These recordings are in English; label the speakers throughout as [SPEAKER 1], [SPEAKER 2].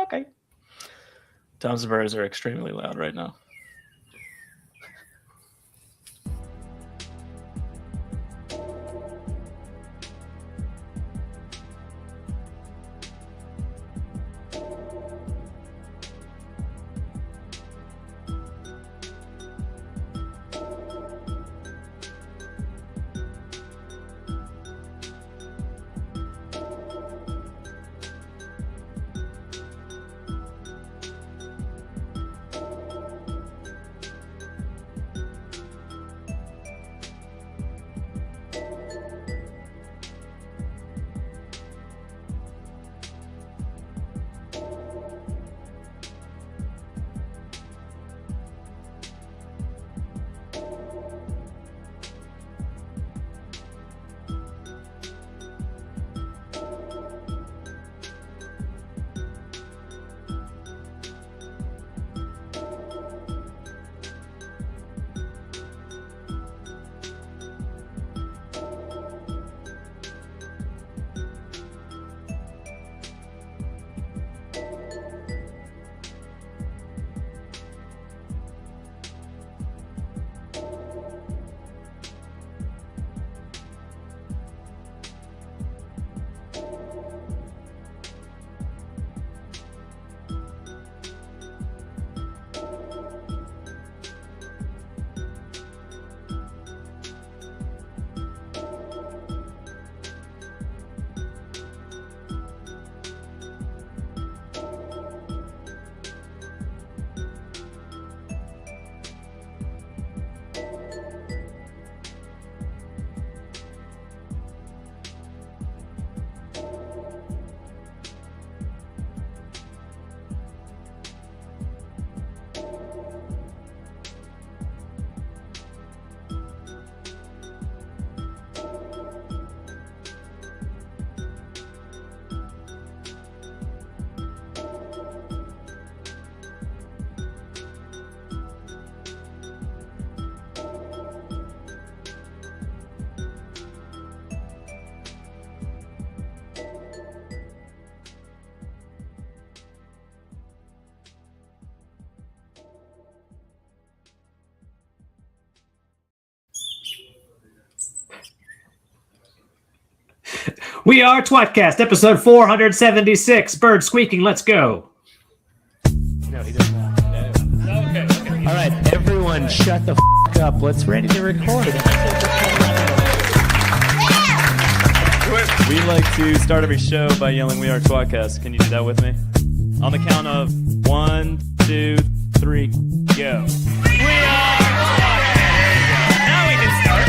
[SPEAKER 1] Okay. Tom's birds are extremely loud right now.
[SPEAKER 2] We are tWoTcast, episode 476. Bird squeaking, let's go.
[SPEAKER 1] No, he doesn't. No. Okay.
[SPEAKER 3] All right, everyone shut the f*** up. Let's ready to record.
[SPEAKER 4] We like to start every show by yelling, "We are tWoTcast." Can you do that with me? On the count of 1, 2, 3, go. We are tWoTcast. Now we can start.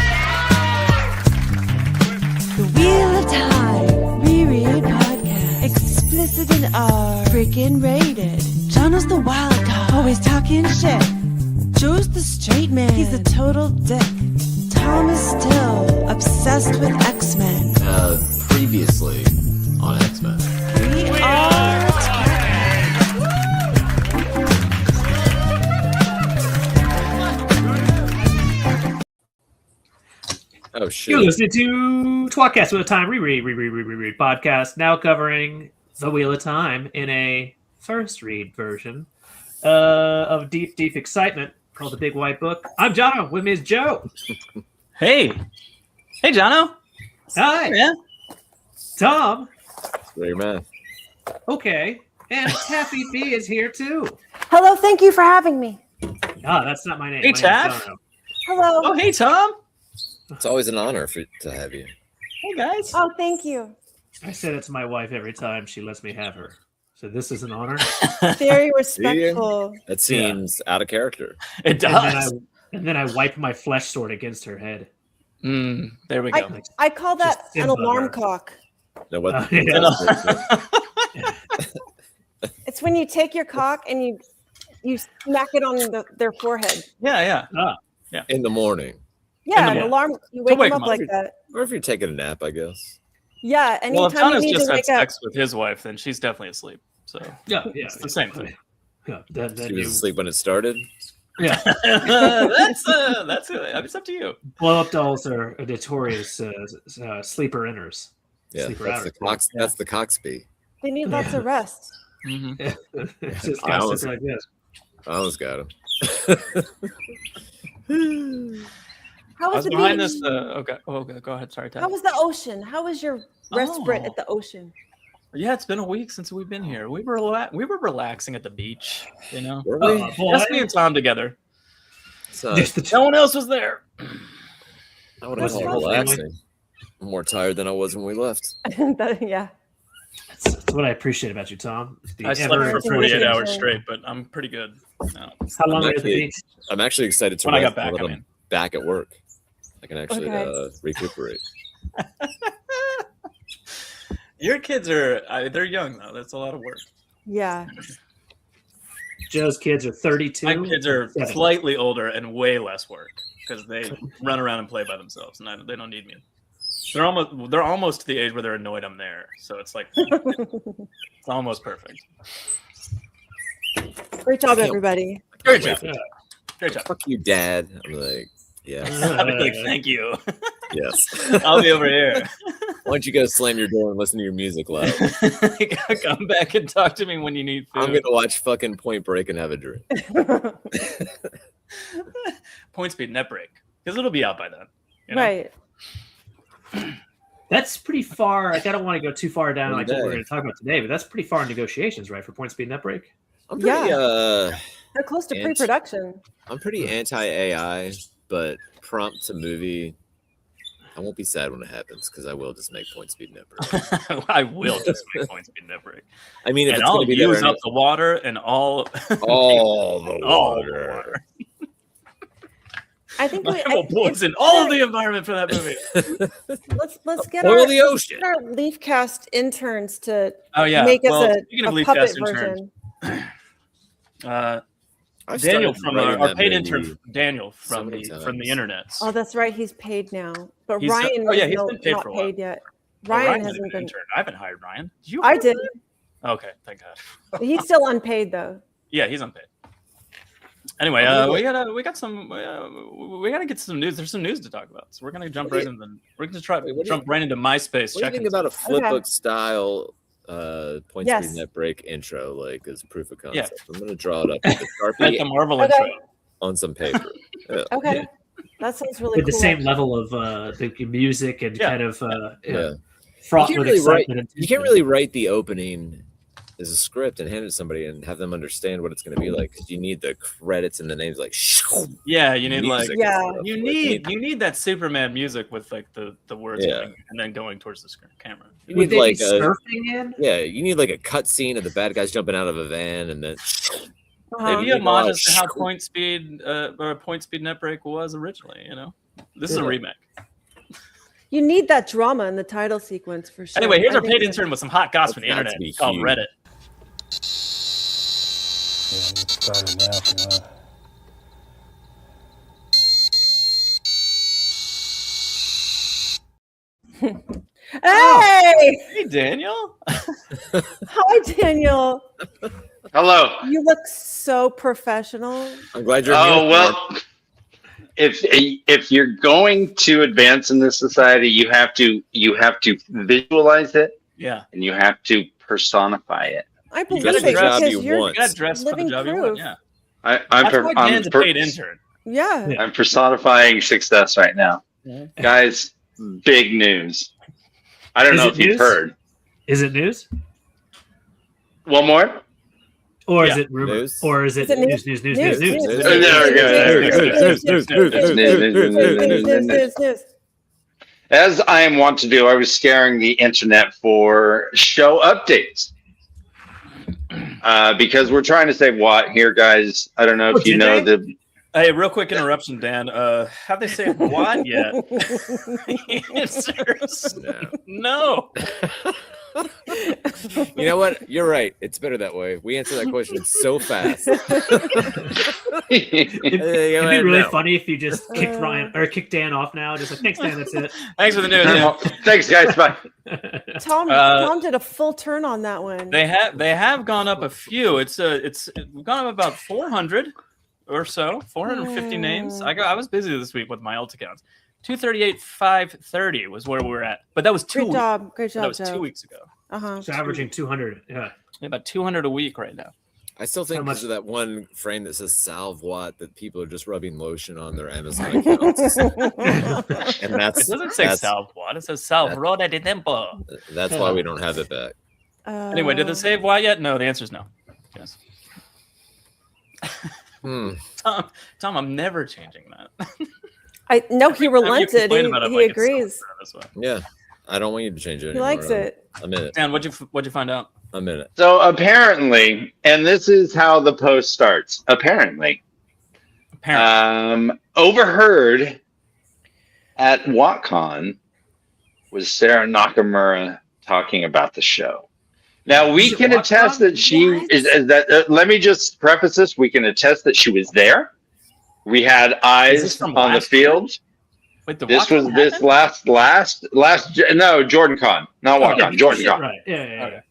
[SPEAKER 5] The Wheel of Time Reread Podcast. Explicit and R. Freaking rated. Jono's the wild dog. Always talking shit. Joe's the straight man. He's a total dick. Tom is still obsessed with X-Men.
[SPEAKER 6] Previously on X-Men.
[SPEAKER 5] We are
[SPEAKER 6] Oh shit!
[SPEAKER 2] You're listening to tWoTcast with a Time Reread podcast, now covering The Wheel of Time in a first read version of deep excitement called The Big White Book. I'm Jono. With me is Joe.
[SPEAKER 1] Hey, Jono.
[SPEAKER 2] Hi,
[SPEAKER 1] Yeah.
[SPEAKER 2] Tom.
[SPEAKER 6] There, man.
[SPEAKER 2] Okay, and Taffy B is here too.
[SPEAKER 7] Hello, thank you for having me.
[SPEAKER 2] Ah, that's not my name.
[SPEAKER 1] Hey,
[SPEAKER 2] My name's
[SPEAKER 1] Taff.
[SPEAKER 2] Jono.
[SPEAKER 7] Hello.
[SPEAKER 1] Oh, hey, Tom.
[SPEAKER 6] It's always an honor to have you.
[SPEAKER 1] Hey, guys.
[SPEAKER 7] Oh, thank you.
[SPEAKER 2] I said it to my wife every time she lets me have her. So this is an honor.
[SPEAKER 7] Very respectful.
[SPEAKER 6] That seems out of character.
[SPEAKER 1] It does.
[SPEAKER 2] And then I wipe my flesh sword against her head.
[SPEAKER 1] There we go.
[SPEAKER 7] I call that
[SPEAKER 2] Just
[SPEAKER 7] an
[SPEAKER 2] Simba
[SPEAKER 7] alarm
[SPEAKER 2] her.
[SPEAKER 7] clock.
[SPEAKER 6] No, what?
[SPEAKER 7] It's when you take your cock and you smack it on their forehead.
[SPEAKER 1] Yeah.
[SPEAKER 6] In the morning,
[SPEAKER 7] Yeah,
[SPEAKER 1] In
[SPEAKER 7] an
[SPEAKER 1] the-
[SPEAKER 7] alarm. You wake
[SPEAKER 1] wake
[SPEAKER 7] them up
[SPEAKER 1] them
[SPEAKER 7] like
[SPEAKER 6] up.
[SPEAKER 7] that.
[SPEAKER 6] or if you're taking a nap, I guess.
[SPEAKER 7] Yeah,
[SPEAKER 1] Well, if
[SPEAKER 7] anytime you
[SPEAKER 1] Jono's
[SPEAKER 7] need
[SPEAKER 1] just
[SPEAKER 7] to
[SPEAKER 1] had
[SPEAKER 7] wake up.
[SPEAKER 1] sex with his wife, then she's definitely asleep. So
[SPEAKER 2] Yeah.
[SPEAKER 1] it's the same thing.
[SPEAKER 2] Yeah, then
[SPEAKER 6] She was
[SPEAKER 2] you
[SPEAKER 6] asleep when it started.
[SPEAKER 2] yeah.
[SPEAKER 1] that's it's up to you.
[SPEAKER 2] Blow up dolls are a notorious sleeper inners.
[SPEAKER 6] Yeah,
[SPEAKER 2] Sleeper
[SPEAKER 6] that's the
[SPEAKER 2] outers.
[SPEAKER 6] Cox. That's the Coxby.
[SPEAKER 7] They need lots of rest.
[SPEAKER 2] It's just
[SPEAKER 6] I
[SPEAKER 2] kind of
[SPEAKER 6] almost-
[SPEAKER 2] sits like this.
[SPEAKER 6] I almost got him.
[SPEAKER 7] How
[SPEAKER 1] I
[SPEAKER 7] was
[SPEAKER 1] was
[SPEAKER 7] the
[SPEAKER 1] behind
[SPEAKER 7] beach?
[SPEAKER 1] this. Okay. Oh, okay. Go ahead. Sorry, Ted.
[SPEAKER 7] How was the ocean? How was your respite
[SPEAKER 1] Oh.
[SPEAKER 7] at the ocean?
[SPEAKER 1] Yeah, it's been a week since we've been here. We were relaxing at the beach. You know,
[SPEAKER 6] Were we?
[SPEAKER 2] Boy.
[SPEAKER 1] just me and Tom together.
[SPEAKER 6] So,
[SPEAKER 2] Just the
[SPEAKER 1] No one else was there.
[SPEAKER 6] I would have
[SPEAKER 7] That's
[SPEAKER 6] called it
[SPEAKER 7] lovely.
[SPEAKER 6] relaxing. I'm more tired than I was when we left.
[SPEAKER 7] Yeah.
[SPEAKER 2] That's what I appreciate about you, Tom. The
[SPEAKER 1] I slept
[SPEAKER 2] ever-
[SPEAKER 1] for 48
[SPEAKER 7] Vacation.
[SPEAKER 1] hours straight, but I'm pretty good now.
[SPEAKER 2] How long were you at the
[SPEAKER 6] actually-
[SPEAKER 2] beach?
[SPEAKER 6] I'm actually excited to
[SPEAKER 1] When I
[SPEAKER 6] rest
[SPEAKER 1] got back,
[SPEAKER 6] now that
[SPEAKER 1] I
[SPEAKER 6] I'm
[SPEAKER 1] mean.
[SPEAKER 6] back at work. I can actually
[SPEAKER 7] Okay.
[SPEAKER 6] recuperate.
[SPEAKER 1] Your kids they're young though. That's a lot of work.
[SPEAKER 7] Yeah.
[SPEAKER 2] Joe's kids are 32.
[SPEAKER 1] My kids are
[SPEAKER 2] 7.
[SPEAKER 1] slightly older and way less work because they run around and play by themselves, and they don't need me. They're almost to the age where they're annoyed I'm there, so it's like it's almost perfect.
[SPEAKER 7] Great job, everybody.
[SPEAKER 1] Great job. Great job.
[SPEAKER 6] Fuck you, Dad. I'm like, yeah,
[SPEAKER 1] I'll be like, thank you.
[SPEAKER 6] yes.
[SPEAKER 1] I'll be over here.
[SPEAKER 6] Why don't you go slam your door and listen to your music loud?
[SPEAKER 1] Come back and talk to me when you need food.
[SPEAKER 6] I'm gonna watch fucking Point Break and have a drink.
[SPEAKER 1] Point Speed Net Break, because it'll be out by then. you know?
[SPEAKER 7] Right.
[SPEAKER 2] That's pretty far. Like, I don't want to go too far down
[SPEAKER 6] One
[SPEAKER 2] like what we're
[SPEAKER 6] day.
[SPEAKER 2] going to talk about today, but that's pretty far in negotiations, right? For Point Speed Net Break.
[SPEAKER 6] I'm pretty,
[SPEAKER 7] They're close to
[SPEAKER 6] And-
[SPEAKER 7] pre-production.
[SPEAKER 6] I'm pretty anti-AI, but prompt to movie. I won't be sad when it happens because I will just make Point Speed Net Break.
[SPEAKER 1] I will just make Point Speed Net Break.
[SPEAKER 6] I mean, if
[SPEAKER 1] And
[SPEAKER 6] it's
[SPEAKER 1] I'll
[SPEAKER 6] gonna be there,
[SPEAKER 1] use up the water and all
[SPEAKER 6] all the
[SPEAKER 1] all the
[SPEAKER 6] water.
[SPEAKER 1] water.
[SPEAKER 7] I think
[SPEAKER 1] I will poison all of the environment for that movie.
[SPEAKER 7] let's get
[SPEAKER 6] Boil
[SPEAKER 7] our,
[SPEAKER 6] the ocean.
[SPEAKER 7] let's get our Leafcast interns to
[SPEAKER 1] Oh yeah.
[SPEAKER 7] make us
[SPEAKER 1] Well, speaking of
[SPEAKER 7] a
[SPEAKER 1] Leaf
[SPEAKER 7] puppet
[SPEAKER 1] Cast interns,
[SPEAKER 7] version.
[SPEAKER 6] I've
[SPEAKER 1] Daniel
[SPEAKER 6] started
[SPEAKER 1] from
[SPEAKER 6] writing
[SPEAKER 1] our
[SPEAKER 6] that
[SPEAKER 1] paid
[SPEAKER 6] movie
[SPEAKER 1] intern, Daniel
[SPEAKER 6] so
[SPEAKER 1] from
[SPEAKER 6] many
[SPEAKER 1] the
[SPEAKER 6] times.
[SPEAKER 1] internet.
[SPEAKER 7] Oh, that's right. He's paid now, but
[SPEAKER 1] He's-
[SPEAKER 7] Ryan
[SPEAKER 1] oh, yeah,
[SPEAKER 7] is
[SPEAKER 1] he's been paid
[SPEAKER 7] not
[SPEAKER 1] for a while.
[SPEAKER 7] paid yet.
[SPEAKER 1] Oh,
[SPEAKER 7] Ryan
[SPEAKER 1] Ryan's
[SPEAKER 7] hasn't
[SPEAKER 1] an
[SPEAKER 7] been.
[SPEAKER 1] intern. I haven't hired Ryan. Did you?
[SPEAKER 7] I
[SPEAKER 1] hire
[SPEAKER 7] did.
[SPEAKER 1] Ryan? Okay, thank God.
[SPEAKER 7] He's still unpaid though.
[SPEAKER 1] Yeah, he's unpaid. Anyway, we gotta get some news. There's some news to talk about, so we're gonna jump
[SPEAKER 6] What do
[SPEAKER 1] right into. We're gonna try
[SPEAKER 6] Wait, what do
[SPEAKER 1] jump right into MySpace.
[SPEAKER 6] What do you think about a flipbook style Point
[SPEAKER 7] Yes.
[SPEAKER 6] Speed Net Break intro, like as proof of
[SPEAKER 1] Yeah.
[SPEAKER 6] concept? I'm gonna draw it up with a
[SPEAKER 1] Like
[SPEAKER 6] Sharpie
[SPEAKER 1] the Marvel
[SPEAKER 7] Okay.
[SPEAKER 1] intro?
[SPEAKER 6] on some paper. Yeah.
[SPEAKER 7] Okay, that sounds really
[SPEAKER 2] With the
[SPEAKER 7] cool.
[SPEAKER 2] same level of the music and
[SPEAKER 1] Yeah.
[SPEAKER 2] kind of
[SPEAKER 6] Yeah.
[SPEAKER 2] fraught
[SPEAKER 6] You can't
[SPEAKER 2] with
[SPEAKER 6] really write-
[SPEAKER 2] excitement.
[SPEAKER 6] You can't really write the opening as a script and hand it to somebody and have them understand what it's going to be like. 'Cause you need the credits and the names, like
[SPEAKER 1] Yeah, you need like
[SPEAKER 6] music and
[SPEAKER 7] Yeah.
[SPEAKER 6] stuff.
[SPEAKER 1] you
[SPEAKER 6] Like,
[SPEAKER 1] need that Superman music with like the words
[SPEAKER 6] Yeah.
[SPEAKER 1] coming and then going towards the camera.
[SPEAKER 6] you
[SPEAKER 2] Would
[SPEAKER 6] need
[SPEAKER 2] they
[SPEAKER 6] like
[SPEAKER 2] be
[SPEAKER 6] a,
[SPEAKER 2] surfing in?
[SPEAKER 6] yeah, you need like a cut scene of the bad guys jumping out of a van and then
[SPEAKER 7] Uh-huh.
[SPEAKER 1] Maybe
[SPEAKER 6] you know,
[SPEAKER 1] homage to how Point Speed Net Break was originally. You know, this is a
[SPEAKER 6] Yeah.
[SPEAKER 1] remake.
[SPEAKER 7] You need that drama in the title sequence for sure.
[SPEAKER 1] Anyway, here's
[SPEAKER 7] I
[SPEAKER 1] our
[SPEAKER 7] think
[SPEAKER 1] paid
[SPEAKER 7] that-
[SPEAKER 1] intern with some hot gossip from the
[SPEAKER 6] That's got to
[SPEAKER 1] internet
[SPEAKER 6] be
[SPEAKER 1] called
[SPEAKER 6] huge.
[SPEAKER 1] Reddit.
[SPEAKER 8] Yeah, we'll get started now if you want.
[SPEAKER 7] Hey,
[SPEAKER 1] Hey, Daniel.
[SPEAKER 7] hi Daniel.
[SPEAKER 9] Hello.
[SPEAKER 7] You look so professional.
[SPEAKER 6] I'm glad you're
[SPEAKER 9] Oh
[SPEAKER 6] here.
[SPEAKER 9] well, if you're going to advance in this society, you have to visualize it
[SPEAKER 1] Yeah,
[SPEAKER 9] and you have to personify it.
[SPEAKER 7] I
[SPEAKER 1] You
[SPEAKER 7] believe
[SPEAKER 1] gotta
[SPEAKER 7] it
[SPEAKER 1] dress
[SPEAKER 7] because
[SPEAKER 6] you
[SPEAKER 7] you're
[SPEAKER 6] want.
[SPEAKER 1] you got dressed for the
[SPEAKER 7] living
[SPEAKER 1] job you want.
[SPEAKER 7] proof.
[SPEAKER 1] Yeah,
[SPEAKER 9] I'm
[SPEAKER 1] that's why Dan's a paid intern.
[SPEAKER 7] Yeah.
[SPEAKER 2] Yeah.
[SPEAKER 9] I'm personifying success right now,
[SPEAKER 1] Yeah.
[SPEAKER 9] guys. Big news. I don't
[SPEAKER 2] Is
[SPEAKER 9] know
[SPEAKER 2] it
[SPEAKER 9] if you've
[SPEAKER 2] news?
[SPEAKER 9] heard.
[SPEAKER 2] Is it news?
[SPEAKER 9] One more.
[SPEAKER 2] Or is
[SPEAKER 1] Yeah.
[SPEAKER 2] it rumor?
[SPEAKER 6] News?
[SPEAKER 2] Or is it
[SPEAKER 7] Is it
[SPEAKER 2] news? News.
[SPEAKER 7] News,
[SPEAKER 9] There we go. There we go.
[SPEAKER 7] News.
[SPEAKER 9] As I am wont to do, I was scaring the internet for show updates. Because we're trying to say what here, guys. I don't know if
[SPEAKER 2] Oh,
[SPEAKER 9] you
[SPEAKER 2] did
[SPEAKER 9] know
[SPEAKER 2] they?
[SPEAKER 9] the.
[SPEAKER 1] Hey, real quick interruption, Dan. Have they said what yet? The answer is no.
[SPEAKER 6] You know what? You're right. It's better that way. We answer that question so fast.
[SPEAKER 2] It'd be really
[SPEAKER 6] No.
[SPEAKER 2] funny if you just kicked Ryan or kicked Dan off now. Just like, thanks, Dan. That's it.
[SPEAKER 1] Thanks for the news. Dan.
[SPEAKER 9] Thanks, guys. Bye.
[SPEAKER 7] Tom did a full turn on that one.
[SPEAKER 1] They have gone up a few. It's gone up about 400 or so, 450 names. I was busy this week with my alt accounts. 238, 530 was where we were at, but that was
[SPEAKER 7] Great job. Great
[SPEAKER 1] that
[SPEAKER 7] job,
[SPEAKER 1] was
[SPEAKER 7] Joe.
[SPEAKER 1] 2 weeks ago.
[SPEAKER 7] Uh-huh.
[SPEAKER 2] So averaging 200. Yeah.
[SPEAKER 1] About 200 a week right now.
[SPEAKER 6] I still think because of that one frame that says Salve Watt that people are just rubbing lotion on their Amazon accounts. And
[SPEAKER 1] It doesn't say Salve Watt. It says Salve Roda de Tempo.
[SPEAKER 6] That's why we don't have it back.
[SPEAKER 1] Anyway, did it save Watt yet? No, the answer is no. Yes. Tom, I'm never changing that.
[SPEAKER 7] I know he relented. He agrees.
[SPEAKER 6] Yeah, I don't want you to change it.
[SPEAKER 7] He likes it.
[SPEAKER 6] A minute.
[SPEAKER 1] Dan, what'd you find out?
[SPEAKER 6] A minute.
[SPEAKER 9] So apparently, and this is how the post starts. Apparently. Overheard at WatCon was Sarah Nakamura talking about the show. Now we can attest that she is that. Let me just preface this: we can attest that she was there. We had eyes on the field.
[SPEAKER 1] Wait,
[SPEAKER 9] this was this last no Jordan Con, not WatCon. Jordan Con.
[SPEAKER 2] Right. Yeah.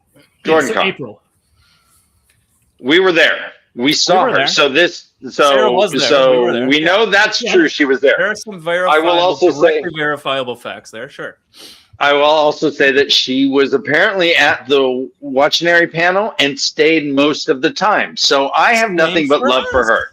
[SPEAKER 9] Jordan Con.
[SPEAKER 2] April.
[SPEAKER 9] We were there. We saw her.
[SPEAKER 1] There.
[SPEAKER 9] So
[SPEAKER 1] Sarah was there.
[SPEAKER 9] We know that's true. She was there.
[SPEAKER 1] There are some verifiable facts there. Sure.
[SPEAKER 9] I will also say that she was apparently at the Watchinary panel and stayed most of the time. So I have nothing but love for her.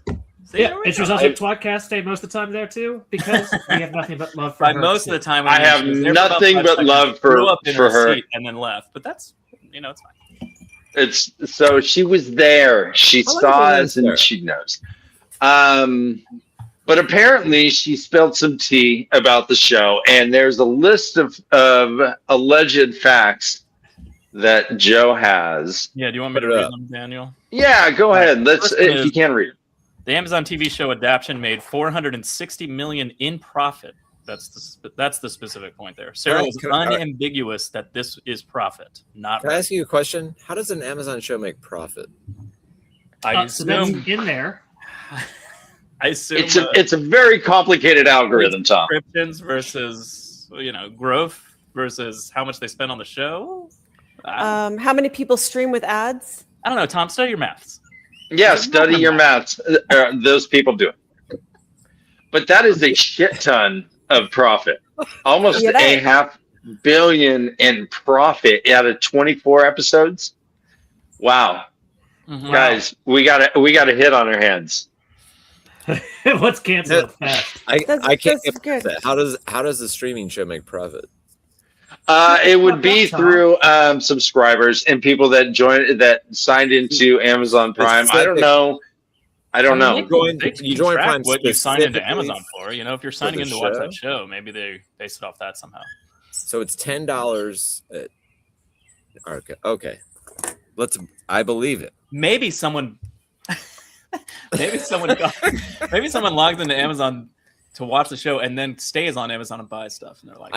[SPEAKER 2] Yeah, and she was also at tWoTcast, stayed most of the time there too, because we have nothing but love for her.
[SPEAKER 1] Most of the time,
[SPEAKER 9] I have nothing but love for her,
[SPEAKER 1] and then left. But that's it's fine.
[SPEAKER 9] So she was there. She saw us, and she knows. But apparently, she spilled some tea about the show, and there's a list of alleged facts that Joe has.
[SPEAKER 1] Yeah, do you want me to read them, Daniel?
[SPEAKER 9] Yeah, go ahead. Let's if you can read.
[SPEAKER 1] The Amazon TV show adaptation made $460 million in profit. That's the specific point there. Sarah was unambiguous that this is profit, not.
[SPEAKER 6] Can I ask you a question? How does an Amazon show make profit?
[SPEAKER 1] I
[SPEAKER 2] so that's in there.
[SPEAKER 1] I assume
[SPEAKER 9] it's a very complicated algorithm, Tom.
[SPEAKER 1] Subscriptions versus growth versus how much they spend on the show.
[SPEAKER 7] How many people stream with ads?
[SPEAKER 1] I don't know, Tom. Study your maths.
[SPEAKER 9] Yeah, study your maths. Those people do it. But that is a shit ton of profit. Almost $500 million in profit out of 24 episodes. Wow. Mm-hmm. Guys, we got a hit on our hands.
[SPEAKER 2] What's canceled fast?
[SPEAKER 6] I can't get that. How does the streaming show make profit?
[SPEAKER 9] It would be through subscribers and people that signed into Amazon Prime. I don't know.
[SPEAKER 1] You join Prime what you sign into Amazon for. If you're signing in to watch that show, maybe they base it off that somehow.
[SPEAKER 6] So it's $10. Okay. I believe it.
[SPEAKER 1] Maybe someone logs into Amazon to watch the show and then stays on Amazon and buys stuff. And they're like,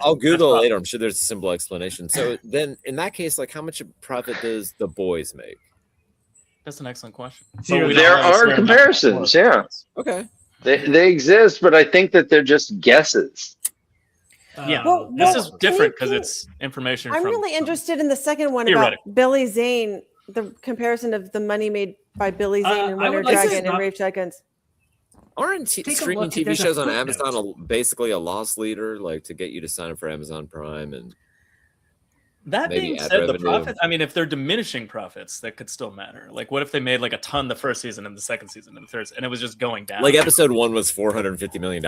[SPEAKER 6] I'll Google it later. I'm sure there's a simple explanation. So then in that case, how much profit does The Boys make?
[SPEAKER 1] That's an excellent question.
[SPEAKER 9] There are comparisons. Yeah.
[SPEAKER 6] Okay.
[SPEAKER 9] They exist, but I think that they're just guesses.
[SPEAKER 1] This is different because it's information.
[SPEAKER 7] I'm really interested in the second one about Billy Zane, the comparison of the money made by Billy Zane and Winter Dragon and Rafe Judkins.
[SPEAKER 6] Aren't streaming TV shows on Amazon basically a loss leader, to get you to sign up for Amazon Prime? And
[SPEAKER 1] that being said, the profits, if they're diminishing profits, that could still matter. What if they made a ton the first season and the second season and the third, and it was just going down?
[SPEAKER 6] Episode 1 was $450 million.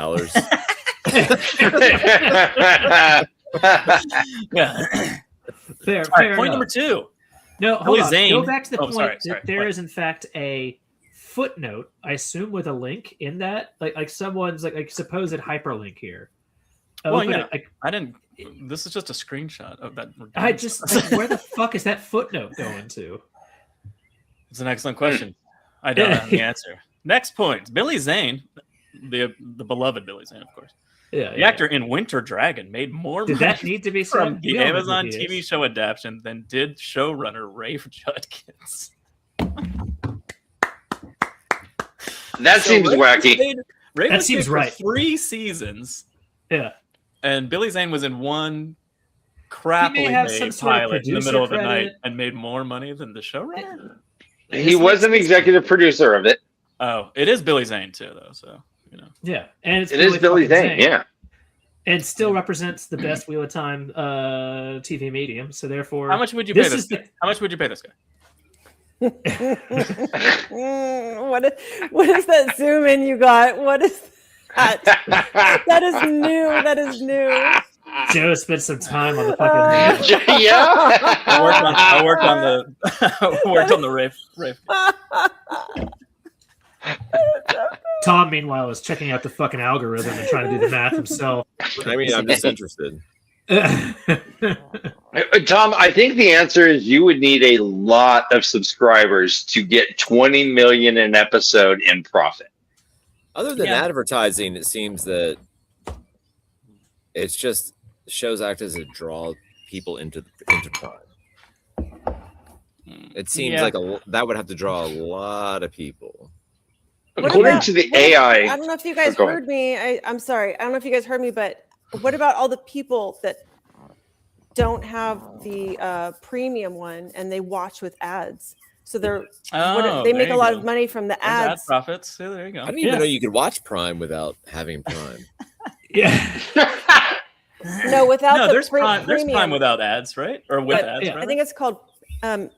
[SPEAKER 1] Yeah.
[SPEAKER 2] Fair.
[SPEAKER 1] Point number 2.
[SPEAKER 2] No, hold on. Go back to the point that there is in fact a footnote, I assume, with a link in that, someone's supposed hyperlink here.
[SPEAKER 1] I didn't. This is just a screenshot of that.
[SPEAKER 2] I just where the fuck is that footnote going to?
[SPEAKER 1] It's an excellent question. I don't know the answer. Next point: Billy Zane, the beloved Billy Zane, of course.
[SPEAKER 2] Yeah,
[SPEAKER 1] the actor in Winter Dragon made more money
[SPEAKER 2] that need to be
[SPEAKER 1] from the Amazon TV show adaptation than did showrunner Rafe Judkins.
[SPEAKER 9] That seems wacky.
[SPEAKER 1] That
[SPEAKER 2] seems right.
[SPEAKER 1] 3 seasons.
[SPEAKER 2] Yeah.
[SPEAKER 1] And Billy Zane was in one crappily made pilot in the middle of the night and made more money than the showrunner.
[SPEAKER 9] He was an executive producer of it.
[SPEAKER 1] Oh, it is Billy Zane too, though. So
[SPEAKER 2] Yeah, and
[SPEAKER 9] it is Billy Zane. Yeah.
[SPEAKER 2] and still represents the best Wheel of Time TV medium. So therefore,
[SPEAKER 1] how much would you pay this guy? How much would you pay this guy?
[SPEAKER 7] What is that zoom in you got? What is that? That is new. That is new.
[SPEAKER 2] Joe spent some time on the fucking
[SPEAKER 9] Yeah.
[SPEAKER 1] I worked on the Rafe.
[SPEAKER 2] Tom, meanwhile, is checking out the fucking algorithm and trying to do the math himself.
[SPEAKER 6] I mean, I'm just interested.
[SPEAKER 9] Tom, I think the answer is you would need a lot of subscribers to get 20 million an episode in profit.
[SPEAKER 6] Other than advertising, it seems that it's just shows act as a draw people into Prime. It seems like that would have to draw a lot of people.
[SPEAKER 9] According to the AI,
[SPEAKER 7] I don't know if you guys heard me. I'm sorry. I don't know if you guys heard me, but what about all the people that don't have the premium one and they watch with ads? So they make a lot of money from the ads.
[SPEAKER 1] Ad profits. Yeah, there you go.
[SPEAKER 6] I didn't even know you could watch Prime without having Prime.
[SPEAKER 7] No, without
[SPEAKER 1] there's Prime. There's Prime without ads, right? Or with ads?
[SPEAKER 7] I think it's called Prime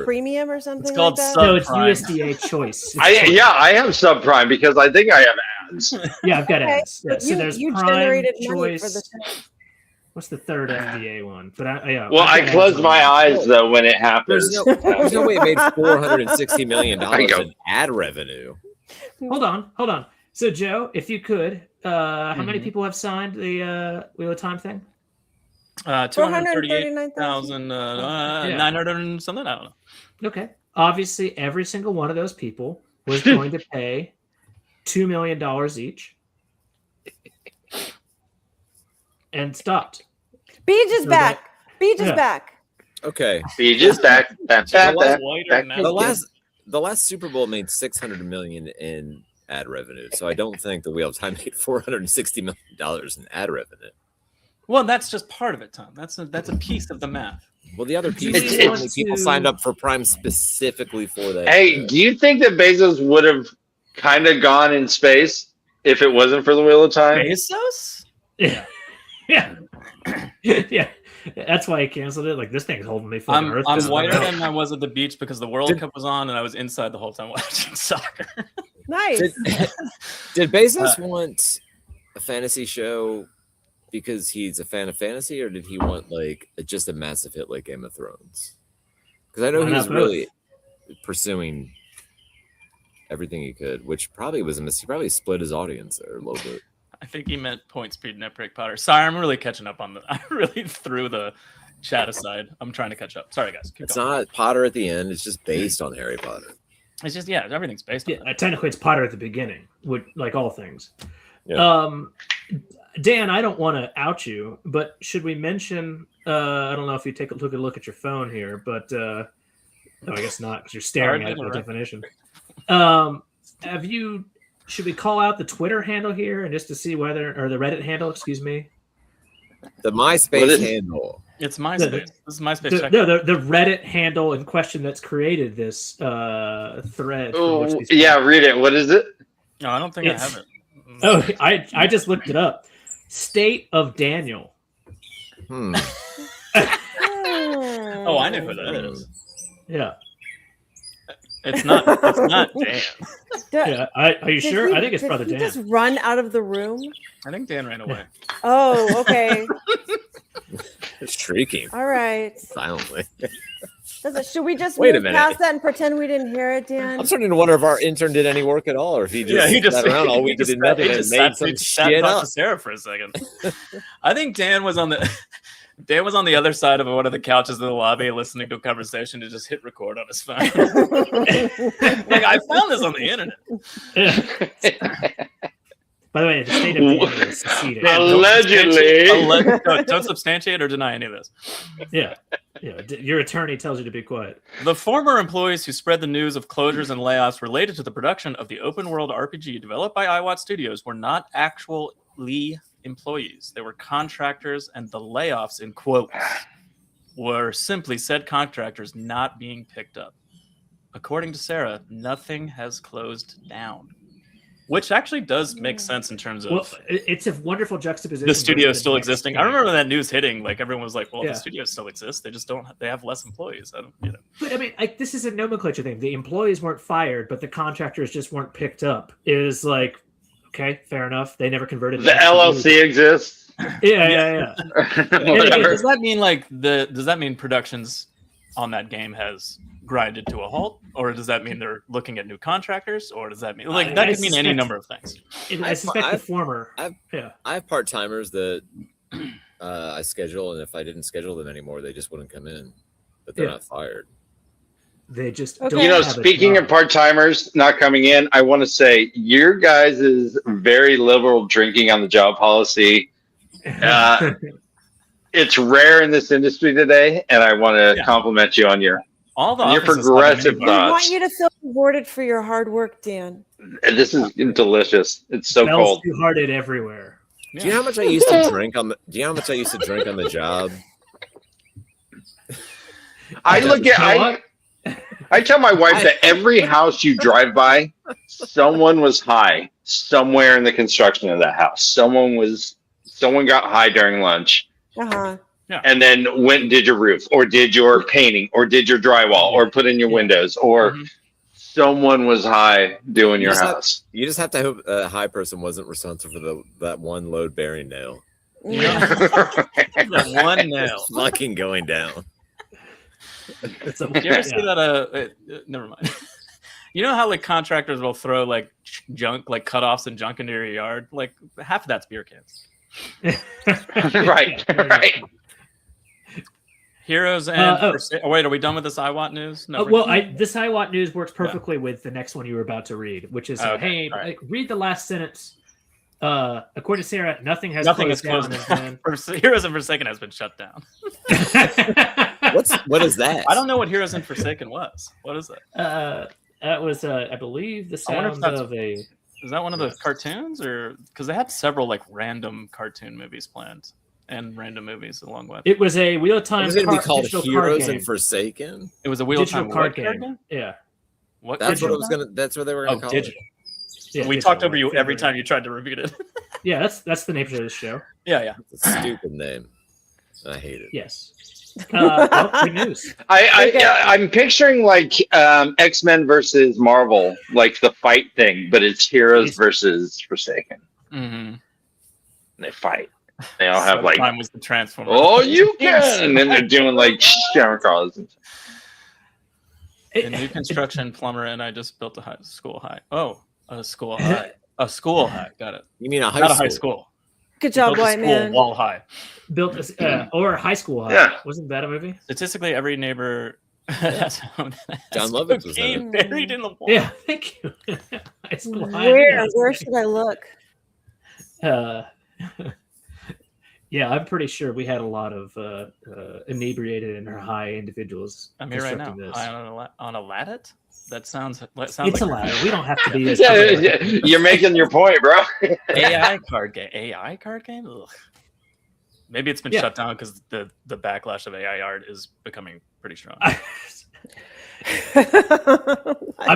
[SPEAKER 7] Premium or something.
[SPEAKER 1] It's called
[SPEAKER 7] like that.
[SPEAKER 2] No, it's USDA Choice.
[SPEAKER 9] I have subprime because I think I have ads.
[SPEAKER 2] Yeah, I've got ads. Yeah, so there's
[SPEAKER 7] you
[SPEAKER 2] Prime,
[SPEAKER 7] generated
[SPEAKER 2] Choice.
[SPEAKER 7] Money for the
[SPEAKER 2] What's the third FDA one? But
[SPEAKER 9] I closed my eyes though when it happens.
[SPEAKER 6] There's no way it made $460 million in ad revenue.
[SPEAKER 2] Hold on. So Joe, if you could, how many people have signed the Wheel of Time thing?
[SPEAKER 1] 238,900 and something. I don't know.
[SPEAKER 2] Okay. Obviously, every single one of those people was going to pay $2 million each, and stopped.
[SPEAKER 7] Beej is back. Beej is back.
[SPEAKER 6] Okay.
[SPEAKER 9] Beej is back.
[SPEAKER 6] The last Super Bowl made $600 million in ad revenue, so I don't think the Wheel of Time made $460 million in ad revenue.
[SPEAKER 1] Well, that's just part of it, Tom. That's a piece of the math.
[SPEAKER 6] Well, the other piece is how many people signed up for Prime specifically for that.
[SPEAKER 9] Hey, do you think that Bezos would have kind of gone in space if it wasn't for the Wheel of Time?
[SPEAKER 1] Bezos?
[SPEAKER 2] Yeah. Yeah. That's why I canceled it. Like, this thing's holding me fucking Earth.
[SPEAKER 1] I'm whiter than I was at the beach because the World Cup was on and I was inside the whole time watching soccer.
[SPEAKER 7] Nice.
[SPEAKER 6] Did Bezos want a fantasy show because he's a fan of fantasy, or did he want like just a massive hit like Game of Thrones? Because I know he's really pursuing everything he could, which probably was a miss. He probably split his audience there a little bit.
[SPEAKER 1] I think he meant Point Speed Netbreak Potter. Sorry, I'm really catching up on I really threw the chat aside. I'm trying to catch up. Sorry, guys.
[SPEAKER 6] It's not Potter at the end. It's just based on Harry Potter.
[SPEAKER 1] It's just, everything's based on it.
[SPEAKER 2] Technically, it's Potter at the beginning, like all things.
[SPEAKER 6] Yeah.
[SPEAKER 2] Dan, I don't want to out you, but should we mention? I don't know if you take a look at your phone here, but no, I guess not because you're staring at it by definition. Should we call out the Twitter handle here and just to see whether, or the Reddit handle? Excuse me.
[SPEAKER 6] The MySpace handle.
[SPEAKER 1] It's MySpace. This is MySpace.
[SPEAKER 2] The Reddit handle in question that's created this thread.
[SPEAKER 9] Oh, yeah, read it. What is it?
[SPEAKER 1] No, I don't think I have it.
[SPEAKER 2] Oh, I just looked it up. State of Daniel.
[SPEAKER 1] Oh, I know who that is.
[SPEAKER 2] Yeah.
[SPEAKER 1] It's not Dan.
[SPEAKER 2] Yeah, are you sure? I think it's Brother Dan.
[SPEAKER 7] Just run out of the room.
[SPEAKER 1] I think Dan ran away.
[SPEAKER 7] Oh, okay.
[SPEAKER 6] Shrieking.
[SPEAKER 7] All right.
[SPEAKER 6] Silently.
[SPEAKER 7] Should we just move past that and pretend we didn't hear it, Dan?
[SPEAKER 6] I'm starting to wonder if our intern did any work at all, or if he just sat around all week and did nothing and made some shit up.
[SPEAKER 1] To Sarah for a second. I think Dan was on the other side of one of the couches in the lobby listening to a conversation to just hit record on his phone. Like, I found this on the internet.
[SPEAKER 2] By the way, the state of Daniel is seceded.
[SPEAKER 9] Allegedly.
[SPEAKER 1] Don't substantiate or deny any of this.
[SPEAKER 2] Yeah. Your attorney tells you to be quiet.
[SPEAKER 1] The former employees who spread the news of closures and layoffs related to the production of the open world RPG developed by iWatch Studios were not actually employees. They were contractors, and the layoffs, in quotes, were simply said contractors not being picked up. According to Sarah, nothing has closed down. Which actually does make sense in terms of
[SPEAKER 2] it's a wonderful juxtaposition.
[SPEAKER 1] the studio
[SPEAKER 2] versus
[SPEAKER 1] still
[SPEAKER 2] the next
[SPEAKER 1] existing.
[SPEAKER 2] game.
[SPEAKER 1] I remember that news hitting. Like everyone was like, "Well,
[SPEAKER 2] Yeah.
[SPEAKER 1] the studios still exist. They just don't. They have less employees." I don't, you know.
[SPEAKER 2] But I mean, like this is a nomenclature thing. The employees weren't fired, but the contractors just weren't picked up. It was like, okay, fair enough. They never converted.
[SPEAKER 9] The LLC exists.
[SPEAKER 2] Yeah.
[SPEAKER 9] Whatever.
[SPEAKER 1] Does that mean like does that mean productions on that game has grinded to a halt, or does that mean they're looking at new contractors, or does that mean like that could mean any number of things?
[SPEAKER 2] I suspect the former.
[SPEAKER 6] I have part timers that I schedule, and if I didn't schedule them anymore, they just wouldn't come in, but they're not fired.
[SPEAKER 2] They just
[SPEAKER 7] Okay.
[SPEAKER 2] don't
[SPEAKER 9] You know,
[SPEAKER 2] have a
[SPEAKER 9] speaking
[SPEAKER 2] job.
[SPEAKER 9] of part timers not coming in, I want to say your guys' very liberal drinking on the job policy. It's rare in this industry today, and I want to compliment you on your progressive
[SPEAKER 7] We want
[SPEAKER 9] thoughts.
[SPEAKER 7] you to feel rewarded for your hard work, Dan.
[SPEAKER 9] This is delicious. It's so
[SPEAKER 2] Smells
[SPEAKER 9] cold.
[SPEAKER 2] two-hearted everywhere.
[SPEAKER 6] Do you know how much I used to drink on the? Do you know how much I used to drink on the job?
[SPEAKER 9] I look at I tell my wife that every house you drive by, someone was high somewhere in the construction of that house. Someone got high during lunch. And then went and did your roof, or did your painting, or did your drywall, or put in your windows, or someone was high doing your house.
[SPEAKER 6] You just have to hope a high person wasn't responsible for that one load bearing nail.
[SPEAKER 1] That one nail
[SPEAKER 6] fucking going down.
[SPEAKER 1] Did you ever see that? Never mind. You know how like contractors will throw like junk, like cutoffs and junk into your yard? Like half of that's beer cans.
[SPEAKER 9] right.
[SPEAKER 1] Heroes and wait, are we done with this IWAT news? No.
[SPEAKER 2] This IWAT news works perfectly with the next one you were about to read, which is hey, read the last sentence. According to Sarah, nothing has closed down.
[SPEAKER 1] Heroes and Forsaken has been shut down.
[SPEAKER 6] What is that?
[SPEAKER 1] I don't know what Heroes and Forsaken was. What is that?
[SPEAKER 2] That was, I believe, the sound of a.
[SPEAKER 1] Is that one of the cartoons, or because they had several like random cartoon movies planned and random movies along with?
[SPEAKER 2] It was a Wheel of Time.
[SPEAKER 6] It was going to be called Heroes and Forsaken.
[SPEAKER 1] It was a Wheel of Time
[SPEAKER 2] card game. Yeah,
[SPEAKER 6] that's what it was going to. That's what they were going to call
[SPEAKER 1] digital.
[SPEAKER 6] it.
[SPEAKER 1] Yeah, we talked over you every time you tried to repeat it.
[SPEAKER 2] Yeah, that's the name of this show.
[SPEAKER 1] Yeah.
[SPEAKER 6] It's a stupid name. I hate it.
[SPEAKER 2] Yes. Good news.
[SPEAKER 9] I'm picturing like X-Men versus Marvel, like the fight thing, but it's Heroes versus Forsaken.
[SPEAKER 1] Mm-hmm.
[SPEAKER 9] They fight. They all have like
[SPEAKER 1] time was the Transformer.
[SPEAKER 9] Oh, you can, and then they're doing like Sharon Carlos.
[SPEAKER 1] In new construction, plumber and I just built a school high. Oh, a school high. A school high. Got it.
[SPEAKER 6] You mean a
[SPEAKER 1] high school?
[SPEAKER 7] Good job, white man.
[SPEAKER 1] Wall high.
[SPEAKER 2] Built or high school high.
[SPEAKER 9] Yeah.
[SPEAKER 2] Wasn't that a movie?
[SPEAKER 1] Statistically, every neighbor
[SPEAKER 6] John Lovitz was in it.
[SPEAKER 1] Buried in the wall.
[SPEAKER 2] Yeah, thank you. High school high.
[SPEAKER 7] Where should I look?
[SPEAKER 2] Yeah, I'm pretty sure we had a lot of inebriated and high individuals.
[SPEAKER 1] I'm here right now.
[SPEAKER 2] This.
[SPEAKER 1] On a ladder? That sounds
[SPEAKER 2] it's
[SPEAKER 1] like
[SPEAKER 2] a ladder. We don't have to be as
[SPEAKER 9] You're making your point, bro.
[SPEAKER 1] AI card game? Ugh. Maybe it's been shut down because the backlash of AI art is becoming pretty strong.
[SPEAKER 2] I've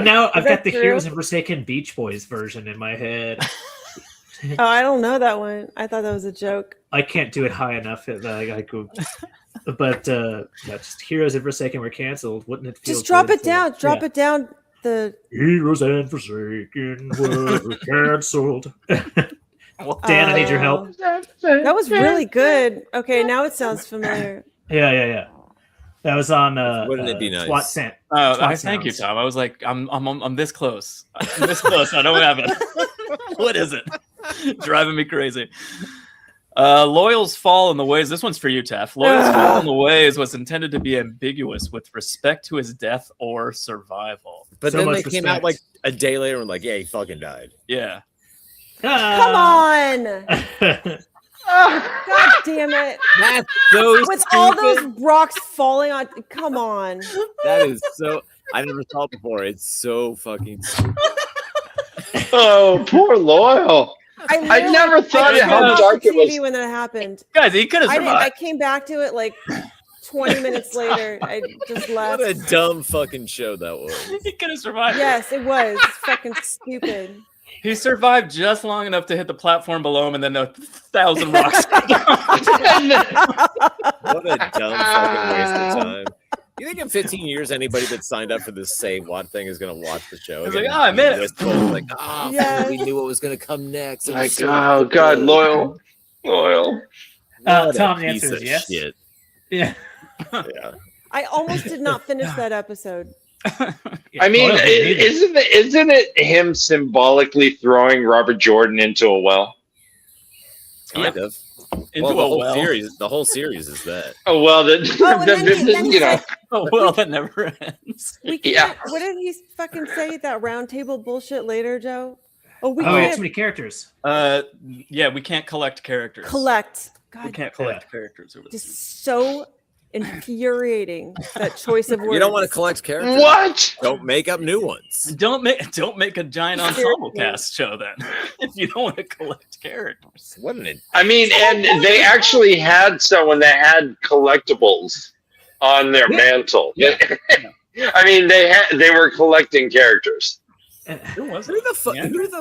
[SPEAKER 2] got the Heroes and Forsaken Beach Boys version in my head.
[SPEAKER 7] Oh, I don't know that one. I thought that was a joke.
[SPEAKER 2] I can't do it high enough. But just Heroes and Forsaken were canceled. Wouldn't it feel?
[SPEAKER 7] Just drop it down. Drop it down. The
[SPEAKER 2] Heroes and Forsaken were canceled. Dan, I need your help.
[SPEAKER 7] That was really good. Okay, now it sounds familiar.
[SPEAKER 2] Yeah. That was on.
[SPEAKER 6] Wouldn't it be nice?
[SPEAKER 1] Thank you, Tom. I was like, I'm this close. I'm this close. I don't have it. What is it? Driving me crazy. Loyal's fall in the ways. This one's for you, Taff. Loyal's fall in the ways was intended to be ambiguous with respect to his death or survival.
[SPEAKER 6] But then they came out like a day later and like, yeah, he fucking died.
[SPEAKER 1] Yeah.
[SPEAKER 7] Come on. God damn it.
[SPEAKER 6] That's so
[SPEAKER 7] with
[SPEAKER 6] stupid.
[SPEAKER 7] all those rocks falling on. Come on.
[SPEAKER 6] That is so. I never saw it before. It's so fucking stupid.
[SPEAKER 9] Oh, poor Loyal. I never thought of how dark it was
[SPEAKER 7] when that happened.
[SPEAKER 1] Guys, he could have survived.
[SPEAKER 7] I came back to it like 20 minutes later. I just left.
[SPEAKER 6] What a dumb fucking show that was.
[SPEAKER 1] He could have survived.
[SPEAKER 7] Yes, it was. It's fucking stupid.
[SPEAKER 1] He survived just long enough to hit the platform below him, and then 1,000 rocks.
[SPEAKER 6] What a dumb fucking waste of time. You think in 15 years anybody that signed up for this Say What thing is going to watch the show?
[SPEAKER 1] He's like, I made it.
[SPEAKER 6] Like, we knew what was going to come next.
[SPEAKER 9] Like, oh God, loyal.
[SPEAKER 2] Tom, the answer is yes.
[SPEAKER 6] Shit.
[SPEAKER 2] Yeah.
[SPEAKER 6] Yeah.
[SPEAKER 7] I almost did not finish that episode.
[SPEAKER 9] I mean, isn't it him symbolically throwing Robert Jordan into a well?
[SPEAKER 6] Kind of.
[SPEAKER 1] Into a well.
[SPEAKER 6] The whole series is that.
[SPEAKER 9] Oh well,
[SPEAKER 7] then
[SPEAKER 9] you know.
[SPEAKER 1] Oh well, that never ends.
[SPEAKER 7] We can't. What did he fucking say? That round table bullshit later, Joe? We
[SPEAKER 2] have too many characters.
[SPEAKER 1] Yeah, we can't collect characters.
[SPEAKER 7] God,
[SPEAKER 1] we can't collect characters.
[SPEAKER 7] Just so infuriating, that choice of words.
[SPEAKER 6] You don't want to collect characters.
[SPEAKER 9] What?
[SPEAKER 6] Don't make up new ones.
[SPEAKER 1] Don't make a giant ensemble cast show then. If you don't want to collect characters.
[SPEAKER 9] I mean, and they actually had someone that had collectibles on their mantle.
[SPEAKER 1] Yeah.
[SPEAKER 9] I mean, they were collecting characters.
[SPEAKER 1] Who was it?
[SPEAKER 6] Who the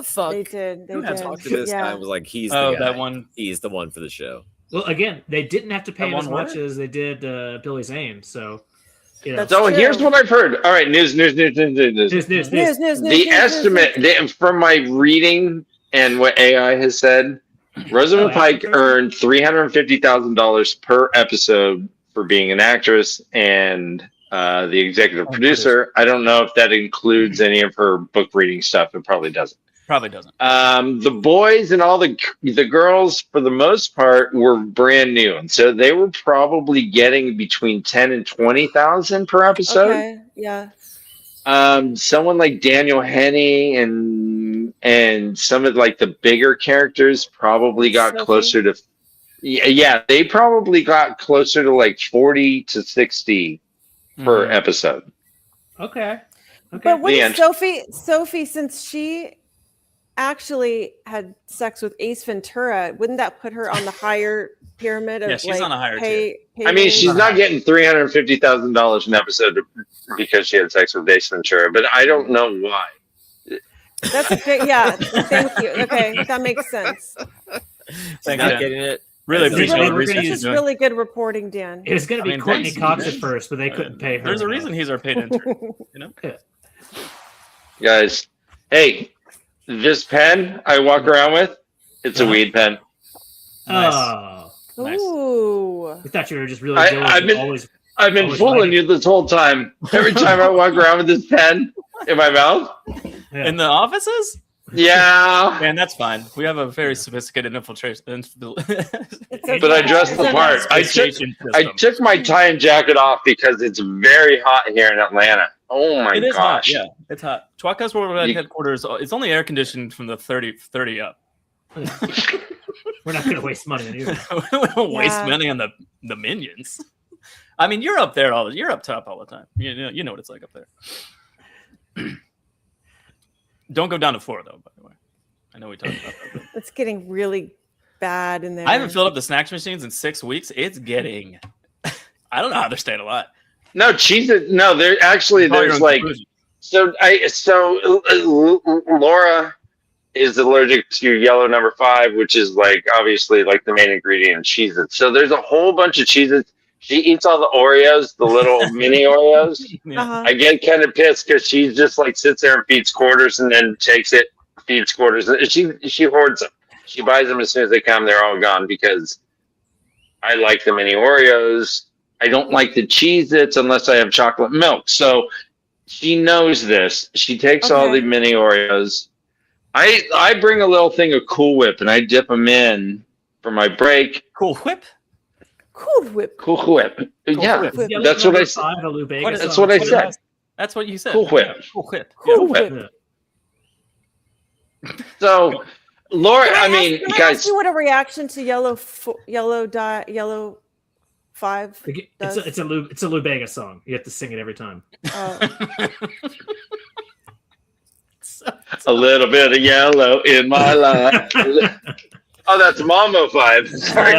[SPEAKER 6] fuck?
[SPEAKER 7] They did.
[SPEAKER 6] Talked to this guy and was like, he's the guy.
[SPEAKER 1] That one.
[SPEAKER 6] He's the one for the show.
[SPEAKER 2] Well, again, they didn't have to pay him as much as they did Billy Zane. So,
[SPEAKER 9] So here's what I've heard. All right, news. The estimate from my reading and what AI has said, Rosamund Pike earned $350,000 per episode for being an actress and the executive producer. I don't know if that includes any of her book reading stuff. It probably doesn't. The boys and all the girls, for the most part, were brand new, and so they were probably getting between 10 and 20,000 per episode.
[SPEAKER 7] Okay, yeah.
[SPEAKER 9] Someone like Daniel Henney and some of like the bigger characters probably got closer to. Yeah, they probably got closer to like 40 to 60 per episode.
[SPEAKER 2] Okay.
[SPEAKER 7] But wouldn't Sophie, since she actually had sex with Ace Ventura, wouldn't that put her on the higher pyramid of
[SPEAKER 1] she's on a higher tier.
[SPEAKER 9] I mean, she's not getting $350,000 an episode because she had sex with Ace Ventura, but I don't know why.
[SPEAKER 7] That's a big, thank you. Okay, that makes sense.
[SPEAKER 6] Not getting it.
[SPEAKER 1] Really appreciate it.
[SPEAKER 7] This is really good reporting, Dan.
[SPEAKER 2] It was going to be Courtney Cox at first, but they couldn't pay her.
[SPEAKER 1] There's a reason he's our paid intern.
[SPEAKER 9] Guys, hey, this pen I walk around with, it's a weed pen.
[SPEAKER 2] Nice.
[SPEAKER 7] Ooh.
[SPEAKER 2] I thought you were just really jealous.
[SPEAKER 9] I've been fooling you this whole time. Every time I walk around with this pen in my mouth.
[SPEAKER 1] In the offices?
[SPEAKER 9] Yeah.
[SPEAKER 1] Man, that's fine. We have a very sophisticated infiltration.
[SPEAKER 9] But I dressed the part. I took my tie and jacket off because it's very hot here in Atlanta. Oh my gosh.
[SPEAKER 1] Hot. Yeah, it's hot. tWoTcast Worldwide headquarters, it's only air conditioned from the 30 up.
[SPEAKER 2] We're not going to waste money on you.
[SPEAKER 1] We don't waste money on the minions. I mean, you're up there you're up top all the time. You know what it's like up there. Don't go down to 4 though, by the way. I know we talked about that.
[SPEAKER 7] It's getting really bad in there.
[SPEAKER 1] I haven't filled up the snacks machines in 6 weeks. It's getting I don't know how they're staying alive.
[SPEAKER 9] No, they're actually there's like Laura is allergic to yellow number 5, which is like obviously like the main ingredient in Cheez-Its. So there's a whole bunch of Cheez-Its. She eats all the Oreos, the little mini Oreos. I get kind of pissed because she just like sits there and feeds quarters and then takes it, feeds quarters. She hoards them. She buys them as soon as they come. They're all gone because I like the mini Oreos. I don't like the Cheez-Its unless I have chocolate milk. So she knows this. She takes all the mini Oreos. I bring a little thing of Cool Whip and I dip them in for my break.
[SPEAKER 1] Cool Whip?
[SPEAKER 7] Cool Whip.
[SPEAKER 9] Cool Whip. Yeah, that's what I said. That's what I said.
[SPEAKER 1] That's what you said.
[SPEAKER 9] Cool Whip.
[SPEAKER 1] Cool Whip.
[SPEAKER 7] Cool Whip.
[SPEAKER 9] So, Laura, I mean,
[SPEAKER 7] can I
[SPEAKER 9] guys,
[SPEAKER 7] ask you what a reaction to yellow 5 does?
[SPEAKER 2] It's a Lou Bega song. You have to sing it every time.
[SPEAKER 9] A little bit of yellow in my life. Oh, that's Mambo 5. Sorry.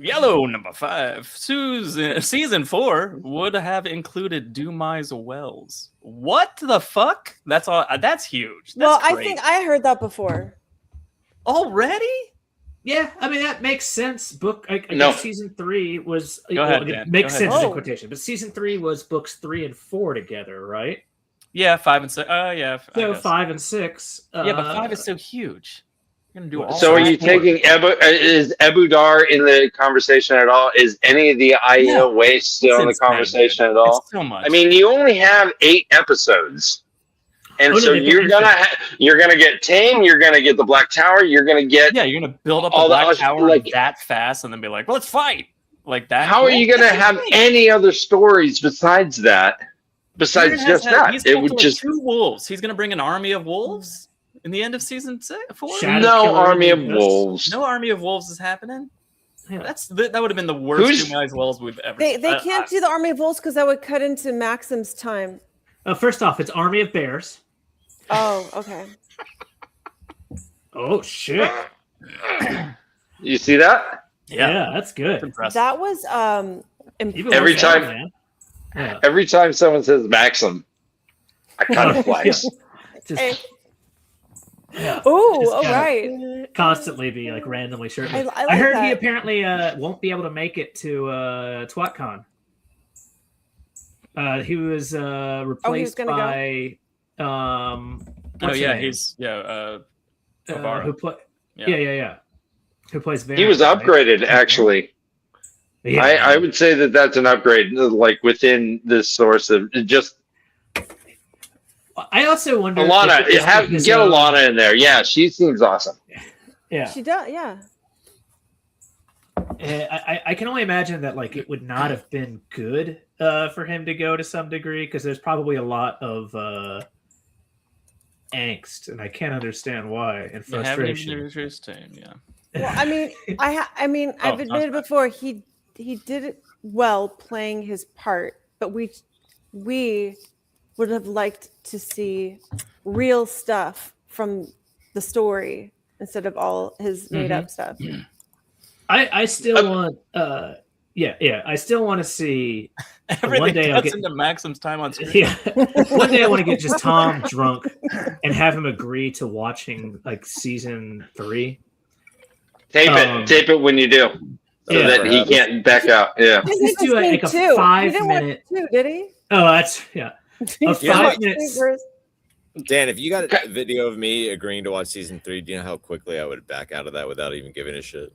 [SPEAKER 1] Yellow number 5. Season 4 would have included Dumai's Wells. What the fuck? That's all. That's huge. That's
[SPEAKER 7] I
[SPEAKER 1] great.
[SPEAKER 7] think I heard that before.
[SPEAKER 1] Already?
[SPEAKER 2] Yeah, I mean that makes sense. I
[SPEAKER 9] No.
[SPEAKER 2] guess season 3 was
[SPEAKER 1] ahead, Dan.
[SPEAKER 2] it makes
[SPEAKER 1] Go ahead.
[SPEAKER 2] sense in
[SPEAKER 7] Oh.
[SPEAKER 2] quotation, but season 3 was books 3 and 4 together, right?
[SPEAKER 1] Yeah, 5 and 6. Yeah. I
[SPEAKER 2] So
[SPEAKER 1] guess.
[SPEAKER 2] 5 and 6.
[SPEAKER 1] Yeah, but 5 is so huge. You're gonna do all.
[SPEAKER 9] So are
[SPEAKER 1] that.
[SPEAKER 9] you taking is Ebu Dar in the conversation at all? Is any of the Aina waste still in the
[SPEAKER 1] It's insane,
[SPEAKER 9] conversation
[SPEAKER 1] dude.
[SPEAKER 9] at all?
[SPEAKER 1] It's so much.
[SPEAKER 9] I mean, you only have 8 episodes, and
[SPEAKER 2] Oh, no,
[SPEAKER 9] so
[SPEAKER 2] they
[SPEAKER 9] you're gonna get Tame, you're gonna get the Black Tower, you're gonna get.
[SPEAKER 1] yeah, you're gonna build up
[SPEAKER 9] all
[SPEAKER 1] a
[SPEAKER 9] the
[SPEAKER 1] Black
[SPEAKER 9] other-
[SPEAKER 1] Tower
[SPEAKER 9] like-
[SPEAKER 1] that fast, and then be like, "Let's fight!" Like that.
[SPEAKER 9] How are you gonna have any other stories besides that? Besides just that,
[SPEAKER 1] He's
[SPEAKER 9] it
[SPEAKER 1] got
[SPEAKER 9] would
[SPEAKER 1] like
[SPEAKER 9] just
[SPEAKER 1] 2 wolves. He's gonna bring an army of wolves in the end of season 4.
[SPEAKER 2] Shadow
[SPEAKER 9] no
[SPEAKER 2] Killer
[SPEAKER 9] army of
[SPEAKER 2] in the
[SPEAKER 9] wolves.
[SPEAKER 1] No army of wolves is happening.
[SPEAKER 2] Yeah.
[SPEAKER 1] That would have been the worst
[SPEAKER 9] Who's-
[SPEAKER 1] Dumai's Wells we've ever.
[SPEAKER 7] They
[SPEAKER 1] seen.
[SPEAKER 7] can't do the Army of Wolves because that would cut into Maxim's time.
[SPEAKER 2] First off, it's Army of Bears.
[SPEAKER 7] Oh, okay.
[SPEAKER 2] Oh shit!
[SPEAKER 9] You see that?
[SPEAKER 2] Yeah, that's good.
[SPEAKER 1] Impressive.
[SPEAKER 7] That was
[SPEAKER 2] Even
[SPEAKER 7] impressive.
[SPEAKER 9] Every
[SPEAKER 2] worse than
[SPEAKER 9] time-
[SPEAKER 2] that, man. Yeah.
[SPEAKER 9] Every time someone says Maxim, I cut it twice.
[SPEAKER 2] Just,
[SPEAKER 7] Hey.
[SPEAKER 2] yeah,
[SPEAKER 7] Oh,
[SPEAKER 2] Just
[SPEAKER 7] all
[SPEAKER 2] kinda-
[SPEAKER 7] right.
[SPEAKER 2] constantly be like randomly shirtless.
[SPEAKER 7] I
[SPEAKER 2] I,
[SPEAKER 7] like
[SPEAKER 2] heard
[SPEAKER 7] that.
[SPEAKER 2] he apparently won't be able to make it to TWoTcon. He was replaced
[SPEAKER 7] gonna
[SPEAKER 2] by
[SPEAKER 1] Oh
[SPEAKER 2] what's
[SPEAKER 1] yeah,
[SPEAKER 2] her name?
[SPEAKER 1] he's Barbara.
[SPEAKER 2] who play
[SPEAKER 1] Yeah.
[SPEAKER 2] yeah who plays Varian,
[SPEAKER 9] He was
[SPEAKER 2] right?
[SPEAKER 9] upgraded, actually.
[SPEAKER 2] Yeah.
[SPEAKER 9] I would say that that's an upgrade, like within this source of just
[SPEAKER 2] I also wonder
[SPEAKER 9] Alana.
[SPEAKER 2] if it's because,
[SPEAKER 9] Get Alana in there. Yeah, she seems awesome.
[SPEAKER 2] Yeah,
[SPEAKER 7] She does, yeah.
[SPEAKER 2] I can only imagine that like it would not have been good for him to go to some degree because there's probably a lot of angst, and I can't understand why, and
[SPEAKER 1] You haven't even
[SPEAKER 2] frustration.
[SPEAKER 1] introduced him, yeah.
[SPEAKER 7] Well, I mean, I've admitted before he did it well playing his part, but we would have liked to see real stuff from the story instead of all his made up stuff.
[SPEAKER 2] I still want I still want to see
[SPEAKER 1] Everything
[SPEAKER 2] one day I'll
[SPEAKER 1] cuts
[SPEAKER 2] get
[SPEAKER 1] into Maxim's time on screen.
[SPEAKER 2] yeah one day I want to get just Tom drunk and have him agree to watching like season 3.
[SPEAKER 9] Tape it when you do, so
[SPEAKER 2] yeah,
[SPEAKER 9] that he can't back out. Yeah.
[SPEAKER 2] Just do like a 5-minute.
[SPEAKER 7] Did he?
[SPEAKER 2] Oh, that's yeah. A
[SPEAKER 7] He watched
[SPEAKER 2] 5 minutes.
[SPEAKER 7] two
[SPEAKER 6] Dan, if you got a video of me agreeing to watch season 3, do you know how quickly I would back out of that without even giving a shit?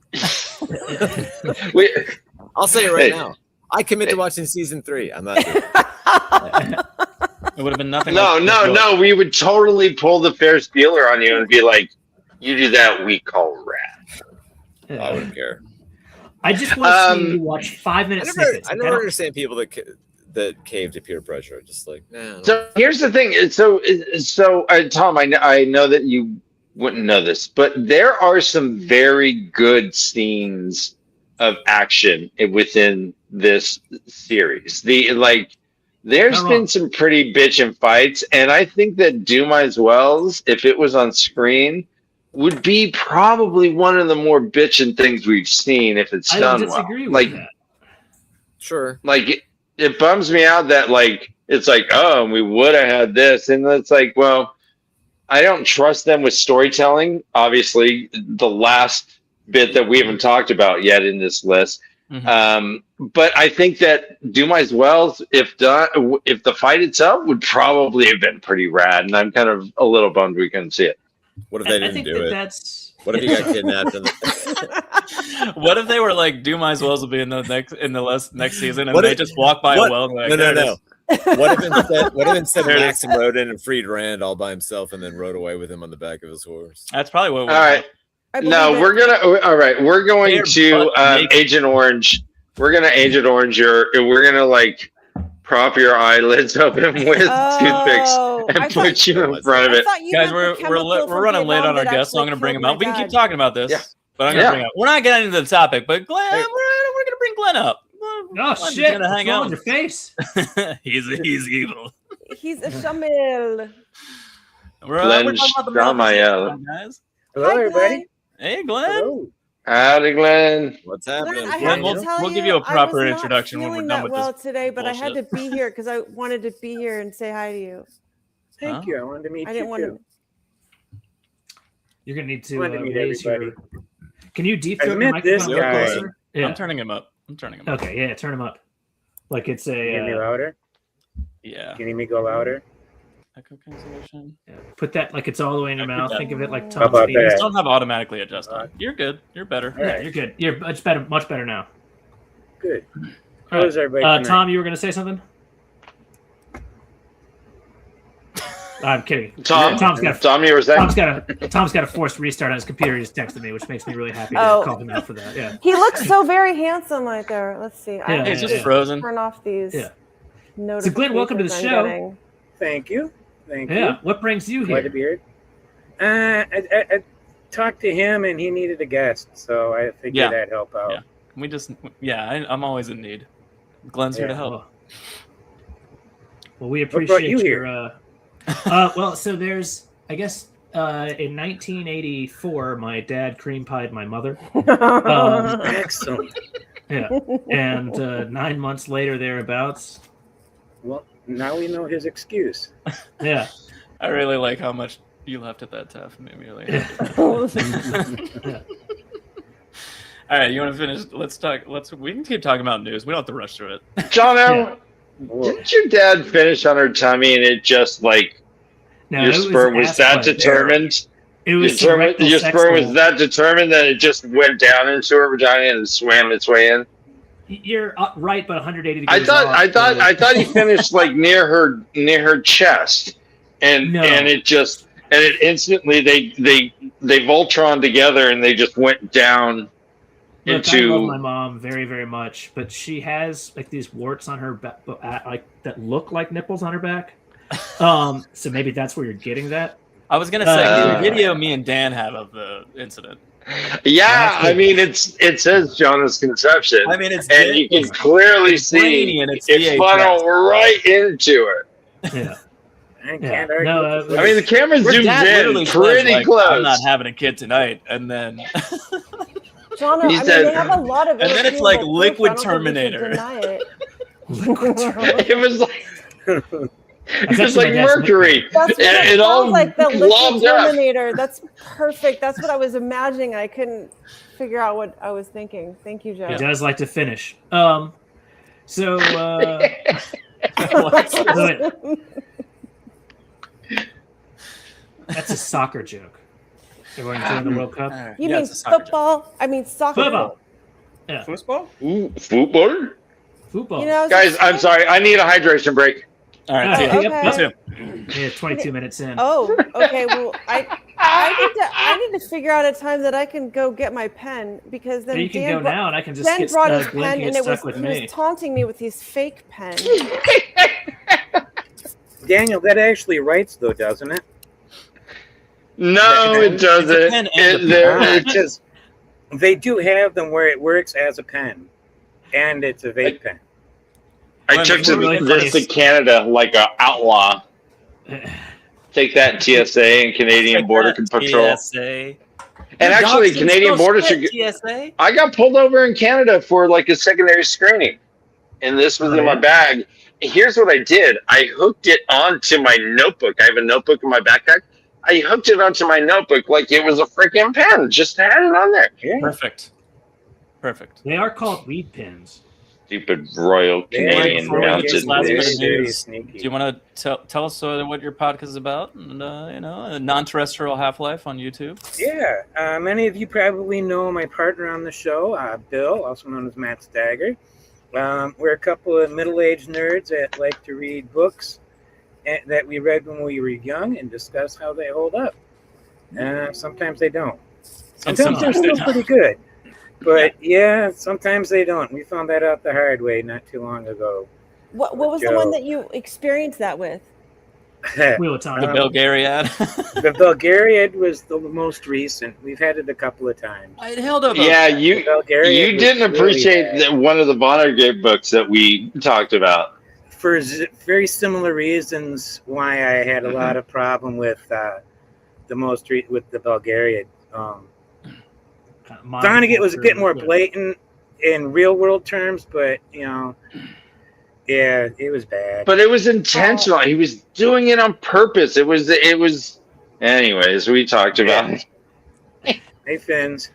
[SPEAKER 6] I'll say it right now. I commit to watching season 3. I'm not doing it.
[SPEAKER 1] It would have been nothing.
[SPEAKER 9] No. We would totally pull the Ferris Bueller on you and be like, "You do that, we call rat."
[SPEAKER 6] I wouldn't care.
[SPEAKER 2] I just want to see you watch 5-minute snippets.
[SPEAKER 6] I never understand people that cave to peer pressure. Just like, nah.
[SPEAKER 9] So here's the thing. So Tom, I know that you wouldn't know this, but there are some very good scenes of action within this series. There's been some pretty bitchin' fights, and I think that Dumai's Wells, if it was on screen, would be probably one of the more bitchin' things we've seen if it's
[SPEAKER 2] I don't
[SPEAKER 9] done well.
[SPEAKER 2] disagree with that.
[SPEAKER 6] Sure.
[SPEAKER 9] Like it bums me out that like it's like, oh, we would have had this, and it's like, well, I don't trust them with storytelling. Obviously, the last bit that we haven't talked about yet in this list. But I think that Dumai's Wells, if the fight itself, would probably have been pretty rad, and I'm kind of a little bummed we couldn't see it.
[SPEAKER 6] What if they
[SPEAKER 2] I
[SPEAKER 6] didn't
[SPEAKER 2] think
[SPEAKER 6] do it?
[SPEAKER 2] that's
[SPEAKER 6] What if you got kidnapped?
[SPEAKER 1] What if they were like, Dumai's Wells will be in the next season, and
[SPEAKER 6] What
[SPEAKER 1] they
[SPEAKER 6] if-
[SPEAKER 1] just walk by
[SPEAKER 6] what-
[SPEAKER 1] a well and they're like,
[SPEAKER 6] No.
[SPEAKER 1] "There it is."
[SPEAKER 6] What if instead
[SPEAKER 1] There it is.
[SPEAKER 6] Maxim rode in and freed Rand all by himself and then rode away with him on the back of his horse?
[SPEAKER 1] That's probably what.
[SPEAKER 9] All right. No, we're going
[SPEAKER 1] They're
[SPEAKER 9] to
[SPEAKER 1] butt naked.
[SPEAKER 9] Agent Orange. We're gonna Agent Orange we're gonna like prop your eyelids open with toothpicks
[SPEAKER 7] I
[SPEAKER 9] and
[SPEAKER 7] thought-
[SPEAKER 9] put you in front of it.
[SPEAKER 1] Guys, we're running late on our guests, so I'm going to bring him out. We can keep talking about this, but I'm going to bring up. We're not getting into the topic, but Glenn, we're going to bring Glenn up.
[SPEAKER 2] oh
[SPEAKER 1] Glenn's
[SPEAKER 2] shit!
[SPEAKER 1] gonna hang
[SPEAKER 2] What's wrong
[SPEAKER 1] out.
[SPEAKER 2] with your face?
[SPEAKER 1] he's evil.
[SPEAKER 7] He's a shamil.
[SPEAKER 1] We're
[SPEAKER 9] Glenn
[SPEAKER 1] talking about the
[SPEAKER 9] Shamael.
[SPEAKER 1] guys.
[SPEAKER 7] Hi, Glenn.
[SPEAKER 1] Hey, Glenn.
[SPEAKER 9] Howdy, Glenn.
[SPEAKER 6] What's
[SPEAKER 7] Glenn,
[SPEAKER 6] happening?
[SPEAKER 7] I
[SPEAKER 1] Glenn,
[SPEAKER 7] have to tell
[SPEAKER 1] we'll give you a
[SPEAKER 7] I
[SPEAKER 1] proper
[SPEAKER 7] was not
[SPEAKER 1] introduction when we're
[SPEAKER 7] feeling
[SPEAKER 1] done
[SPEAKER 7] that
[SPEAKER 1] with
[SPEAKER 7] well
[SPEAKER 1] this
[SPEAKER 7] today, but I had to
[SPEAKER 1] bullshit.
[SPEAKER 7] be here because I wanted to be here and say hi to you.
[SPEAKER 10] Thank you. I wanted to meet
[SPEAKER 7] I
[SPEAKER 10] you
[SPEAKER 7] didn't want
[SPEAKER 10] too.
[SPEAKER 7] to.
[SPEAKER 2] You're gonna need to
[SPEAKER 10] Wanted to meet
[SPEAKER 2] raise
[SPEAKER 10] everybody.
[SPEAKER 2] your. Can you deep
[SPEAKER 10] I've
[SPEAKER 2] throat your
[SPEAKER 10] met this
[SPEAKER 2] microphone a little
[SPEAKER 10] guy.
[SPEAKER 2] closer? Yeah.
[SPEAKER 1] I'm turning him up.
[SPEAKER 2] Okay, yeah, turn him up. Like it's
[SPEAKER 10] Can you hear me
[SPEAKER 2] a.
[SPEAKER 10] louder?
[SPEAKER 1] Yeah.
[SPEAKER 10] Can you hear me go louder?
[SPEAKER 1] Echo cancellation.
[SPEAKER 2] Put that like it's all the way in your
[SPEAKER 1] I
[SPEAKER 2] mouth.
[SPEAKER 1] put that-
[SPEAKER 2] Think of it like
[SPEAKER 10] How
[SPEAKER 2] Tom's
[SPEAKER 10] about
[SPEAKER 2] penis.
[SPEAKER 10] that?
[SPEAKER 1] Don't have automatically adjust on. You're good. You're better.
[SPEAKER 10] All
[SPEAKER 2] Yeah,
[SPEAKER 10] right.
[SPEAKER 2] you're good. You're much better. Much better now.
[SPEAKER 10] Good.
[SPEAKER 2] All
[SPEAKER 10] How
[SPEAKER 2] right.
[SPEAKER 10] is everybody tonight?
[SPEAKER 2] Tom, you were gonna say something? I'm kidding.
[SPEAKER 9] Tom,
[SPEAKER 2] Tom's got.
[SPEAKER 9] Tom, you were saying?
[SPEAKER 2] Tom's got a forced restart on his computer. He just texted me, which makes me really happy to
[SPEAKER 7] Oh.
[SPEAKER 2] call him out for that. Yeah.
[SPEAKER 7] He looks so very handsome right there. Let's see. I
[SPEAKER 2] Yeah,
[SPEAKER 7] have
[SPEAKER 1] He's
[SPEAKER 7] to
[SPEAKER 1] just frozen.
[SPEAKER 7] turn off these
[SPEAKER 2] Yeah.
[SPEAKER 7] notifications.
[SPEAKER 2] So, Glenn, welcome to the
[SPEAKER 7] I'm
[SPEAKER 2] show.
[SPEAKER 7] getting.
[SPEAKER 10] Thank you. Thank
[SPEAKER 2] Yeah.
[SPEAKER 10] you.
[SPEAKER 2] What brings you
[SPEAKER 10] Glad to
[SPEAKER 2] here?
[SPEAKER 10] be here. I talked to him and he needed a guest, so I figured
[SPEAKER 1] Yeah.
[SPEAKER 10] that'd help out.
[SPEAKER 1] Yeah. We just, I'm always in need. Glenn's here to
[SPEAKER 10] Yeah.
[SPEAKER 1] help.
[SPEAKER 2] Well, we
[SPEAKER 10] brought
[SPEAKER 2] appreciate
[SPEAKER 10] you
[SPEAKER 2] your. Well, so there's, I guess, in 1984, my dad cream pied my mother.
[SPEAKER 10] Excellent.
[SPEAKER 2] Yeah, and 9 months later, thereabouts.
[SPEAKER 10] Well, now we know his excuse.
[SPEAKER 2] Yeah.
[SPEAKER 1] I really like how much you left at that, Taff. It made me really happy.
[SPEAKER 2] Yeah.
[SPEAKER 1] All right, you want to finish? Let's talk. We can keep talking about news. We don't have to rush through it.
[SPEAKER 9] Jono,
[SPEAKER 10] Well,
[SPEAKER 9] didn't your dad finish on her tummy and it just like
[SPEAKER 2] No,
[SPEAKER 9] your
[SPEAKER 2] it
[SPEAKER 9] sperm was
[SPEAKER 2] ass
[SPEAKER 9] that
[SPEAKER 2] play.
[SPEAKER 9] determined?
[SPEAKER 2] It was some
[SPEAKER 9] Determined
[SPEAKER 2] rectal
[SPEAKER 9] your
[SPEAKER 2] sex
[SPEAKER 9] sperm was
[SPEAKER 2] tool.
[SPEAKER 9] that determined that it just went down into her vagina and swam its way in?
[SPEAKER 2] You're right, but 180
[SPEAKER 9] I
[SPEAKER 2] degrees.
[SPEAKER 9] thought he finished like near her chest, and
[SPEAKER 2] No.
[SPEAKER 9] and it instantly they Voltron together and they just went down
[SPEAKER 2] Look, I love my
[SPEAKER 9] into.
[SPEAKER 2] mom very, very much, but she has like these warts on her back, like that look like nipples on her back. So maybe that's where you're getting that.
[SPEAKER 1] I was gonna say the
[SPEAKER 9] Uh,
[SPEAKER 1] video me and Dan have of the incident.
[SPEAKER 9] Yeah, I mean it says Jonah's conception,
[SPEAKER 1] I mean, it's
[SPEAKER 9] and you can clearly
[SPEAKER 1] it's grainy
[SPEAKER 9] see
[SPEAKER 1] and it's
[SPEAKER 9] it
[SPEAKER 1] VHS.
[SPEAKER 9] funneled right into it.
[SPEAKER 2] Yeah.
[SPEAKER 10] I
[SPEAKER 2] Yeah.
[SPEAKER 10] can't argue.
[SPEAKER 2] No,
[SPEAKER 10] with
[SPEAKER 9] I mean, the camera
[SPEAKER 1] Your
[SPEAKER 9] zooms
[SPEAKER 1] dad literally
[SPEAKER 9] in
[SPEAKER 1] says,
[SPEAKER 9] pretty
[SPEAKER 1] like,
[SPEAKER 9] close.
[SPEAKER 1] I'm not having a kid tonight, and then
[SPEAKER 7] Jono,
[SPEAKER 9] He
[SPEAKER 7] I mean,
[SPEAKER 9] said-
[SPEAKER 7] they have a lot of
[SPEAKER 1] And then it's like
[SPEAKER 7] irrefutable
[SPEAKER 1] Liquid
[SPEAKER 7] proof. I don't think we should
[SPEAKER 1] Terminator.
[SPEAKER 7] deny it.
[SPEAKER 9] It was like
[SPEAKER 2] That's
[SPEAKER 9] it was
[SPEAKER 2] actually
[SPEAKER 9] like
[SPEAKER 2] my dad's
[SPEAKER 9] mercury.
[SPEAKER 7] That's what it
[SPEAKER 9] It all
[SPEAKER 7] sounds like, the Liquid
[SPEAKER 9] globbed up.
[SPEAKER 7] Terminator. That's perfect. That's what I was imagining. I couldn't figure out what I was thinking. Thank you, Joe.
[SPEAKER 2] He does like to finish. So that's a soccer joke. Everyone enjoying the World Cup?
[SPEAKER 7] You
[SPEAKER 1] Yeah,
[SPEAKER 7] mean
[SPEAKER 1] it's a soccer joke.
[SPEAKER 7] football? I mean soccer.
[SPEAKER 2] Football.
[SPEAKER 1] Football?
[SPEAKER 9] Ooh, football?
[SPEAKER 2] Football.
[SPEAKER 7] You know,
[SPEAKER 9] Guys, I'm sorry. I need a hydration break.
[SPEAKER 1] All right, see
[SPEAKER 7] Oh,
[SPEAKER 1] ya.
[SPEAKER 7] okay.
[SPEAKER 1] Me too.
[SPEAKER 2] Yeah, 22 minutes in.
[SPEAKER 7] Oh, okay. Well, I need to figure out a time that I can go get my pen because then
[SPEAKER 2] Yeah, you can
[SPEAKER 7] Dan
[SPEAKER 2] go
[SPEAKER 7] brought-
[SPEAKER 2] now, and I can just
[SPEAKER 7] Dan
[SPEAKER 2] get
[SPEAKER 7] brought his
[SPEAKER 2] Glenn
[SPEAKER 7] pen
[SPEAKER 2] can
[SPEAKER 7] and
[SPEAKER 2] get
[SPEAKER 7] it was
[SPEAKER 2] stuck with
[SPEAKER 7] he
[SPEAKER 2] me.
[SPEAKER 7] was taunting me with these fake pens.
[SPEAKER 10] Daniel, that actually writes though, doesn't it?
[SPEAKER 9] No, it doesn't.
[SPEAKER 1] pen and a
[SPEAKER 9] It-
[SPEAKER 10] Because they do have them where it works as a pen, and it's a vape pen.
[SPEAKER 9] I took
[SPEAKER 2] Really
[SPEAKER 9] this
[SPEAKER 2] funny.
[SPEAKER 9] to Canada like an outlaw. Take that, TSA and Canadian Border Patrol.
[SPEAKER 1] TSA.
[SPEAKER 9] And actually, Canadian Border should.
[SPEAKER 1] TSA.
[SPEAKER 9] I got pulled over in Canada for like a secondary screening, and this was in my bag. Here's what I did: I hooked it onto my notebook. I have a notebook in my backpack. I hooked it onto my notebook like it was a freaking pen. Just had it on there.
[SPEAKER 10] Yeah.
[SPEAKER 1] Perfect.
[SPEAKER 2] They are called weed pins.
[SPEAKER 9] Stupid Royal Canadian
[SPEAKER 1] before we get
[SPEAKER 9] Mounted
[SPEAKER 1] this last bit of
[SPEAKER 9] Police.
[SPEAKER 1] news,
[SPEAKER 10] sneaky.
[SPEAKER 1] do you want to tell us what your podcast is about? And Non-Terrestrial Half-Life on YouTube.
[SPEAKER 10] Yeah, many of you probably know my partner on the show, Bill, also known as Matt Stagger. We're a couple of middle-aged nerds that like to read books that we read when we were young and discuss how they hold up. Sometimes they don't. Sometimes they're still pretty good. But yeah, sometimes they don't. We found that out the hard way not too long ago.
[SPEAKER 7] What was the one that you experienced that with?
[SPEAKER 2] Wheel of Time.
[SPEAKER 1] The Bulgariad.
[SPEAKER 10] The Bulgariad was the most recent. We've had it a couple of times.
[SPEAKER 1] It held up.
[SPEAKER 9] Yeah,
[SPEAKER 10] The
[SPEAKER 9] you
[SPEAKER 10] Bulgariad was
[SPEAKER 9] didn't
[SPEAKER 10] really
[SPEAKER 9] appreciate
[SPEAKER 10] bad.
[SPEAKER 9] one of the Vonnegut books that we talked about.
[SPEAKER 10] For very similar reasons why I had a lot of problem with with the Bulgarian. Vonnegut was a bit more blatant in real world terms, but yeah, it was bad.
[SPEAKER 9] But it was intentional. He was doing it on purpose. It was. Anyways, we talked about it.
[SPEAKER 10] Hey, Fins.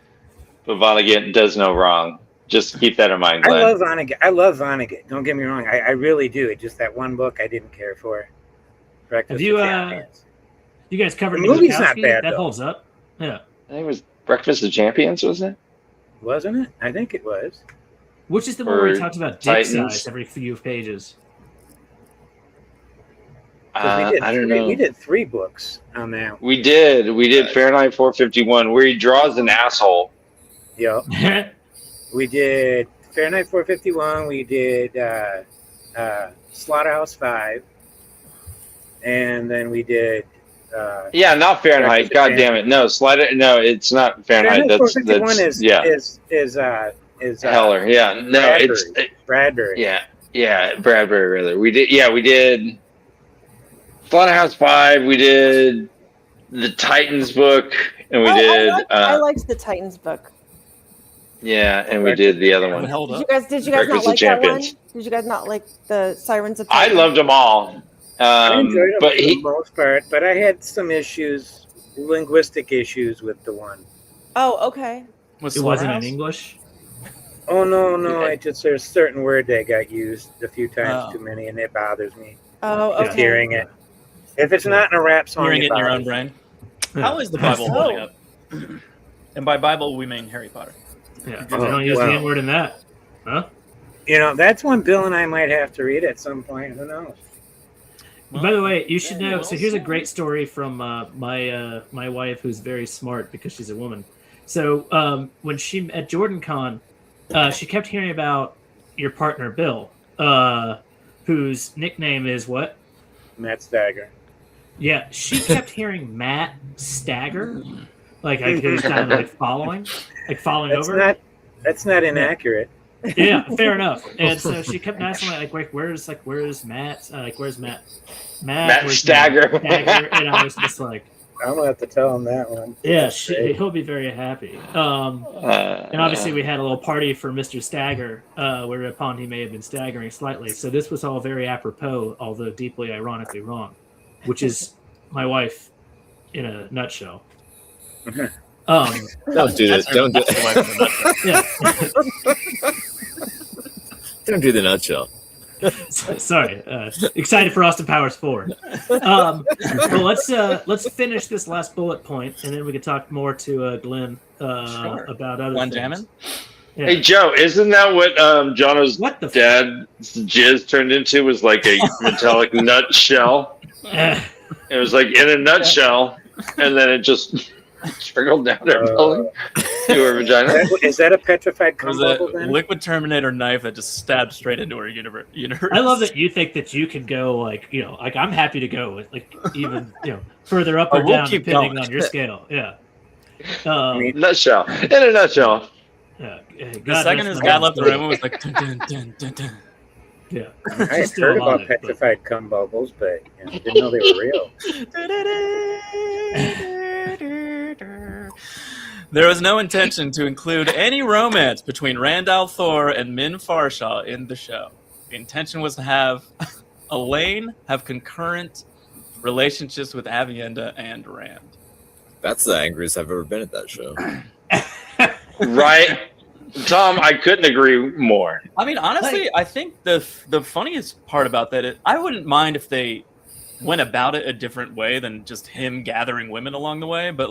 [SPEAKER 9] But Vonnegut does no wrong. Just keep that in mind, Glenn.
[SPEAKER 10] I love Vonnegut. Don't get me wrong. I really do. It's just that one book I didn't care for.
[SPEAKER 2] Have you guys covered
[SPEAKER 10] the movie's not bad,
[SPEAKER 2] that
[SPEAKER 10] though.
[SPEAKER 2] holds up? Yeah.
[SPEAKER 9] I think it was Breakfast of Champions, wasn't it?
[SPEAKER 10] Wasn't it? I think it was.
[SPEAKER 2] Which is the one where he talks about dick size every few pages?
[SPEAKER 9] I don't know.
[SPEAKER 10] We did 3 books on that.
[SPEAKER 9] We did Fahrenheit 451, where he draws an asshole.
[SPEAKER 10] Yep. We did Fahrenheit 451. We did Slaughterhouse 5, and then we did.
[SPEAKER 9] Not Fahrenheit. God damn it! No, No, it's not Fahrenheit.
[SPEAKER 10] Fahrenheit 451 is
[SPEAKER 9] Heller. Yeah, no,
[SPEAKER 10] Bradbury.
[SPEAKER 9] it's
[SPEAKER 10] Bradbury.
[SPEAKER 9] Yeah, Bradbury. Rather, we did Slaughterhouse 5. We did the Titans book, and we did.
[SPEAKER 7] I liked the Titans book.
[SPEAKER 9] Yeah, and we did the other one.
[SPEAKER 7] Did you guys not like that one? Did you guys not like the Sirens of
[SPEAKER 9] I
[SPEAKER 7] Titan?
[SPEAKER 9] loved them all.
[SPEAKER 10] I enjoyed them
[SPEAKER 9] but
[SPEAKER 10] for the most part, but I had some linguistic issues with the one.
[SPEAKER 7] Oh, okay.
[SPEAKER 2] It wasn't in English?
[SPEAKER 10] Oh, no. There's a certain word that got used a few times too many, and it bothers me.
[SPEAKER 7] Oh, okay.
[SPEAKER 10] Just hearing it. If it's not in a rap song,
[SPEAKER 1] Hearing it in your own
[SPEAKER 10] bothers
[SPEAKER 1] brain.
[SPEAKER 2] Yeah.
[SPEAKER 1] How is the Bible holding up? And by Bible, we mean Harry Potter.
[SPEAKER 2] Yeah, they don't use the N-word in that. Huh?
[SPEAKER 10] That's one Bill and I might have to read at some point. Who knows?
[SPEAKER 2] By the way, you should know. So here's a great story from my wife, who's very smart because she's a woman. So when she at JordanCon, she kept hearing about your partner Bill, whose nickname is what?
[SPEAKER 10] Matt Stagger.
[SPEAKER 2] Yeah, she kept hearing Matt Stagger, like he was kind of following over.
[SPEAKER 10] That's not inaccurate.
[SPEAKER 2] Yeah, fair enough. And so she kept asking where's Matt? Where's Matt?
[SPEAKER 9] Matt Stagger.
[SPEAKER 2] And I was just like,
[SPEAKER 10] I'm gonna have to tell him that one.
[SPEAKER 2] Yeah, he'll be very happy. And obviously we had a little party for Mr. Stagger, whereupon he may have been staggering slightly. So this was all very apropos, although deeply ironically wrong, which is my wife in a nutshell.
[SPEAKER 6] Don't do this. Don't do
[SPEAKER 2] Yeah.
[SPEAKER 6] Don't do the nutshell.
[SPEAKER 2] Sorry. Excited for Austin Powers 4. Well, let's finish this last bullet point, and then we can talk more to Glenn about other
[SPEAKER 1] Glenn
[SPEAKER 2] things.
[SPEAKER 1] Jammin'?
[SPEAKER 2] Yeah.
[SPEAKER 9] Hey Joe, isn't that what Jono's dad's jizz turned into? Was like a metallic nutshell. It was like in a nutshell, and then it just trickled down her belly to her vagina.
[SPEAKER 10] Is that a petrified cum
[SPEAKER 1] It was
[SPEAKER 10] bubble
[SPEAKER 1] a
[SPEAKER 10] then?
[SPEAKER 1] liquid Terminator knife that just stabbed straight into her universe.
[SPEAKER 2] I love that you think that you can go I'm happy to go with even further up or
[SPEAKER 1] we'll
[SPEAKER 2] down
[SPEAKER 1] keep
[SPEAKER 2] depending
[SPEAKER 1] going.
[SPEAKER 2] on your scale. Yeah.
[SPEAKER 9] Nutshell. In a nutshell.
[SPEAKER 2] Yeah.
[SPEAKER 1] The second his guy left the room, it was like dun, dun, dun, dun, dun.
[SPEAKER 2] Yeah.
[SPEAKER 10] I had heard about petrified cum bubbles, but didn't know they were real.
[SPEAKER 1] There was no intention to include any romance between Randall Thor and Min Farshaw in the show. The intention was to have Elaine have concurrent relationships with Avienda and Rand.
[SPEAKER 6] That's the angriest I've ever been at that show.
[SPEAKER 9] Right? Tom, I couldn't agree more.
[SPEAKER 1] I mean, honestly, I think the funniest part about that, I wouldn't mind if they went about it a different way than just him gathering women along the way, but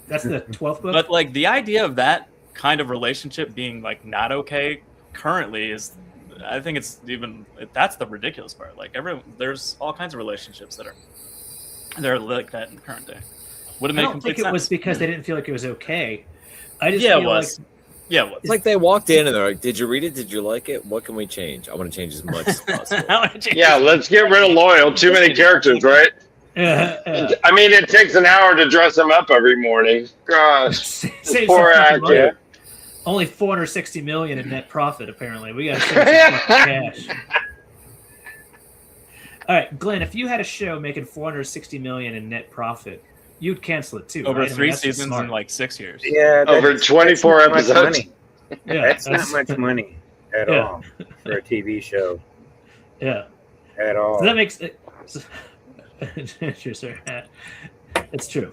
[SPEAKER 2] that's the 12th book.
[SPEAKER 1] But the idea of that kind of relationship being not okay currently is, I think that's the ridiculous part. There's all kinds of relationships that are like that in the current day. Would have made
[SPEAKER 2] I don't
[SPEAKER 1] complete
[SPEAKER 2] think it was
[SPEAKER 1] sense.
[SPEAKER 2] because they didn't feel like it was okay. I just
[SPEAKER 1] Yeah,
[SPEAKER 2] feel
[SPEAKER 1] it was. Yeah, it was.
[SPEAKER 6] It's like they walked in and they're like, "Did you read it? Did you like it? What can we change? I want to change as much as possible."
[SPEAKER 9] Yeah, let's get rid of Loyal. Too many characters, right? I mean, it takes an hour to dress him up every morning. Gosh,
[SPEAKER 2] Save
[SPEAKER 9] poor
[SPEAKER 2] some fucking money.
[SPEAKER 9] actor.
[SPEAKER 2] Only $460 million in net profit. Apparently, we got to save some fucking cash. All right, Glenn, if you had a show making $460 million in net profit, you'd cancel it too.
[SPEAKER 1] Over
[SPEAKER 2] right? I mean,
[SPEAKER 1] 3
[SPEAKER 2] that's just
[SPEAKER 1] seasons
[SPEAKER 2] smart.
[SPEAKER 1] in like 6 years.
[SPEAKER 10] Yeah,
[SPEAKER 9] Over
[SPEAKER 10] that's
[SPEAKER 9] 24
[SPEAKER 10] not much
[SPEAKER 9] episodes.
[SPEAKER 10] money.
[SPEAKER 2] Yeah,
[SPEAKER 10] That's not much money at
[SPEAKER 2] Yeah.
[SPEAKER 10] all for a TV show.
[SPEAKER 2] Yeah.
[SPEAKER 10] At all.
[SPEAKER 2] So that makes it. Sure, sir. It's true.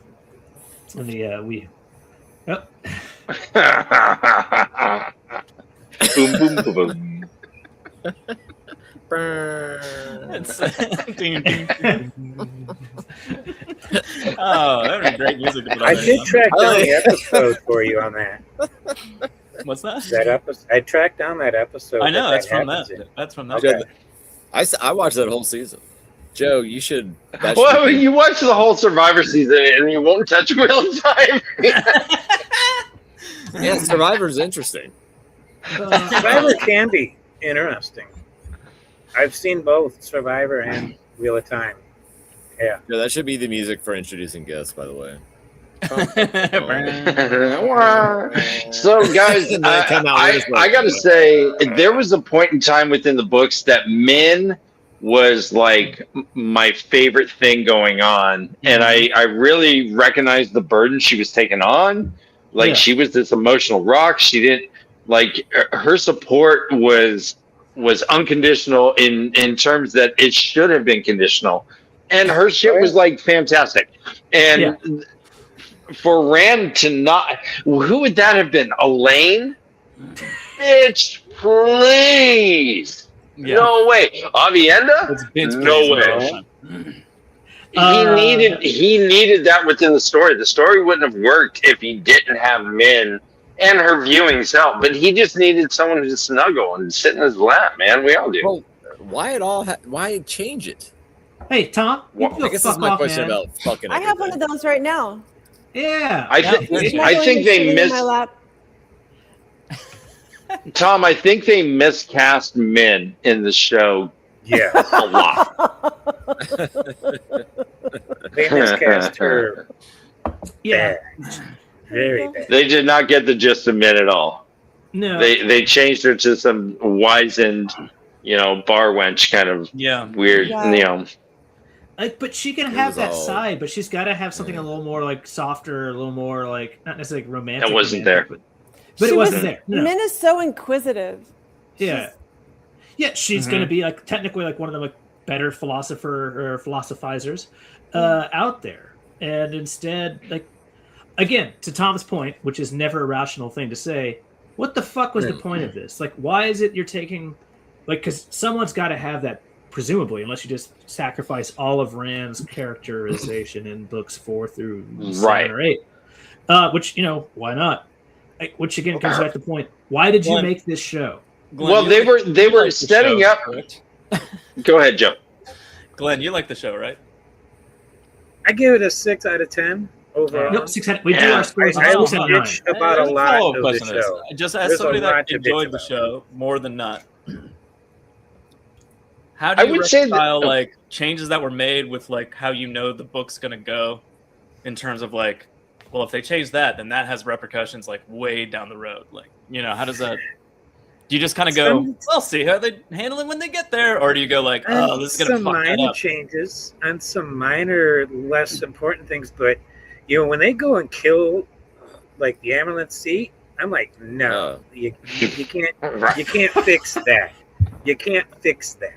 [SPEAKER 2] And the we. Oh.
[SPEAKER 9] Boom, boom, boom, boom.
[SPEAKER 1] It's, ding, ding, ding. Oh, that would be great music to put on
[SPEAKER 10] I
[SPEAKER 1] there,
[SPEAKER 10] did
[SPEAKER 1] huh?
[SPEAKER 10] track down the episode for you on that.
[SPEAKER 1] What's that?
[SPEAKER 10] That episode. I tracked down that episode.
[SPEAKER 1] I know, that's from
[SPEAKER 10] happens
[SPEAKER 1] that.
[SPEAKER 10] in.
[SPEAKER 1] That's from that.
[SPEAKER 10] Okay.
[SPEAKER 6] I watched that whole season. Joe, you should. that should
[SPEAKER 9] Well,
[SPEAKER 6] be-
[SPEAKER 9] you watch the whole Survivor season and you won't touch Wheel of Time.
[SPEAKER 6] Yeah, Survivor's interesting.
[SPEAKER 10] Survivor can be interesting. I've seen both Survivor and Wheel of Time. Yeah.
[SPEAKER 6] Yeah, that should be the music for introducing guests, by the way.
[SPEAKER 9] So, guys,
[SPEAKER 6] Then come out with his
[SPEAKER 9] I got to say, there was a point in time within the books that Min was like my favorite thing going on. And I really recognized the burden she was taking on. Like, she was this emotional rock. She didn't, like, her support was unconditional in terms that it should have been conditional. And her shit was, like, fantastic. And for Rand to not, who would that have been? Elaine? Bitch, please.
[SPEAKER 1] Yeah.
[SPEAKER 9] No way. Avienda?
[SPEAKER 1] It's
[SPEAKER 9] no
[SPEAKER 1] crazy.
[SPEAKER 9] way. He needed that within the story. The story wouldn't have worked if he didn't have Min and her viewing self. But he just needed someone to snuggle and sit in his lap, man. We all do.
[SPEAKER 6] Well, why at all? Why change it?
[SPEAKER 2] Hey, Tom.
[SPEAKER 9] Well,
[SPEAKER 2] you
[SPEAKER 6] I guess
[SPEAKER 2] fuck
[SPEAKER 6] that's my
[SPEAKER 2] off,
[SPEAKER 6] question
[SPEAKER 2] man.
[SPEAKER 6] about fucking.
[SPEAKER 7] I have one of those right now.
[SPEAKER 2] Yeah.
[SPEAKER 9] I think they missed.
[SPEAKER 7] My lap.
[SPEAKER 9] Tom, I think they miscast Min in the show.
[SPEAKER 10] Yeah.
[SPEAKER 9] A lot.
[SPEAKER 10] They miscast her.
[SPEAKER 2] Yeah.
[SPEAKER 10] Bad. Very bad.
[SPEAKER 9] They did not get the gist of Min at all.
[SPEAKER 2] No.
[SPEAKER 9] They changed her to some wizened, bar wench kind of weird,
[SPEAKER 2] Like, but she can have that side, but she's got to have something a little more like softer, a little more like not necessarily romantic.
[SPEAKER 9] That wasn't there.
[SPEAKER 2] But it wasn't there. No.
[SPEAKER 7] Min is so inquisitive.
[SPEAKER 2] Yeah. Yeah, she's going to be like technically like one of the like better philosophizers out there. And instead, like, again, to Tom's point, which is never a rational thing to say, what the fuck was the point of this? Like, why is it you're taking, like, because someone's got to have that, presumably, unless you just sacrifice all of Rand's characterization in books 4 through 7 or 8. Which, why not? Which again comes back to the point. Why did you make this show?
[SPEAKER 1] Glenn,
[SPEAKER 9] well, they were setting up. Go ahead, Joe.
[SPEAKER 1] Glenn, you like the show, right?
[SPEAKER 10] I give it a 6 out of 10 overall.
[SPEAKER 2] Nope, 6 out. We do our scores on
[SPEAKER 10] I
[SPEAKER 2] 6 out of 9.
[SPEAKER 10] bitch about a lot of the show.
[SPEAKER 1] Just as
[SPEAKER 10] There's
[SPEAKER 1] somebody
[SPEAKER 10] a
[SPEAKER 1] that
[SPEAKER 10] lot to bitch
[SPEAKER 1] enjoyed the
[SPEAKER 10] about.
[SPEAKER 1] show more than not, how do
[SPEAKER 9] I
[SPEAKER 1] you
[SPEAKER 9] would say that-
[SPEAKER 1] reconcile like changes that were made with like how the book's gonna go, in terms of like, well, if they change that, then that has repercussions like way down the road. Like, how does that? Do you just kind of go, "We'll see how they handle it when they get there," or do you go like, "Oh, this is gonna
[SPEAKER 10] some
[SPEAKER 1] fuck that
[SPEAKER 10] minor
[SPEAKER 1] up"?
[SPEAKER 10] changes on some minor, less important things, but when they go and kill like the ambulance seat, I'm like, no, you can't fix that. You can't fix that.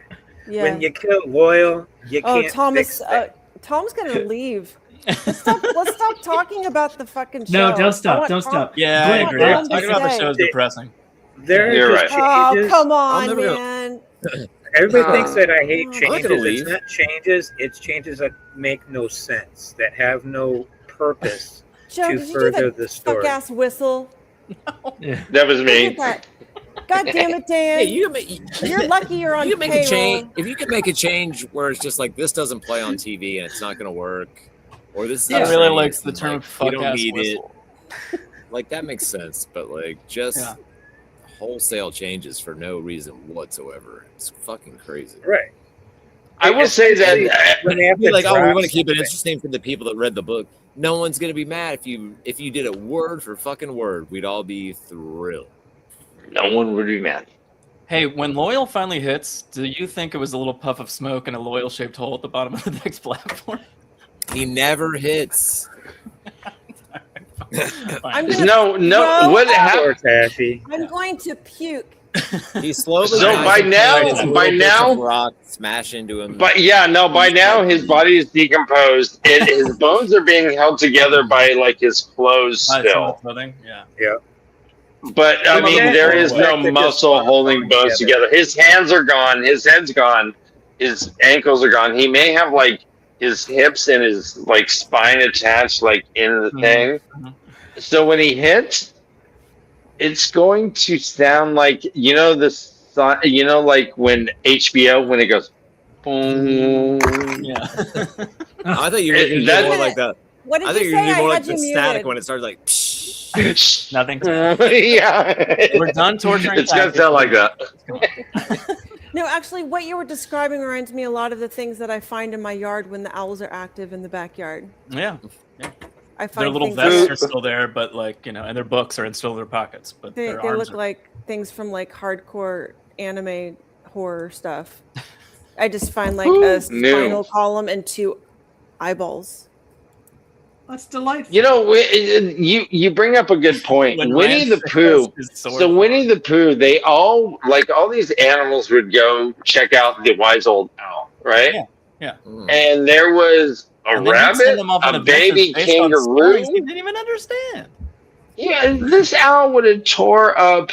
[SPEAKER 7] Yeah.
[SPEAKER 10] When you kill Loyal, you can't fix that.
[SPEAKER 7] Tom's gonna leave. Let's stop talking about the fucking show.
[SPEAKER 2] No, don't stop.
[SPEAKER 7] I want
[SPEAKER 2] Don't
[SPEAKER 7] Tom-
[SPEAKER 2] stop.
[SPEAKER 1] Yeah,
[SPEAKER 2] Glenn,
[SPEAKER 1] I agree.
[SPEAKER 2] Glenn,
[SPEAKER 1] Talking about the show is depressing.
[SPEAKER 10] There
[SPEAKER 9] You're
[SPEAKER 10] are just
[SPEAKER 7] Oh,
[SPEAKER 10] changes.
[SPEAKER 7] come
[SPEAKER 6] I'm
[SPEAKER 7] on,
[SPEAKER 6] never gonna-
[SPEAKER 7] man.
[SPEAKER 10] Everybody thinks that I hate
[SPEAKER 7] I'm
[SPEAKER 6] not gonna
[SPEAKER 10] changes.
[SPEAKER 6] leave.
[SPEAKER 10] It's not changes. It's changes that make no sense, that have no purpose
[SPEAKER 7] Joe,
[SPEAKER 10] to
[SPEAKER 7] did you do
[SPEAKER 10] further
[SPEAKER 7] that
[SPEAKER 10] the story.
[SPEAKER 7] fuck ass whistle?
[SPEAKER 9] That was
[SPEAKER 7] Look
[SPEAKER 9] me.
[SPEAKER 7] at that. God damn it, Dan.
[SPEAKER 6] Hey, you can make,
[SPEAKER 7] You're lucky you're on
[SPEAKER 6] you can make
[SPEAKER 7] payroll.
[SPEAKER 6] a change. If you can make a change where it's just like this doesn't play on TV and it's not going to work, or this
[SPEAKER 1] He
[SPEAKER 6] is
[SPEAKER 1] really
[SPEAKER 6] strange
[SPEAKER 1] likes the
[SPEAKER 6] and,
[SPEAKER 1] term
[SPEAKER 6] like,
[SPEAKER 1] "fuck
[SPEAKER 6] you don't
[SPEAKER 1] ass
[SPEAKER 6] need
[SPEAKER 1] whistle."
[SPEAKER 6] it. Like that makes sense, but like just wholesale changes for no reason whatsoever. It's fucking crazy.
[SPEAKER 10] Right.
[SPEAKER 9] I will say that
[SPEAKER 10] When they have
[SPEAKER 6] Be
[SPEAKER 10] to
[SPEAKER 6] like, oh, we
[SPEAKER 10] drop
[SPEAKER 6] want to keep it
[SPEAKER 10] something.
[SPEAKER 6] interesting for the people that read the book. No one's gonna be mad if you did it word for fucking word. We'd all be thrilled.
[SPEAKER 9] no one would be mad.
[SPEAKER 1] Hey, when Loyal finally hits, do you think it was a little puff of smoke and a Loyal-shaped hole at the bottom of the next platform?
[SPEAKER 6] He never hits.
[SPEAKER 7] I'm
[SPEAKER 9] There's
[SPEAKER 7] gonna
[SPEAKER 9] no. What happened?
[SPEAKER 10] Taffy.
[SPEAKER 7] I'm going to puke.
[SPEAKER 6] He slowly.
[SPEAKER 9] So by now,
[SPEAKER 6] rock smash into him.
[SPEAKER 9] By now his body is decomposed and his bones are being held together by like his clothes still.
[SPEAKER 10] Yeah.
[SPEAKER 9] But I mean, there is no muscle holding bones together. His hands are gone. His head's gone. His ankles are gone. He may have like his hips and his like spine attached like in the thing. So when he hits, it's going to sound like like when HBO when it goes boom.
[SPEAKER 1] Yeah.
[SPEAKER 6] I thought you were going to do more like that.
[SPEAKER 7] What did
[SPEAKER 6] I think
[SPEAKER 7] you
[SPEAKER 6] you're
[SPEAKER 7] say?
[SPEAKER 6] going to do more
[SPEAKER 7] I
[SPEAKER 6] like
[SPEAKER 7] had
[SPEAKER 6] the
[SPEAKER 7] you
[SPEAKER 6] static
[SPEAKER 7] muted.
[SPEAKER 6] when it started like.
[SPEAKER 1] Nothing.
[SPEAKER 9] Yeah.
[SPEAKER 1] We're done torturing.
[SPEAKER 9] It's gonna sound like that.
[SPEAKER 7] No, actually, what you were describing reminds me a lot of the things that I find in my yard when the owls are active in the backyard.
[SPEAKER 1] Yeah.
[SPEAKER 7] I find
[SPEAKER 1] Their little
[SPEAKER 7] things
[SPEAKER 1] vests
[SPEAKER 7] that-
[SPEAKER 1] are still there, but like and their books are still in their pockets. But
[SPEAKER 7] They
[SPEAKER 1] their arms
[SPEAKER 7] look
[SPEAKER 1] are...
[SPEAKER 7] like things from like hardcore anime horror stuff. I just find like a spinal column and 2 eyeballs.
[SPEAKER 2] That's delightful.
[SPEAKER 9] You know, you bring up a good point. Winnie the Pooh. So Winnie the Pooh, they all these animals would go check out the wise old owl, right?
[SPEAKER 1] Yeah.
[SPEAKER 9] And there was a rabbit, a baby kangaroo.
[SPEAKER 1] He didn't even understand.
[SPEAKER 9] Yeah, this owl would have tore up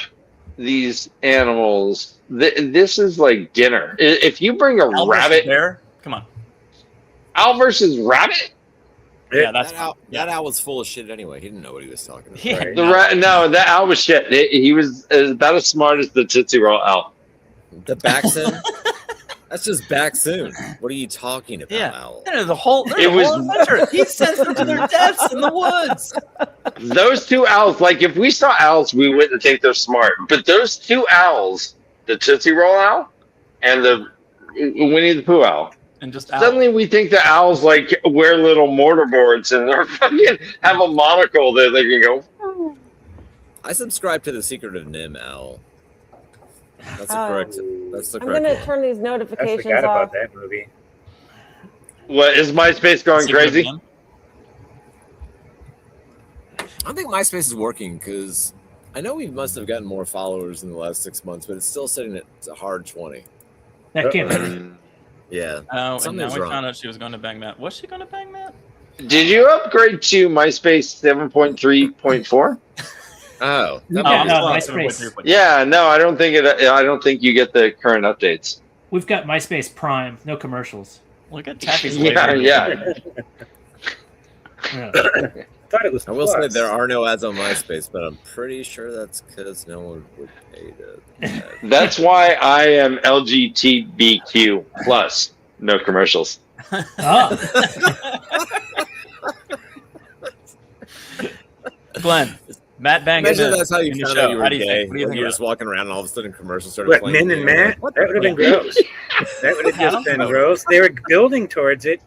[SPEAKER 9] these animals. This is like dinner. If you bring a rabbit,
[SPEAKER 1] bear, come on,
[SPEAKER 9] owl versus rabbit.
[SPEAKER 1] Yeah, that's
[SPEAKER 6] that owl was full of shit anyway. He didn't know what he was talking about.
[SPEAKER 1] Yeah,
[SPEAKER 9] That owl was shit. He was about as smart as the Tootsie Roll owl.
[SPEAKER 6] The Backsoon? That's just Backsoon. What are you talking about, owl?
[SPEAKER 1] The whole adventure. He sends them to their deaths in the woods.
[SPEAKER 9] Those 2 owls, like if we saw owls, we wouldn't think they're smart. But those 2 owls, the Tootsie Roll owl and the Winnie the Pooh owl,
[SPEAKER 1] and just
[SPEAKER 9] suddenly we think the owls like wear little mortarboards and they're fucking have a monocle that they can go.
[SPEAKER 6] I subscribe to the Secret of Nim owl. That's the correct. That's the
[SPEAKER 7] I'm
[SPEAKER 6] correct.
[SPEAKER 7] gonna turn these
[SPEAKER 10] I
[SPEAKER 7] notifications
[SPEAKER 10] forgot
[SPEAKER 7] off.
[SPEAKER 10] about that movie.
[SPEAKER 9] What is MySpace going crazy?
[SPEAKER 6] I don't think MySpace is working because I know we must have gotten more followers in the last 6 months, but it's still sitting at a hard 20.
[SPEAKER 2] That can't be.
[SPEAKER 6] Yeah.
[SPEAKER 1] Oh, and
[SPEAKER 6] Something's
[SPEAKER 1] now we
[SPEAKER 6] wrong.
[SPEAKER 1] found out she was going to bang Matt. Was she going to bang Matt?
[SPEAKER 9] Did you upgrade to MySpace 7.3.4?
[SPEAKER 6] Oh,
[SPEAKER 2] No,
[SPEAKER 6] that
[SPEAKER 2] no,
[SPEAKER 6] might be-
[SPEAKER 2] MySpace.
[SPEAKER 9] Yeah, no, I don't think it. I don't think you get the current updates.
[SPEAKER 2] We've got MySpace Prime, no commercials.
[SPEAKER 1] Look at Taffy's
[SPEAKER 9] Yeah,
[SPEAKER 1] flavor.
[SPEAKER 9] yeah.
[SPEAKER 2] Yeah.
[SPEAKER 10] Thought it was.
[SPEAKER 6] I will say
[SPEAKER 10] Plus.
[SPEAKER 6] there are no ads on MySpace, but I'm pretty sure that's because no one would pay to.
[SPEAKER 9] That's why I am LGBTQ plus. No commercials.
[SPEAKER 2] Oh,
[SPEAKER 1] Glenn, Matt banged
[SPEAKER 6] Imagine
[SPEAKER 1] in
[SPEAKER 6] that's how you
[SPEAKER 1] in the
[SPEAKER 6] found
[SPEAKER 1] show.
[SPEAKER 6] out you were
[SPEAKER 1] How do you
[SPEAKER 6] gay.
[SPEAKER 1] think? What do you think
[SPEAKER 6] You're
[SPEAKER 1] about
[SPEAKER 6] just walking around and all of a sudden commercials started
[SPEAKER 10] What,
[SPEAKER 6] playing.
[SPEAKER 10] Min and Matt? That would have been gross. That would have just been
[SPEAKER 1] Yeah.
[SPEAKER 10] gross. They were building towards it.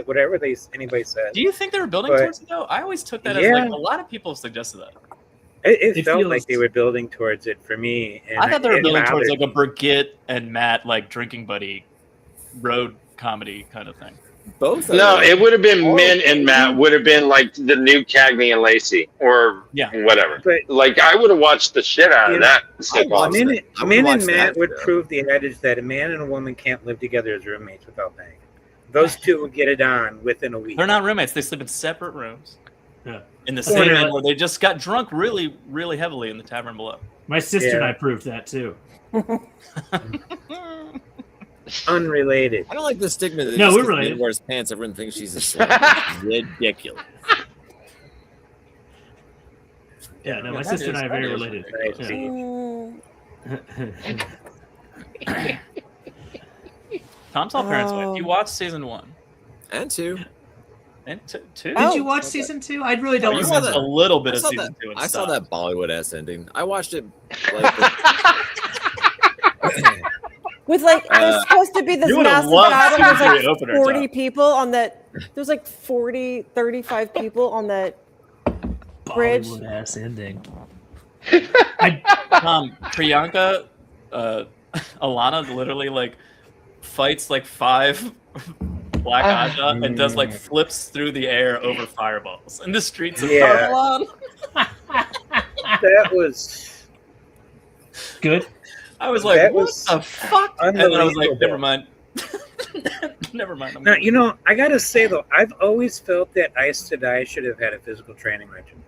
[SPEAKER 10] Whatever anybody said.
[SPEAKER 1] Do you think they were building
[SPEAKER 10] But-
[SPEAKER 1] towards it though? I always took that as
[SPEAKER 10] Yeah.
[SPEAKER 1] like a lot of people suggested that.
[SPEAKER 10] It
[SPEAKER 2] It
[SPEAKER 10] felt
[SPEAKER 2] feels-
[SPEAKER 10] like they were building towards it for me. And
[SPEAKER 1] I thought they were
[SPEAKER 10] it
[SPEAKER 1] building towards
[SPEAKER 10] bothered
[SPEAKER 1] like a Brigitte and Matt like drinking buddy road comedy kind of thing.
[SPEAKER 6] Both. of
[SPEAKER 9] No,
[SPEAKER 6] them.
[SPEAKER 9] it would have been Min and Matt would have been like the new Cagney and Lacey or whatever.
[SPEAKER 10] But-
[SPEAKER 9] like I would have watched the shit out of that.
[SPEAKER 10] Min
[SPEAKER 6] I would
[SPEAKER 10] and
[SPEAKER 6] watch
[SPEAKER 10] Matt
[SPEAKER 6] that,
[SPEAKER 10] would
[SPEAKER 6] yeah.
[SPEAKER 10] prove the adage that a man and a woman can't live together as roommates without banging. Those two would get it on within a week.
[SPEAKER 1] They're not roommates. They sleep in separate rooms.
[SPEAKER 2] Yeah.
[SPEAKER 1] In the
[SPEAKER 2] Or
[SPEAKER 1] same
[SPEAKER 2] they're-
[SPEAKER 1] inn where they just got drunk really, really heavily in the tavern below.
[SPEAKER 2] my sister and
[SPEAKER 10] Yeah.
[SPEAKER 2] I proved that too.
[SPEAKER 10] Unrelated.
[SPEAKER 6] I don't like the stigma that
[SPEAKER 2] No,
[SPEAKER 6] just
[SPEAKER 2] we're
[SPEAKER 6] 'cause
[SPEAKER 2] related.
[SPEAKER 6] Min wears pants, everyone thinks she's a slut. Ridiculous.
[SPEAKER 2] Yeah, no,
[SPEAKER 1] Yeah,
[SPEAKER 2] my
[SPEAKER 1] that
[SPEAKER 2] sister and
[SPEAKER 1] is-
[SPEAKER 2] I are very
[SPEAKER 1] that is
[SPEAKER 2] related.
[SPEAKER 1] ridiculous.
[SPEAKER 7] Mm,
[SPEAKER 1] Tom's all parents' wife. You
[SPEAKER 7] Oh.
[SPEAKER 1] watched season 1
[SPEAKER 6] And 2.
[SPEAKER 1] and 2.
[SPEAKER 2] Did you watch season 2? I really don't
[SPEAKER 1] You
[SPEAKER 6] saw
[SPEAKER 1] watched
[SPEAKER 2] remember.
[SPEAKER 1] a little bit
[SPEAKER 6] I
[SPEAKER 1] of
[SPEAKER 6] saw
[SPEAKER 1] season
[SPEAKER 6] that,
[SPEAKER 1] 2. And
[SPEAKER 6] I saw
[SPEAKER 1] stopped.
[SPEAKER 6] that Bollywood ass ending. I watched it like
[SPEAKER 7] with like, there's supposed to be this
[SPEAKER 1] you would've
[SPEAKER 7] massive
[SPEAKER 1] loved
[SPEAKER 7] battle.
[SPEAKER 1] season
[SPEAKER 7] There's like
[SPEAKER 1] 3 opener,
[SPEAKER 7] 40
[SPEAKER 1] Tom.
[SPEAKER 7] people on that. There's like 35 people on that bridge.
[SPEAKER 2] Bollywood ass ending.
[SPEAKER 1] Priyanka, Alana literally like fights like 5 Black Aja and does like flips through the air over fireballs in the streets of
[SPEAKER 10] Yeah.
[SPEAKER 1] Babylon.
[SPEAKER 10] That was
[SPEAKER 2] Good.
[SPEAKER 1] I was like,
[SPEAKER 10] That
[SPEAKER 1] what
[SPEAKER 10] was
[SPEAKER 1] the fuck? And then I was like,
[SPEAKER 10] unbelievable.
[SPEAKER 1] never mind. Never mind. I'm
[SPEAKER 10] now.
[SPEAKER 1] good.
[SPEAKER 10] You know, I gotta say though, I've always felt that Ice to Die should have had a physical training regimen.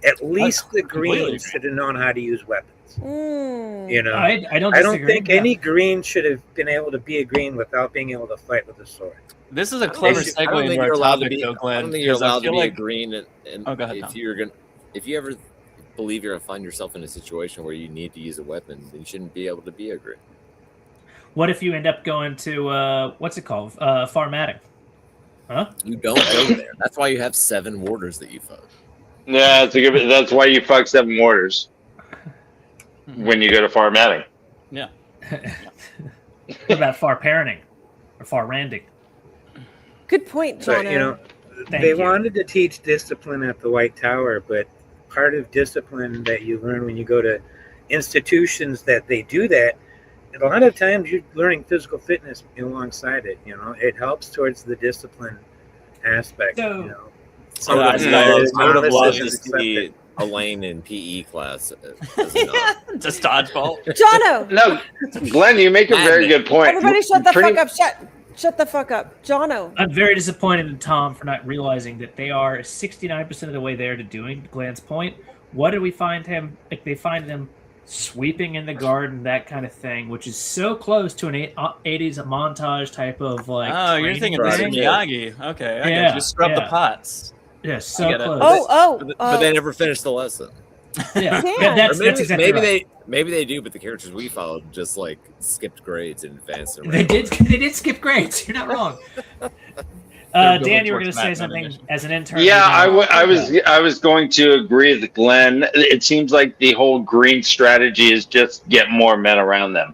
[SPEAKER 10] At least the
[SPEAKER 1] completely
[SPEAKER 10] Greens
[SPEAKER 1] agree.
[SPEAKER 10] should have known how to use weapons.
[SPEAKER 7] Mm.
[SPEAKER 10] You know,
[SPEAKER 2] I don't
[SPEAKER 10] I don't
[SPEAKER 2] disagree.
[SPEAKER 10] think
[SPEAKER 2] Yeah.
[SPEAKER 10] any Green should have been able to be a Green without being able to fight with a sword.
[SPEAKER 1] This is a clever
[SPEAKER 6] I don't
[SPEAKER 1] segue
[SPEAKER 6] think
[SPEAKER 1] into our
[SPEAKER 6] you're allowed to
[SPEAKER 1] topic,
[SPEAKER 6] be.
[SPEAKER 1] though,
[SPEAKER 6] I
[SPEAKER 1] Glenn.
[SPEAKER 6] don't think you're
[SPEAKER 1] because I
[SPEAKER 6] allowed to
[SPEAKER 1] feel
[SPEAKER 6] be a
[SPEAKER 1] like-
[SPEAKER 6] green, and
[SPEAKER 1] Oh, go ahead, Tom.
[SPEAKER 6] if you ever believe you're gonna find yourself in a situation where you need to use a weapon, then you shouldn't be able to be a green.
[SPEAKER 2] What if you end up going to what's it called? Farmatic. Huh?
[SPEAKER 6] You don't go there. That's why you have 7 warders that you fuck.
[SPEAKER 9] Yeah, that's why you fuck 7 mortars when you go to farmating.
[SPEAKER 1] Yeah.
[SPEAKER 2] What about far parenting or far randing?
[SPEAKER 7] Good point,
[SPEAKER 10] But
[SPEAKER 7] Jono.
[SPEAKER 10] you know,
[SPEAKER 2] Thank
[SPEAKER 10] they
[SPEAKER 2] you.
[SPEAKER 10] wanted to teach discipline at the White Tower, but part of discipline that you learn when you go to institutions that they do that, and a lot of times you're learning physical fitness alongside it. You know, it helps towards the discipline aspect.
[SPEAKER 2] So-
[SPEAKER 10] you know,
[SPEAKER 6] I would have
[SPEAKER 10] Sometimes
[SPEAKER 6] loved to
[SPEAKER 10] novices
[SPEAKER 6] see
[SPEAKER 10] accept it.
[SPEAKER 6] Elaine in PE class. As a nod.
[SPEAKER 1] Just dodgeball.
[SPEAKER 7] Jono,
[SPEAKER 9] No, Glenn, you make a very good point.
[SPEAKER 7] everybody shut the
[SPEAKER 9] Pretty-
[SPEAKER 7] fuck up. Shut the fuck up. Jono.
[SPEAKER 2] I'm very disappointed in Tom for not realizing that they are 69% of the way there to doing Glenn's point. What did we find him? Like they find him sweeping in the garden, that kind of thing, which is so close to an 80s montage type of like.
[SPEAKER 1] Oh, you're
[SPEAKER 2] training
[SPEAKER 1] thinking
[SPEAKER 6] Right.
[SPEAKER 2] thing.
[SPEAKER 1] Miyagi. Okay, I
[SPEAKER 2] Yeah,
[SPEAKER 1] get you. Scrub the
[SPEAKER 2] yeah.
[SPEAKER 1] pots.
[SPEAKER 2] Yeah, so
[SPEAKER 1] get it.
[SPEAKER 2] close.
[SPEAKER 6] But they never finished the lesson.
[SPEAKER 2] Yeah,
[SPEAKER 7] Yeah.
[SPEAKER 2] that's
[SPEAKER 6] Or maybe,
[SPEAKER 2] exactly
[SPEAKER 6] maybe
[SPEAKER 2] right.
[SPEAKER 6] they do, but the characters we followed just like skipped grades and advanced. In
[SPEAKER 2] They
[SPEAKER 6] rank.
[SPEAKER 2] did skip grades. You're not wrong. Dan, you were going to say something as an intern.
[SPEAKER 9] Yeah,
[SPEAKER 2] You
[SPEAKER 9] I was going to agree with Glenn. It seems like the whole green strategy is just get more men around them,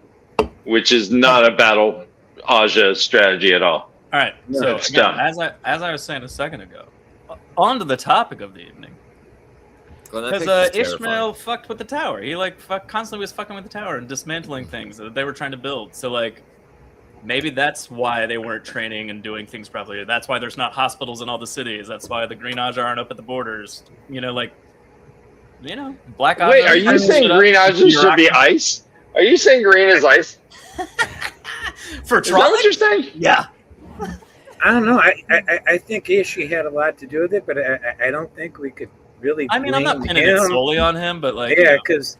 [SPEAKER 9] which is not a battle Aja strategy at all.
[SPEAKER 1] All right.
[SPEAKER 9] No,
[SPEAKER 1] So
[SPEAKER 9] it's
[SPEAKER 1] again,
[SPEAKER 9] dumb.
[SPEAKER 1] as I was saying a second ago, on to the topic of the evening.
[SPEAKER 6] Glenn, that
[SPEAKER 1] Because
[SPEAKER 6] picture's
[SPEAKER 1] Ishmael fucked with the tower. He like constantly was fucking with the tower and dismantling things that they were trying to build. So like, maybe that's why they weren't training and doing things properly. That's why there's not hospitals in all the cities. That's why the Green Aja aren't up at the borders. You know, like, Black Aja.
[SPEAKER 9] Wait, are you saying green Aja should be ice? Are you saying green is ice?
[SPEAKER 1] For
[SPEAKER 9] Is that what you're saying?
[SPEAKER 1] Yeah.
[SPEAKER 10] I don't know. I think Ishii had a lot to do with it, but I don't think we could really.
[SPEAKER 1] I mean, I'm not
[SPEAKER 10] blame
[SPEAKER 1] pinning it
[SPEAKER 10] him.
[SPEAKER 1] solely on him, but like,
[SPEAKER 10] Yeah, because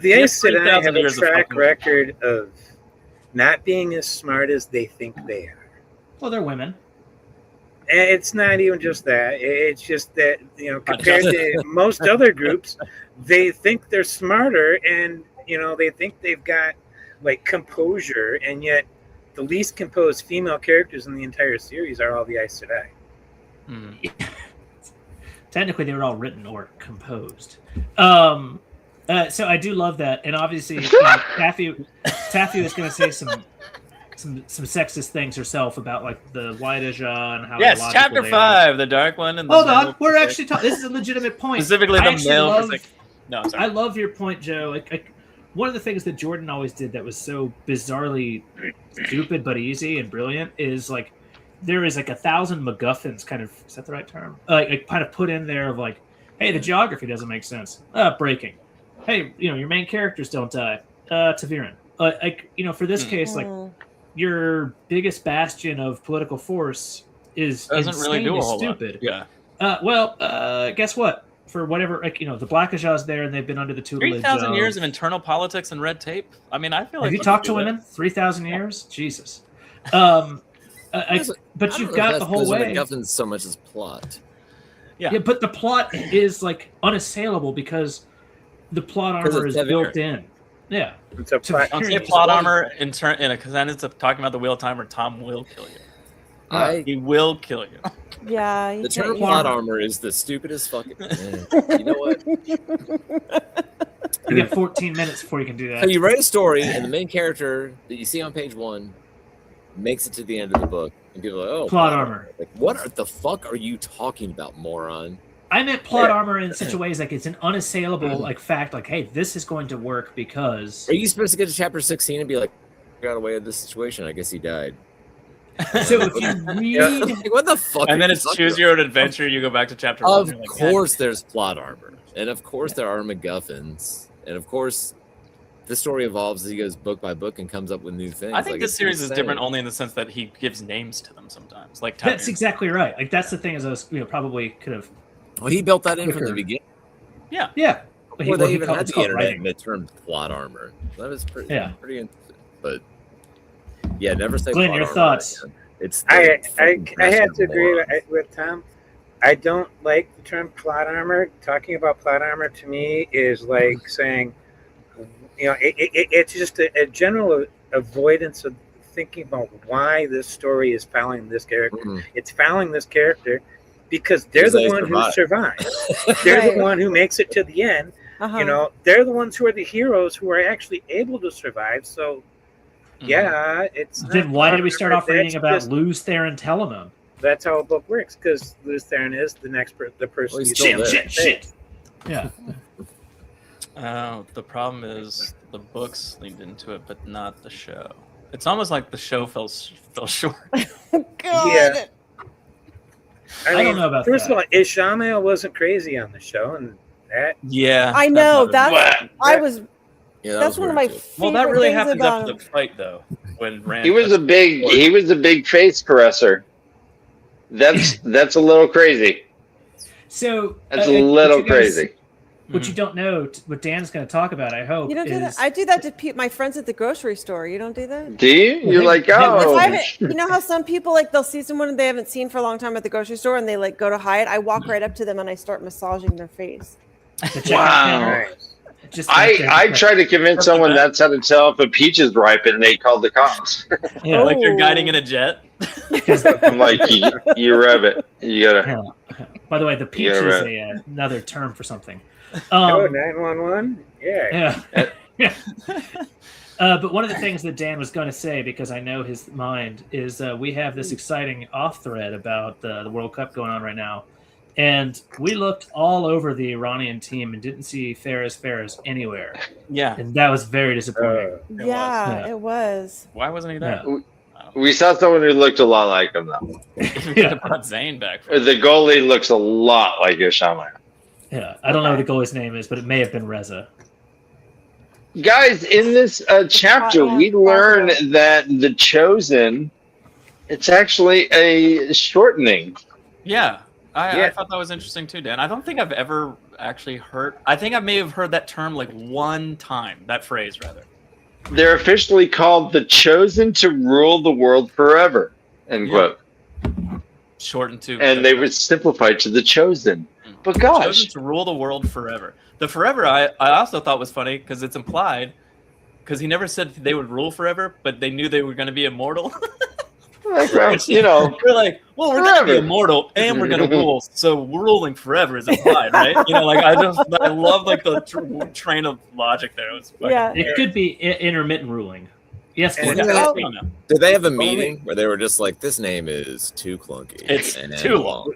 [SPEAKER 10] the
[SPEAKER 1] He has
[SPEAKER 10] Aes Sedai
[SPEAKER 1] 3,000
[SPEAKER 10] have a
[SPEAKER 1] years of
[SPEAKER 10] track
[SPEAKER 1] fucking-
[SPEAKER 10] record of not being as smart as they think they are.
[SPEAKER 2] Well, they're women.
[SPEAKER 10] And it's not even just that. It's just that, compared
[SPEAKER 1] just-
[SPEAKER 10] to most other groups, they think they're smarter and, they think they've got like composure, and yet the least composed female characters in the entire series are all the Aes Sedai.
[SPEAKER 2] Technically, they were all written or composed. So I do love that, and obviously, Taffy was going to say some sexist things herself about like the White Aja and how.
[SPEAKER 1] yes,
[SPEAKER 2] illogical
[SPEAKER 1] chapter
[SPEAKER 2] they are.
[SPEAKER 1] 5, the Dark One, and the
[SPEAKER 2] Hold on,
[SPEAKER 1] male
[SPEAKER 2] we're
[SPEAKER 1] physique.
[SPEAKER 2] actually talking. This is a legitimate point.
[SPEAKER 1] Specifically,
[SPEAKER 2] I
[SPEAKER 1] the
[SPEAKER 2] actually
[SPEAKER 1] male
[SPEAKER 2] love-
[SPEAKER 1] physique. No, I'm sorry.
[SPEAKER 2] I love your point, Joe. Like, one of the things that Jordan always did that was so bizarrely stupid but easy and brilliant is like there is like 1,000 MacGuffins, kind of, is that the right term? Like kind of put in there of like, hey, the geography doesn't make sense. Breaking. Hey, your main characters don't die. Taviran. For this case, like your biggest bastion of political force is
[SPEAKER 1] Doesn't really do a whole
[SPEAKER 2] stupid.
[SPEAKER 1] lot. Yeah.
[SPEAKER 2] Guess what? For whatever, the Black Aja's there, and they've been under the tutelage.
[SPEAKER 1] 3,000 years of internal politics and red tape. I mean, I feel like
[SPEAKER 2] Have you
[SPEAKER 1] we
[SPEAKER 2] talked
[SPEAKER 1] could
[SPEAKER 2] to
[SPEAKER 1] do
[SPEAKER 2] women? 3,000 years? Jesus. But you've got the whole way.
[SPEAKER 6] MacGuffin so much as plot.
[SPEAKER 2] Yeah, but the plot is like unassailable because the plot armor is
[SPEAKER 6] it's
[SPEAKER 2] built in. Yeah.
[SPEAKER 10] It's a
[SPEAKER 2] So
[SPEAKER 1] Don't say
[SPEAKER 2] here's-
[SPEAKER 1] plot armor because then it's talking about the Wheel of Time where Tom will kill you. He will kill you.
[SPEAKER 7] Yeah. you
[SPEAKER 6] The
[SPEAKER 7] can't
[SPEAKER 6] term
[SPEAKER 7] use
[SPEAKER 6] plot
[SPEAKER 7] it.
[SPEAKER 6] armor is the stupidest fucking. You know what?
[SPEAKER 2] You get 14 minutes before you can do
[SPEAKER 6] So
[SPEAKER 2] that.
[SPEAKER 6] you write a story, and the main character that you see on page 1 makes it to the end of the book, and people are like, "Oh,
[SPEAKER 2] Plot armor.
[SPEAKER 6] Like, what the fuck are you talking about, moron?"
[SPEAKER 2] I meant plot armor in such a ways like it's an unassailable like fact. Like, hey, this is going to work because.
[SPEAKER 6] Are you supposed to get to chapter 16 and be like, "I got away with this situation. I guess he died."
[SPEAKER 2] So if you read,
[SPEAKER 6] Like, what the fuck?
[SPEAKER 1] And then
[SPEAKER 6] are
[SPEAKER 1] it's
[SPEAKER 6] you talking
[SPEAKER 1] choose your own adventure. You go back to chapter
[SPEAKER 6] about?
[SPEAKER 1] 1.
[SPEAKER 6] Of
[SPEAKER 1] you're like,
[SPEAKER 6] course, there's plot armor, and of course there are MacGuffins, and of course the story evolves as he goes book by book and comes up with new things.
[SPEAKER 1] I think
[SPEAKER 6] Like,
[SPEAKER 1] this
[SPEAKER 6] it's
[SPEAKER 1] series is
[SPEAKER 6] insane.
[SPEAKER 1] different only in the sense that he gives names to them sometimes. Like
[SPEAKER 2] that's
[SPEAKER 1] Tyrion.
[SPEAKER 2] exactly right. Like that's the thing is I was probably could have.
[SPEAKER 6] Well, he built that in from
[SPEAKER 2] quicker.
[SPEAKER 6] the beginning.
[SPEAKER 1] Yeah.
[SPEAKER 2] Yeah.
[SPEAKER 6] Before they even had
[SPEAKER 2] it's
[SPEAKER 6] the
[SPEAKER 2] called
[SPEAKER 6] internet
[SPEAKER 2] writing.
[SPEAKER 6] and the term plot armor. That was pretty interesting. But yeah, never say
[SPEAKER 2] Glenn,
[SPEAKER 6] plot
[SPEAKER 2] your
[SPEAKER 6] armor
[SPEAKER 2] thoughts?
[SPEAKER 6] again. It's
[SPEAKER 10] I
[SPEAKER 6] fucking
[SPEAKER 10] have to
[SPEAKER 6] massive
[SPEAKER 10] agree
[SPEAKER 6] moron.
[SPEAKER 10] with Tom. I don't like the term plot armor. Talking about plot armor to me is like saying, it's just a general avoidance of thinking about why this story is following this character.
[SPEAKER 6] Mhm.
[SPEAKER 10] It's following this character because they're
[SPEAKER 6] Because
[SPEAKER 10] the
[SPEAKER 6] they
[SPEAKER 10] one who
[SPEAKER 6] survived.
[SPEAKER 10] survives. They're
[SPEAKER 7] Right.
[SPEAKER 10] the one who makes it to the end.
[SPEAKER 7] Uh-huh.
[SPEAKER 10] They're the ones who are the heroes who are actually able to survive. So,
[SPEAKER 1] Mhm.
[SPEAKER 10] yeah, it's.
[SPEAKER 2] Then
[SPEAKER 10] not
[SPEAKER 2] why
[SPEAKER 10] plot
[SPEAKER 2] did we start
[SPEAKER 10] armor.
[SPEAKER 2] off reading
[SPEAKER 10] That's
[SPEAKER 2] about
[SPEAKER 10] just-
[SPEAKER 2] Luz Theron Telamon?
[SPEAKER 10] That's how a book works because Luz Theron is the next the person.
[SPEAKER 6] Well, he's
[SPEAKER 10] you
[SPEAKER 6] still
[SPEAKER 10] choose.
[SPEAKER 6] there.
[SPEAKER 2] Shit. Yeah.
[SPEAKER 1] The problem is the books leaned into it, but not the show. It's almost like the show fell short.
[SPEAKER 7] God.
[SPEAKER 10] Yeah.
[SPEAKER 2] I don't know about
[SPEAKER 10] First
[SPEAKER 2] that.
[SPEAKER 10] of all, Ishamael wasn't crazy on the show, and that
[SPEAKER 1] Yeah.
[SPEAKER 7] I know
[SPEAKER 1] that's
[SPEAKER 7] that's I was.
[SPEAKER 6] Yeah, that
[SPEAKER 7] That's
[SPEAKER 6] was
[SPEAKER 7] one of
[SPEAKER 6] weird,
[SPEAKER 7] my
[SPEAKER 6] too.
[SPEAKER 7] favorite
[SPEAKER 1] Well, that really
[SPEAKER 7] things
[SPEAKER 1] happens
[SPEAKER 7] about
[SPEAKER 1] after
[SPEAKER 7] him.
[SPEAKER 1] the fight, though. When Rand
[SPEAKER 9] He was a big face caresser. That's a little crazy.
[SPEAKER 2] So
[SPEAKER 9] That's
[SPEAKER 2] uh,
[SPEAKER 9] a little
[SPEAKER 2] what you guys-
[SPEAKER 9] crazy.
[SPEAKER 2] What you don't know, what Dan's going to talk about, I hope,
[SPEAKER 7] You don't do
[SPEAKER 2] is
[SPEAKER 7] that. I do that to my friends at the grocery store. You don't do that.
[SPEAKER 9] Do you? You're
[SPEAKER 2] they-
[SPEAKER 9] like,
[SPEAKER 2] they-
[SPEAKER 7] If
[SPEAKER 9] oh,
[SPEAKER 7] I haven't, you know how some people like they'll see someone they haven't seen for a long time at the grocery store and they like go to hide. I walk right up to them and I start massaging their face.
[SPEAKER 2] the checkout
[SPEAKER 9] Wow.
[SPEAKER 2] counter.
[SPEAKER 10] nice.
[SPEAKER 2] Just
[SPEAKER 9] I tried to convince someone
[SPEAKER 1] that.
[SPEAKER 9] that's how to tell if a peach is ripe, and they called the cops.
[SPEAKER 2] Yeah,
[SPEAKER 1] like you're
[SPEAKER 7] Oh.
[SPEAKER 1] guiding in a jet.
[SPEAKER 9] I'm like, you rev it. You gotta.
[SPEAKER 2] yeah. By the way, the peach
[SPEAKER 9] Yeah,
[SPEAKER 2] is
[SPEAKER 9] right.
[SPEAKER 2] another term for something.
[SPEAKER 10] Oh, 911? Yeah.
[SPEAKER 2] Yeah. Yeah. But one of the things that Dan was going to say, because I know his mind, is we have this exciting off thread about the World Cup going on right now. And we looked all over the Iranian team and didn't see Fares anywhere.
[SPEAKER 1] Yeah.
[SPEAKER 2] And that was very disappointing.
[SPEAKER 1] was.
[SPEAKER 2] Yeah.
[SPEAKER 7] It was.
[SPEAKER 1] Why wasn't he there?
[SPEAKER 9] We saw someone who looked a lot like him, though.
[SPEAKER 1] We could have brought Zane back.
[SPEAKER 9] The goalie looks a lot like Ishamael.
[SPEAKER 2] Yeah. I don't know what the goalie's name is, but it may have been Reza.
[SPEAKER 9] Guys, in this chapter, we learn that the Chosen, it's actually a shortening.
[SPEAKER 1] Yeah. I
[SPEAKER 10] Yeah.
[SPEAKER 1] thought that was interesting too, Dan. I don't think I've ever actually heard. I think I may have heard that term like one time. That phrase, rather.
[SPEAKER 9] They're officially called the Chosen to rule the world forever, end quote.
[SPEAKER 1] Shortened to.
[SPEAKER 9] And they were simplified to the Chosen. But gosh,
[SPEAKER 1] Chosen to rule the world forever. The forever, I also thought was funny because it's implied. Because he never said they would rule forever, but they knew they were going to be immortal.
[SPEAKER 9] like, well, you know,
[SPEAKER 1] We're like, well, we're going to be
[SPEAKER 9] Forever.
[SPEAKER 1] immortal and we're going to rule, so ruling forever is implied, right? You know, like I love like the train of logic there. It was fucking
[SPEAKER 7] Yeah.
[SPEAKER 2] It could be intermittent ruling. Yes,
[SPEAKER 10] And-
[SPEAKER 2] Gordon.
[SPEAKER 1] I
[SPEAKER 7] Oh.
[SPEAKER 1] don't know.
[SPEAKER 6] Did they have a meeting where they were just like, this name is too clunky?
[SPEAKER 1] It's
[SPEAKER 6] and
[SPEAKER 1] too long.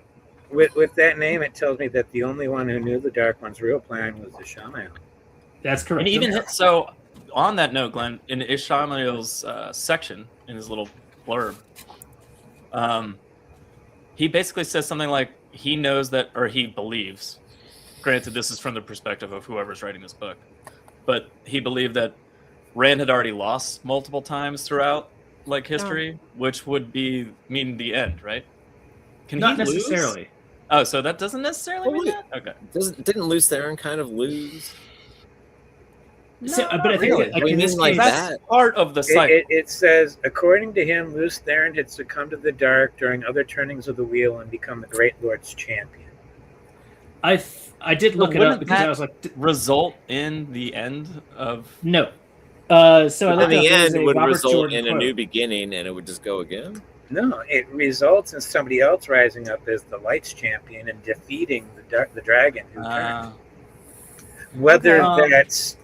[SPEAKER 10] With that name, it tells me that the only one who knew the Dark One's real plan was the Shaman.
[SPEAKER 2] That's correct.
[SPEAKER 1] And even so, on that note, Glenn, in Ishmael's section in his little blurb, he basically says something like he knows that, or he believes. Granted, this is from the perspective of whoever's writing this book, but he believed that Rand had already lost multiple times throughout like history, which would mean the end, right? Can
[SPEAKER 2] Not
[SPEAKER 1] he lose?
[SPEAKER 2] necessarily.
[SPEAKER 1] Oh, so that doesn't necessarily mean
[SPEAKER 6] Well,
[SPEAKER 1] that? Okay.
[SPEAKER 6] Didn't Luz Theron kind of lose?
[SPEAKER 2] So, but I think
[SPEAKER 1] really.
[SPEAKER 2] like,
[SPEAKER 6] I mean,
[SPEAKER 2] in this
[SPEAKER 6] like
[SPEAKER 2] case,
[SPEAKER 6] that.
[SPEAKER 1] Part of the cycle.
[SPEAKER 10] It says, according to him, Luz Theron had succumbed to the dark during other turnings of the wheel and become the Great Lord's champion.
[SPEAKER 2] I did look it
[SPEAKER 1] wouldn't
[SPEAKER 2] up because
[SPEAKER 1] that
[SPEAKER 2] I was like,
[SPEAKER 1] result in the end of
[SPEAKER 2] no. So I
[SPEAKER 6] But
[SPEAKER 2] looked
[SPEAKER 6] in
[SPEAKER 2] up,
[SPEAKER 6] the
[SPEAKER 2] there's
[SPEAKER 6] end,
[SPEAKER 2] a
[SPEAKER 6] would
[SPEAKER 2] Robert
[SPEAKER 6] result
[SPEAKER 2] Jordan
[SPEAKER 6] in a
[SPEAKER 2] quote.
[SPEAKER 6] new beginning, and it would just go again.
[SPEAKER 10] No, it results in somebody else rising up as the Light's champion and defeating the dragon who turned. Whether
[SPEAKER 2] Okay.
[SPEAKER 10] that's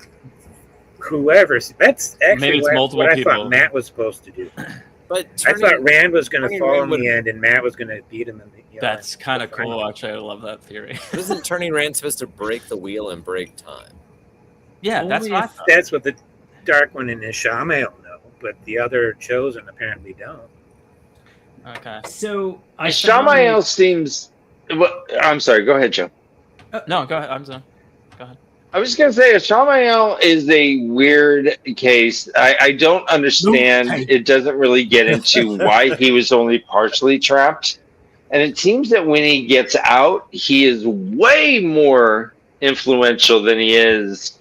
[SPEAKER 10] whoever, that's actually
[SPEAKER 1] Maybe it's multiple
[SPEAKER 10] what I
[SPEAKER 1] people.
[SPEAKER 10] thought Matt was supposed to do.
[SPEAKER 6] But
[SPEAKER 10] I thought Rand was going to
[SPEAKER 6] turning
[SPEAKER 10] fall
[SPEAKER 6] Rand
[SPEAKER 10] in
[SPEAKER 6] would-
[SPEAKER 10] the end, and Matt was going to beat him in the.
[SPEAKER 1] that's kind of cool. Actually, I love that theory.
[SPEAKER 6] isn't turning Rand supposed to break the wheel and break time?
[SPEAKER 1] Yeah, that's
[SPEAKER 2] Only
[SPEAKER 1] what I
[SPEAKER 2] if-
[SPEAKER 1] thought.
[SPEAKER 10] That's what the Dark One and Ishamael know, but the other Chosen apparently don't.
[SPEAKER 1] Okay.
[SPEAKER 2] So
[SPEAKER 9] Shamael seems. Well, I'm sorry. Go ahead, Joe.
[SPEAKER 1] No, go ahead. I'm done. Go ahead.
[SPEAKER 9] I was going to say, Shamael is a weird case. I don't understand. It doesn't really get into why he was only partially trapped. And it seems that when he gets out, he is way more influential than he is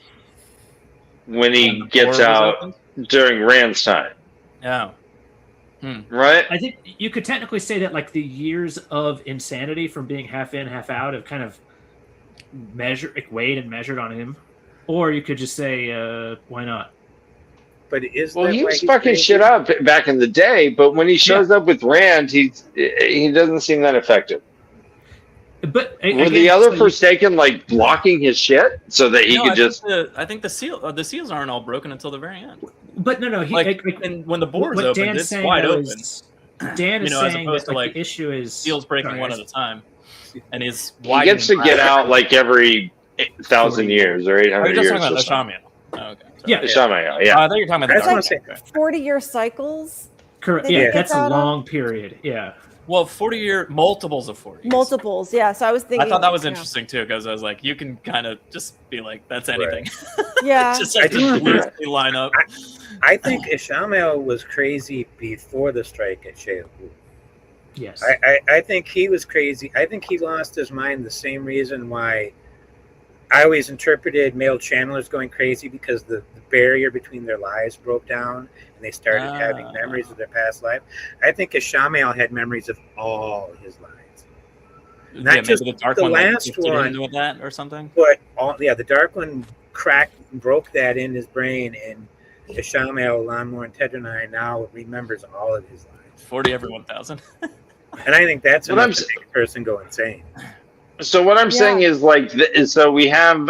[SPEAKER 9] when he gets out during Rand's time.
[SPEAKER 1] Yeah.
[SPEAKER 9] Right?
[SPEAKER 2] I think you could technically say that like the years of insanity from being half in, half out have kind of weighed and measured on him. Or you could just say, why not?
[SPEAKER 10] But is
[SPEAKER 9] well, he was fucking shit up back in the day, but when he shows up with Rand, he doesn't seem that effective.
[SPEAKER 2] But
[SPEAKER 9] were the other Forsaken like blocking his shit so that he could just?
[SPEAKER 1] I think the seals aren't all broken until the very end.
[SPEAKER 2] But no,
[SPEAKER 1] and when the board's open, it's wide open.
[SPEAKER 2] Dan is
[SPEAKER 1] as
[SPEAKER 2] saying
[SPEAKER 1] opposed
[SPEAKER 2] that
[SPEAKER 1] to like
[SPEAKER 2] the issue is
[SPEAKER 1] seals breaking one at a time, and he's
[SPEAKER 9] he gets to get out like every 1,000 years or 800 years.
[SPEAKER 1] Talking about Shamael. Oh, okay.
[SPEAKER 2] Yeah,
[SPEAKER 9] Shamael. Yeah.
[SPEAKER 1] I thought you were talking about the
[SPEAKER 7] like 40-year cycles.
[SPEAKER 2] Correct. Yeah, that's a long period. Yeah.
[SPEAKER 1] Well, 40-year multiples of 40.
[SPEAKER 7] Multiples, yeah. So I was thinking.
[SPEAKER 1] I thought that was interesting too, because I was like, you can kind of just be like, that's anything.
[SPEAKER 7] Right. Yeah.
[SPEAKER 1] Just have to loosely line up.
[SPEAKER 10] I think Ishamael was crazy before the strike at Shehu.
[SPEAKER 2] Yes.
[SPEAKER 10] I think he was crazy. I think he lost his mind the same reason why I always interpreted male channelers going crazy, because the barrier between their lives broke down and they started having memories of their past life. I think Ishamael had memories of all his lives. Not just
[SPEAKER 1] the dark
[SPEAKER 10] the
[SPEAKER 1] one
[SPEAKER 10] last one
[SPEAKER 1] with that or something.
[SPEAKER 10] But the dark one broke that in his brain, and Ishamael, Lawnmower, and Tedronine now remembers all of his lives.
[SPEAKER 1] 40 every 1,000.
[SPEAKER 10] And I think that's enough to make a person go insane.
[SPEAKER 9] So what I'm saying is like, so we have,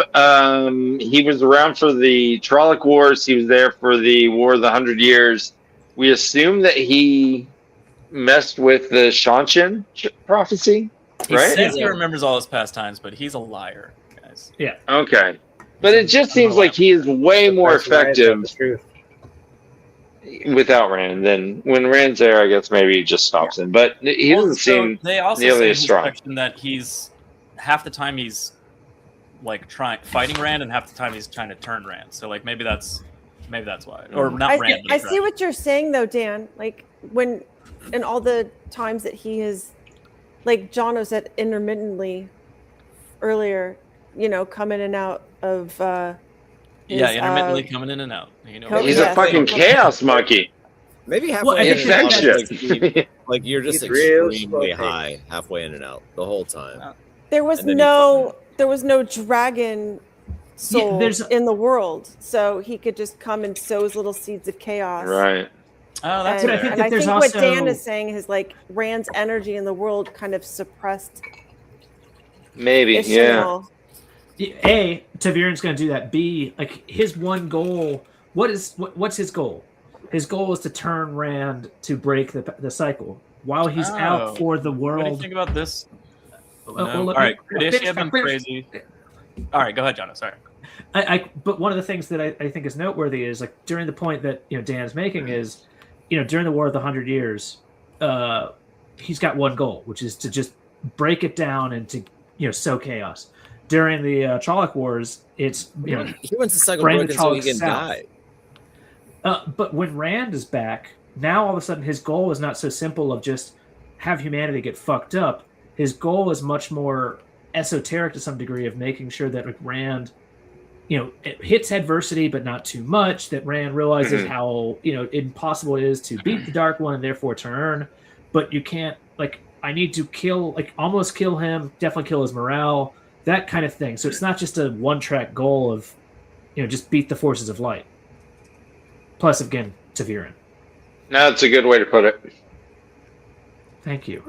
[SPEAKER 9] he was around for the Trolloc Wars. He was there for the War of the 100 Years. We assume that he messed with the Shanshin prophecy,
[SPEAKER 1] He
[SPEAKER 9] right?
[SPEAKER 1] says he remembers all his past times, but he's a liar, guys.
[SPEAKER 2] Yeah.
[SPEAKER 9] Okay. But it just seems like he is way more effective without Rand than when Rand's there. I guess maybe he just stops him, but he doesn't seem nearly as strong.
[SPEAKER 1] That he's half the time he's like fighting Rand, and half the time he's trying to turn Rand. So like maybe that's why, or not Rand.
[SPEAKER 7] I see what you're saying though, Dan. Like when in all the times that he has, like Jono said intermittently earlier, come in and out of.
[SPEAKER 1] Intermittently coming in and out.
[SPEAKER 9] He's a fucking chaos monkey.
[SPEAKER 6] Maybe halfway in and out, like you're just extremely high halfway in and out the whole time.
[SPEAKER 7] There was no dragon soul in the world, so he could just come and sow his little seeds of chaos.
[SPEAKER 9] Right.
[SPEAKER 1] Oh, that's
[SPEAKER 7] and,
[SPEAKER 1] what I think.
[SPEAKER 7] And I think what Dan is saying is like Rand's energy in the world kind of suppressed.
[SPEAKER 9] Maybe, yeah.
[SPEAKER 2] A, tWoTcast going to do that. B, like his one goal. What's his goal? His goal is to turn Rand to break the cycle while he's out for the world.
[SPEAKER 1] What do you think about this? All right, crazy. All right, go ahead, Jono. Sorry.
[SPEAKER 2] But one of the things that I think is noteworthy is like during the point that Dan's making is, during the War of the 100 Years, he's got one goal, which is to just break it down and to sow chaos. During the Trolloc Wars, it's
[SPEAKER 6] he wants the cycle broken so he can die.
[SPEAKER 2] But when Rand is back, now all of a sudden his goal is not so simple of just have humanity get fucked up. His goal is much more esoteric to some degree of making sure that like Rand, it hits adversity but not too much. That Rand realizes how impossible it is to beat the Dark One and therefore turn. But you can't I need to almost kill him, definitely kill his morale. That kind of thing. So it's not just a one-track goal of, just beat the forces of light. Plus, again, tWoTcast.
[SPEAKER 9] No, that's a good way to put it.
[SPEAKER 2] Thank you.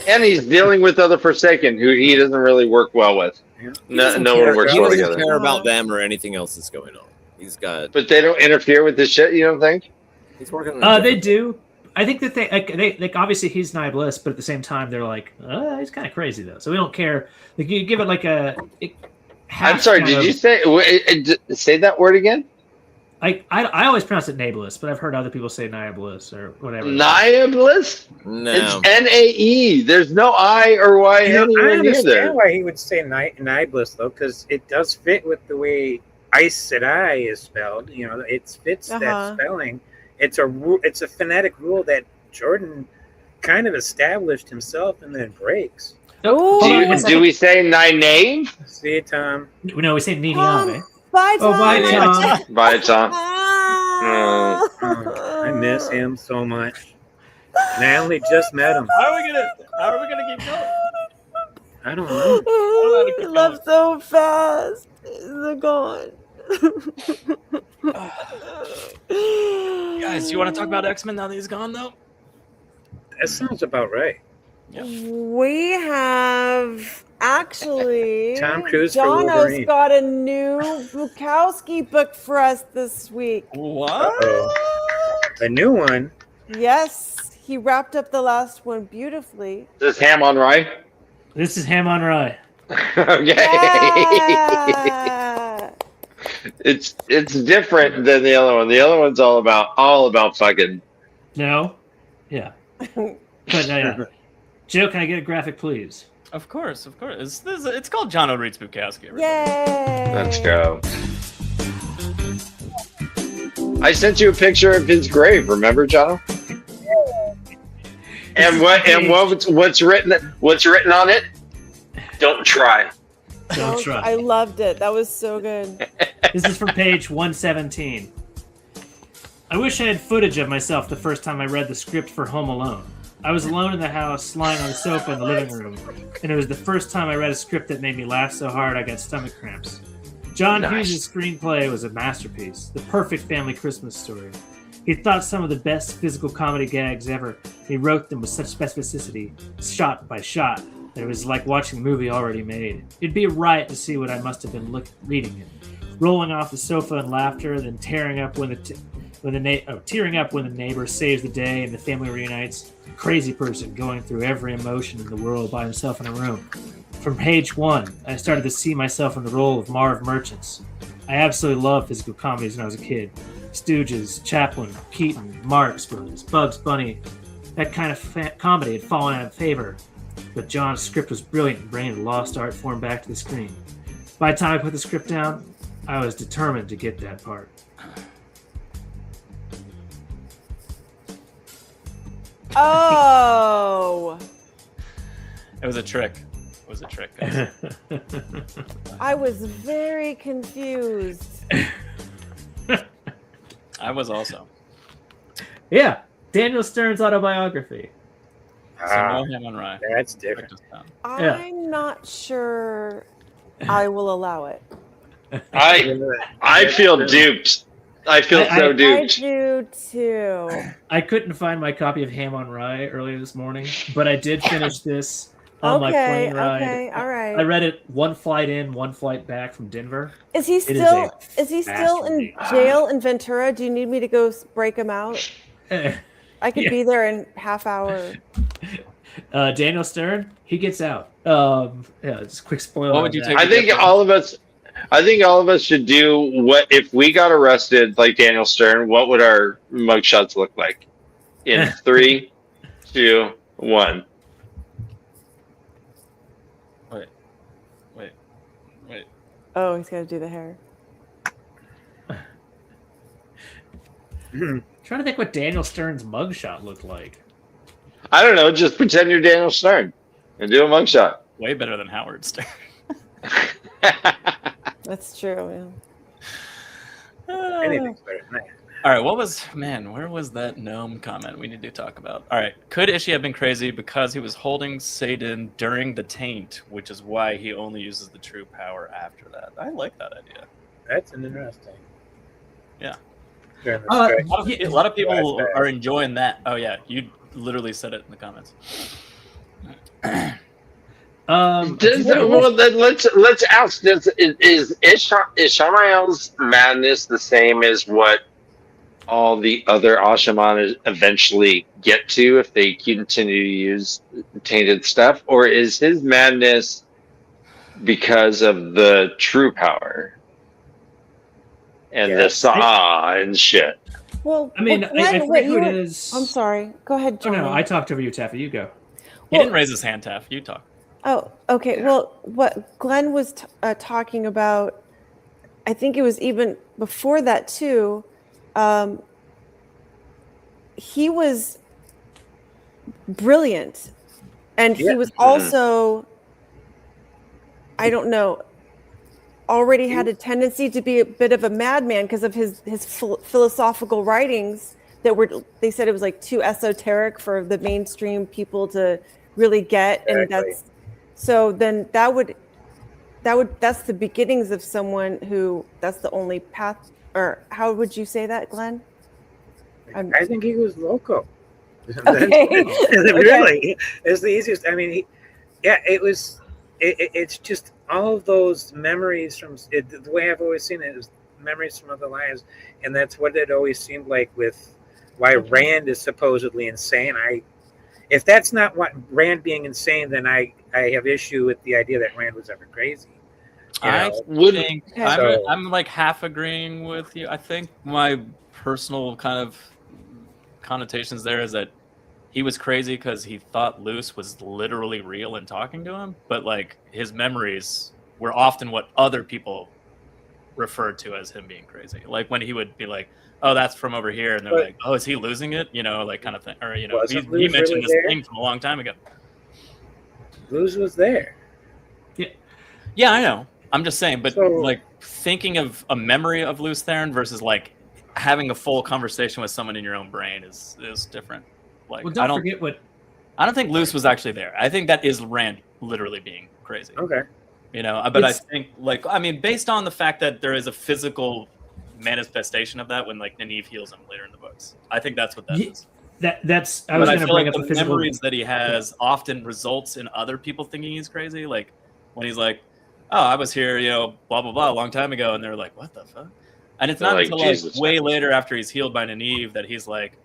[SPEAKER 9] And he's dealing with other Forsaken who he doesn't really work well with. No one works well together.
[SPEAKER 6] He doesn't care about them or anything else that's going on. He's got.
[SPEAKER 9] But they don't interfere with this shit. You don't think?
[SPEAKER 6] He's working on.
[SPEAKER 2] They do. I think that they obviously he's Nihilist, but at the same time they're like, he's kind of crazy though. So we don't care. Like you give it like a.
[SPEAKER 9] I'm sorry. Did you say that word again?
[SPEAKER 2] I always pronounce it Nablus, but I've heard other people say Niablus or whatever.
[SPEAKER 9] Niablus?
[SPEAKER 6] No.
[SPEAKER 9] It's N-A-E. There's no I or Y
[SPEAKER 10] I
[SPEAKER 9] anywhere near
[SPEAKER 10] understand
[SPEAKER 9] there.
[SPEAKER 10] why he would say Nibelus, though, because it does fit with the way Aes Sedai is spelled. You know, it fits that spelling. It's a phonetic rule that Jordan kind of established himself and then breaks.
[SPEAKER 9] Do we say Nynaeve?
[SPEAKER 10] See, Tom?
[SPEAKER 2] No, we say Nidiame.
[SPEAKER 7] Bye, Tom.
[SPEAKER 2] Bye, Tom.
[SPEAKER 9] Bye, Tom.
[SPEAKER 10] I miss him so much. And I only just met him.
[SPEAKER 1] How are we gonna keep going?
[SPEAKER 10] I don't know.
[SPEAKER 7] He left so fast. They're gone.
[SPEAKER 1] Guys, do you want to talk about X-Men now that he's gone, though?
[SPEAKER 10] That sounds about right.
[SPEAKER 1] Yep.
[SPEAKER 7] We have actually
[SPEAKER 10] Tom Cruise for
[SPEAKER 7] Jono's
[SPEAKER 10] Wolverine.
[SPEAKER 7] got a new Bukowski book for us this week.
[SPEAKER 1] What?
[SPEAKER 10] Uh-oh. A new one?
[SPEAKER 7] Yes, he wrapped up the last one beautifully.
[SPEAKER 9] This ham on rye?
[SPEAKER 2] This is Ham on Rye.
[SPEAKER 9] Okay.
[SPEAKER 7] Yeah.
[SPEAKER 9] It's different than the other one. The other one's all about fucking.
[SPEAKER 2] No? Yeah. But Joe, can I get a graphic, please?
[SPEAKER 1] Of course. It's called Jono Reads Bukowski. everybody.
[SPEAKER 7] Yay!
[SPEAKER 9] Let's go. I sent you a picture of his grave. Remember, Jono? And what's written on it? Don't try.
[SPEAKER 2] Don't try.
[SPEAKER 7] I loved it. That was so good.
[SPEAKER 2] This is from page 117. I wish I had footage of myself the first time I read the script for Home Alone. I was alone in the house, lying on the sofa in the living room, and it was the first time I read a script that made me laugh so hard I got stomach cramps. John Hughes' screenplay was a masterpiece, the perfect family Christmas story. He thought some of the best physical comedy gags ever. He wrote them with such specificity, shot by shot, that it was like watching a movie already made. It'd be a riot to see what I must have been reading it. Rolling off the sofa in laughter, then tearing up when the neighbor saves the day and the family reunites. Crazy person going through every emotion in the world by himself in a room. From page 1, I started to see myself in the role of Marv Merchants. I absolutely loved physical comedies when I was a kid. Stooges, Chaplin, Keaton, Marx Brothers, Bugs Bunny. That kind of comedy had fallen out of favor. But John's script was brilliant and bringing the lost art form back to the screen. By the time I put the script down, I was determined to get that part.
[SPEAKER 7] Oh.
[SPEAKER 1] It was a trick. Guys.
[SPEAKER 7] I was very confused.
[SPEAKER 1] I was also.
[SPEAKER 2] Yeah, Daniel Stern's autobiography.
[SPEAKER 1] So no ham on rye.
[SPEAKER 10] That's different.
[SPEAKER 7] I'm not sure I will allow it.
[SPEAKER 9] I feel duped. I feel so
[SPEAKER 7] I
[SPEAKER 9] duped.
[SPEAKER 7] do too.
[SPEAKER 2] I couldn't find my copy of Ham on Rye earlier this morning, but I did finish this on my plane ride.
[SPEAKER 7] Okay, all right.
[SPEAKER 2] I read it one flight in, one flight back from Denver.
[SPEAKER 7] Is he still in jail in Ventura? Do you need me to go break him out? I could be there in half hour.
[SPEAKER 2] Daniel Stern, he gets out. Yeah, just a quick spoiler.
[SPEAKER 1] What would you take?
[SPEAKER 9] I think all of us should do what if we got arrested like Daniel Stern. What would our mugshots look like? In 3, 2, 1.
[SPEAKER 1] Wait.
[SPEAKER 7] Oh, he's got to do the hair.
[SPEAKER 2] Trying to think what Daniel Stern's mugshot looked like.
[SPEAKER 9] I don't know. Just pretend you're Daniel Stern and do a mugshot.
[SPEAKER 1] Way better than Howard Stern.
[SPEAKER 7] That's true.
[SPEAKER 10] Yeah. Anything's better than that.
[SPEAKER 1] All right, where was that gnome comment we need to talk about? All right, could Ishii have been crazy because he was holding Satan during the taint, which is why he only uses the true power after that? I like that idea.
[SPEAKER 10] That's an interesting.
[SPEAKER 1] Yeah.
[SPEAKER 10] A
[SPEAKER 1] A lot of people are enjoying that. Oh yeah, you literally said it in the comments.
[SPEAKER 9] Let's ask this: Is Ishmael's madness the same as what all the other Ashaman eventually get to if they continue to use tainted stuff, or is his madness because of the true power? and the saw and shit.
[SPEAKER 7] Well,
[SPEAKER 2] I mean, I forget who it is.
[SPEAKER 7] I'm sorry. Go ahead,
[SPEAKER 2] Oh,
[SPEAKER 7] Jono.
[SPEAKER 2] no, I talked over you, Taffy. You go.
[SPEAKER 1] He didn't raise his hand, Taff. You talk.
[SPEAKER 7] Oh, okay. Well, what Glenn was talking about, I think it was even before that too. He was brilliant, and he was also, I don't know, already had a tendency to be a bit of a madman because of his philosophical writings that they said it was like too esoteric for the mainstream people to really get. And that's the beginnings of someone who that's the only path. Or how would you say that, Glenn?
[SPEAKER 10] I think he was loco.
[SPEAKER 7] Okay.
[SPEAKER 10] Really, it's the easiest. I mean, it's just all of those memories from it, the way I've always seen it is memories from other lives, and that's what it always seemed like with why Rand is supposedly insane. If that's not what Rand being insane, then I have issue with the idea that Rand was ever crazy.
[SPEAKER 1] I'm like half agreeing with you. I think my personal kind of connotations there is that he was crazy because he thought Luce was literally real and talking to him, but like his memories were often what other people referred to as him being crazy. Like when he would be like, "Oh, that's from over here," and they're like, "Oh, is he losing it?" You know, like kind of thing. Or he mentioned
[SPEAKER 10] really
[SPEAKER 1] this thing from a long time ago.
[SPEAKER 10] Luce was there.
[SPEAKER 1] Yeah, I know. I'm just saying, but like thinking of a memory of Luce Theron versus like having a full conversation with someone in your own brain is different. Like,
[SPEAKER 2] Well, don't forget what.
[SPEAKER 1] I don't think Luce was actually there. I think that is Rand literally being crazy.
[SPEAKER 10] Okay.
[SPEAKER 1] You know, but I think based on the fact that there is a physical manifestation of that when like Nynaeve heals him later in the books. I think that's what that is.
[SPEAKER 2] That's I was going to bring up the physical
[SPEAKER 1] memories that he has often results in other people thinking he's crazy. Like when he's like, "Oh, I was here, blah blah blah, a long time ago," and they're like, "What the fuck?" And it's not until like way later after he's healed by Nynaeve that he's like,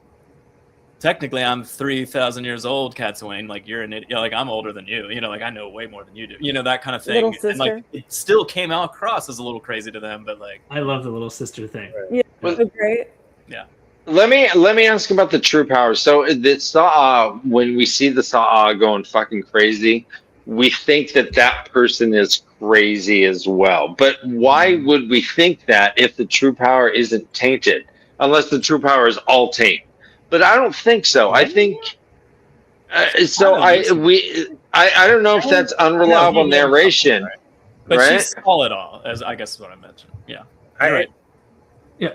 [SPEAKER 1] "Technically, I'm 3,000 years old, Katswain. Like you're an idiot. Like I'm older than you. Like I know way more than you do. That kind of thing."
[SPEAKER 7] Little sister.
[SPEAKER 1] And like it still came out across as a little crazy to them, but like
[SPEAKER 2] I love the little sister thing.
[SPEAKER 7] Yeah, great.
[SPEAKER 1] Yeah.
[SPEAKER 9] Let me ask about the true power. So the Saw, when we see the Saw going fucking crazy, we think that person is crazy as well. But why would we think that if the true power isn't tainted? Unless the true power is all taint. But I don't think so. I think I don't know if that's unreliable narration.
[SPEAKER 1] But
[SPEAKER 9] right?
[SPEAKER 1] she saw it all, as I guess is what I mentioned. Yeah.
[SPEAKER 2] Right. Yeah.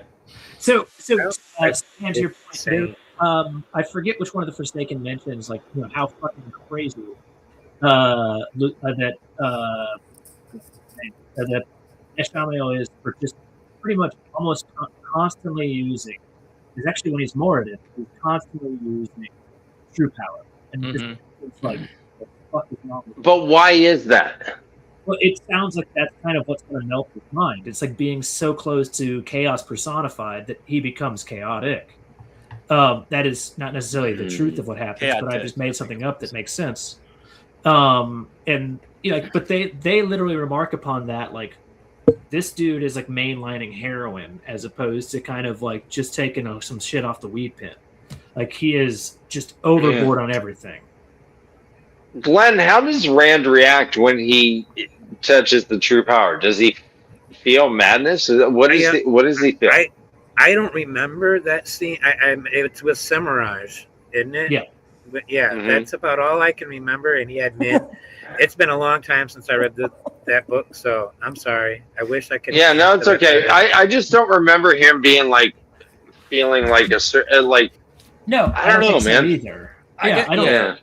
[SPEAKER 2] So to answer your point, Dave, I forget which one of the Forsaken mentions, like how fucking crazy that Eshamil is for just pretty much almost constantly using. Is actually when he's Moradin, he's constantly using true power, and it's like, what the fuck is wrong with
[SPEAKER 9] But why is that?
[SPEAKER 2] Well, it sounds like that's kind of what's going to melt his mind. It's like being so close to chaos personified that he becomes chaotic. That is not necessarily the truth of what happens, but I just made something up that makes sense. But they literally remark upon that, like, this dude is like mainlining heroin as opposed to kind of like just taking some shit off the weed pen. Like he is just overboard on everything.
[SPEAKER 9] Glenn, how does Rand react when he touches the true power? Does he feel madness? What does he feel?
[SPEAKER 10] I don't remember that scene. It's with Semiraj, isn't it?
[SPEAKER 2] Yeah.
[SPEAKER 10] But yeah, that's about all I can remember. And he had Min. It's been a long time since I read that book, so I'm sorry. I wish I could.
[SPEAKER 9] Yeah, no, it's okay. I just don't remember him being like feeling like a certain like.
[SPEAKER 2] No,
[SPEAKER 9] I don't know, man.
[SPEAKER 2] Either. Yeah, I don't.
[SPEAKER 9] Yeah.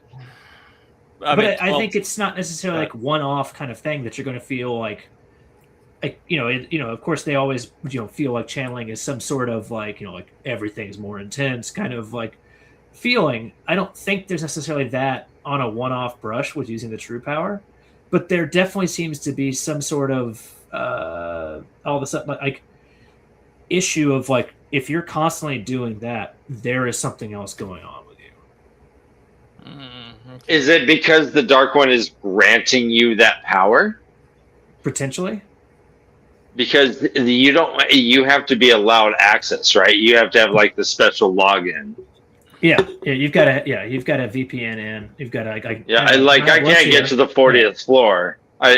[SPEAKER 2] But I think it's not necessarily like one-off kind of thing that you're going to feel like of course they always feel like channeling is some sort of like like everything's more intense kind of like feeling. I don't think there's necessarily that on a one-off brush with using the true power, but there definitely seems to be some sort of all of a sudden like issue of like if you're constantly doing that, there is something else going on with you.
[SPEAKER 9] Is it because the Dark One is granting you that power?
[SPEAKER 2] Potentially.
[SPEAKER 9] Because you have to be allowed access, right? You have to have like the special login.
[SPEAKER 2] Yeah, you've got to VPN in. You've got to I can't
[SPEAKER 9] get to the 40th floor.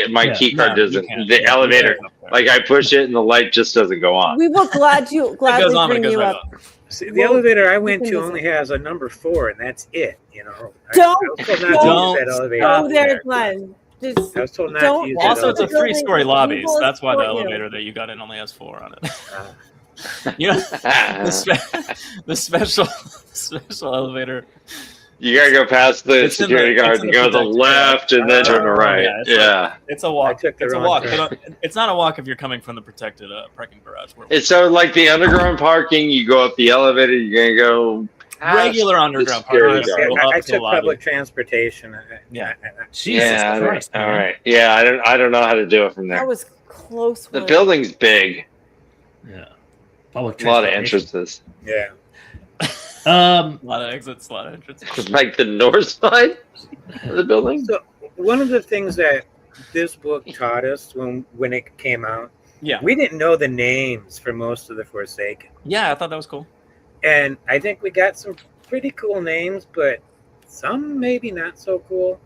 [SPEAKER 9] My key card doesn't. The elevator, like I push it and the light just doesn't go on.
[SPEAKER 7] We will gladly bring you up.
[SPEAKER 10] See, the elevator I went to only has a number 4, and that's it. You know.
[SPEAKER 7] Don't
[SPEAKER 10] that elevator.
[SPEAKER 7] go there, Glenn.
[SPEAKER 10] I was told not to use
[SPEAKER 1] Also, it's a
[SPEAKER 10] elevator.
[SPEAKER 1] 3-story lobby, so that's why the elevator that you got in only has 4 on it. You know, the special elevator.
[SPEAKER 9] You gotta go past the security guard and go to the left and then turn to the right.
[SPEAKER 1] Yeah, it's a walk.
[SPEAKER 10] It's
[SPEAKER 1] a walk. It's not a walk if you're coming from the protected parking garage.
[SPEAKER 9] It's so like the underground parking. You go up the elevator. You're gonna go
[SPEAKER 1] regular underground parking.
[SPEAKER 10] I took public transportation.
[SPEAKER 1] Yeah.
[SPEAKER 2] Jesus Christ.
[SPEAKER 9] All right. Yeah, I don't know how to do it from there.
[SPEAKER 7] That was close.
[SPEAKER 9] The building's big.
[SPEAKER 2] Yeah.
[SPEAKER 9] A lot of entrances.
[SPEAKER 10] Yeah.
[SPEAKER 1] A lot of exits, a lot of entrances.
[SPEAKER 9] Like the north side of the building.
[SPEAKER 10] So one of the things that this book taught us when it came out, we didn't know the names for most of the Forsaken.
[SPEAKER 1] Yeah, I thought that was cool.
[SPEAKER 10] And I think we got some pretty cool names, but some maybe not so cool.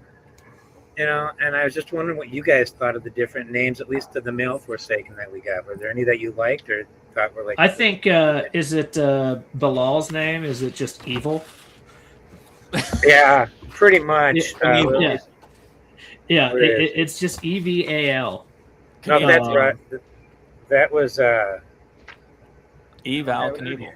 [SPEAKER 10] You know, and I was just wondering what you guys thought of the different names, at least of the male Forsaken that we got. Were there any that you liked or thought were like?
[SPEAKER 2] I think is it Bilal's name? Is it just evil?
[SPEAKER 10] Yeah, pretty much.
[SPEAKER 2] It's just EVAL.
[SPEAKER 10] No, that's right. That was
[SPEAKER 1] Eval Knievel.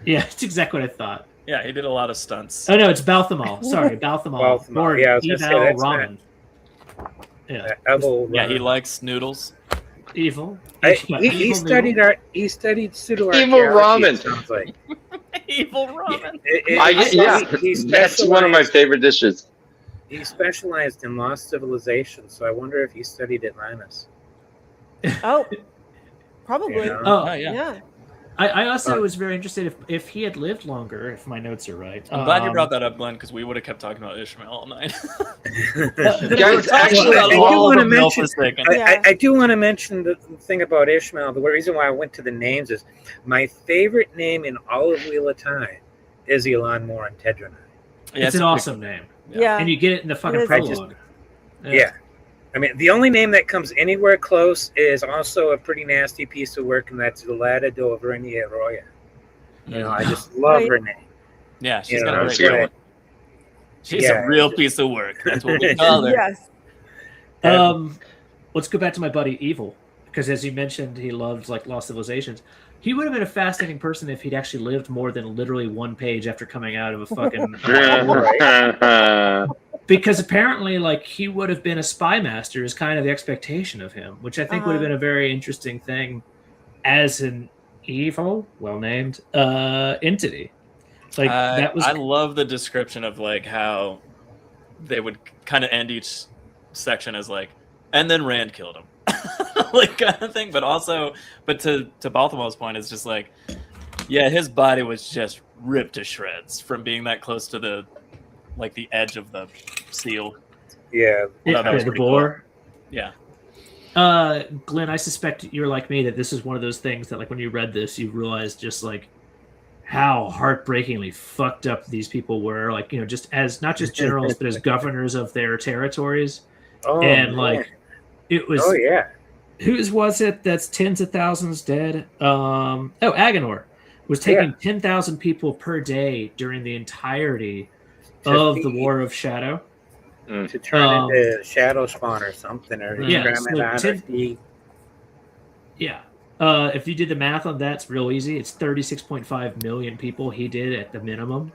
[SPEAKER 2] Yeah, that's exactly what I thought.
[SPEAKER 1] Yeah, he did a lot of stunts.
[SPEAKER 2] Oh no, it's Balthamol. Sorry, Balthamol. Or
[SPEAKER 10] yeah, I was
[SPEAKER 2] Eval
[SPEAKER 10] say,
[SPEAKER 2] Ramen.
[SPEAKER 1] Yeah, he likes noodles.
[SPEAKER 2] Evil.
[SPEAKER 10] He studied pseudo
[SPEAKER 9] Evil ramen.
[SPEAKER 10] Sounds like
[SPEAKER 1] Evil ramen.
[SPEAKER 9] That's one of my favorite dishes.
[SPEAKER 10] He specialized in lost civilizations, so I wonder if he studied Atlantis.
[SPEAKER 7] Oh, probably.
[SPEAKER 10] You know?
[SPEAKER 2] Oh,
[SPEAKER 7] yeah.
[SPEAKER 2] I also was very interested if he had lived longer, if my notes are right.
[SPEAKER 1] I'm glad you brought that up, Glenn, because we would have kept talking about Ishmael all night.
[SPEAKER 9] Guys, actually,
[SPEAKER 10] I do want to mention the thing about Ishmael. The reason why I went to the names is my favorite name in all of Wheel of Time is Elon Moore and Tedronite.
[SPEAKER 2] Yeah, it's an awesome name.
[SPEAKER 7] Yeah.
[SPEAKER 2] And you get it in the fucking prologue.
[SPEAKER 10] Yeah. I mean, the only name that comes anywhere close is also a pretty nasty piece of work, and that's Lada do Vernier Roya. You know, I just love her name.
[SPEAKER 1] Yeah, she's got a great name. She's a real piece of work. That's what we call her.
[SPEAKER 7] Yes.
[SPEAKER 2] Let's go back to my buddy Evil, because as you mentioned, he loved like Lost Civilizations. He would have been a fascinating person if he'd actually lived more than literally one page after coming out of a fucking. Because apparently, like, he would have been a spy master is kind of the expectation of him, which I think would have been a very interesting thing as an evil, well-named entity. Like that was.
[SPEAKER 1] I love the description of like how they would kind of end each section as like, and then Rand killed him, like kind of thing. But to Balthamor's point, it's just like, yeah, his body was just ripped to shreds from being that close to the edge of the seal.
[SPEAKER 10] Yeah.
[SPEAKER 2] The boar.
[SPEAKER 1] Cool. Yeah.
[SPEAKER 2] Glenn, I suspect you're like me that this is one of those things that like when you read this, you realized just like how heartbreakingly fucked up these people were. Like, you know, just as not just generals, but as governors of their territories.
[SPEAKER 10] Oh,
[SPEAKER 2] and like
[SPEAKER 10] man.
[SPEAKER 2] It was.
[SPEAKER 10] Oh yeah.
[SPEAKER 2] Whose was it? That's tens of thousands dead. Agenor was taking 10,000 people per day during the entirety of the War of Shadow.
[SPEAKER 10] To turn into Shadow Spawn or something, or
[SPEAKER 2] if you did the math on that, it's real easy. It's 36.5 million people he did at the minimum,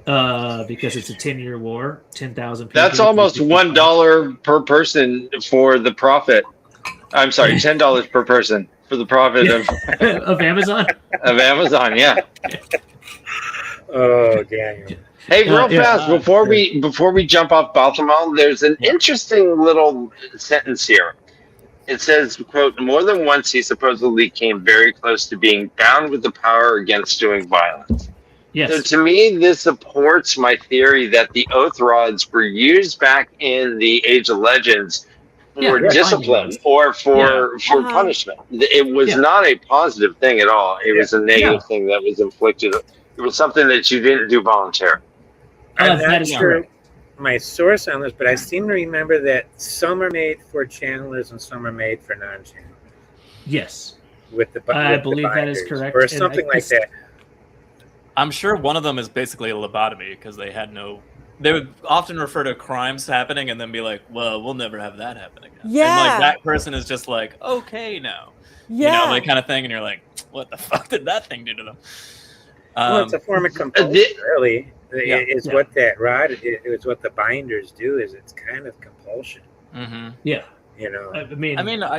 [SPEAKER 2] because it's a 10-year war. 10,000 people.
[SPEAKER 9] That's almost $1 per person for the profit. I'm sorry, $10 per person for the profit
[SPEAKER 2] of Amazon.
[SPEAKER 9] Of Amazon, yeah.
[SPEAKER 10] Oh, Daniel.
[SPEAKER 9] Hey, real fast before we jump off Baltimore, there's an interesting little sentence here. It says, quote, more than once he supposedly came very close to being bound with the power against doing violence.
[SPEAKER 2] Yes.
[SPEAKER 9] So to me, this supports my theory that the oath rods were used back in the Age of Legends discipline or for punishment. It was not a positive thing at all. It was a negative thing that was inflicted. It was something that you didn't do voluntarily.
[SPEAKER 10] I'm not sure my source on this, but I seem to remember that some are made for channelers and some are made for non-channelers.
[SPEAKER 2] Yes.
[SPEAKER 10] I
[SPEAKER 2] believe that is correct.
[SPEAKER 10] Or something like that.
[SPEAKER 1] I'm sure one of them is basically a lobotomy because they had no. They would often refer to crimes happening and then be like, "Well, we'll never have that happen again."
[SPEAKER 7] Yeah.
[SPEAKER 1] And like that person is just like, "Okay, now."
[SPEAKER 7] Yeah.
[SPEAKER 1] You know, like kind of thing, and you're like, "What the fuck did that thing do to them?"
[SPEAKER 10] Well, it's a form of compulsion, really. It's what that rod. It's what the binders do. Is it's kind of compulsion.
[SPEAKER 1] Mm-hmm.
[SPEAKER 2] Yeah.
[SPEAKER 10] You know.
[SPEAKER 2] I mean,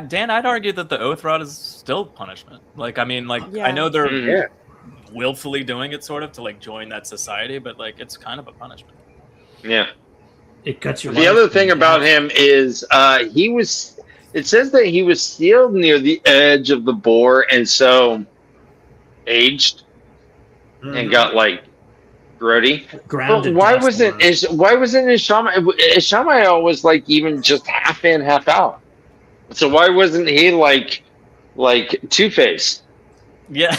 [SPEAKER 1] Dan, I'd argue that the oath rod is still punishment. Like, I mean, like I know they're willfully doing it, sort of, to like join that society, but like it's kind of a punishment.
[SPEAKER 9] Yeah.
[SPEAKER 2] It cuts your.
[SPEAKER 9] The other thing about him is he was. It says that he was sealed near the edge of the bore, and so aged and got like grody. But why wasn't Ishamael was like even just half in, half out? So why wasn't he like Two-Face?
[SPEAKER 1] Yeah.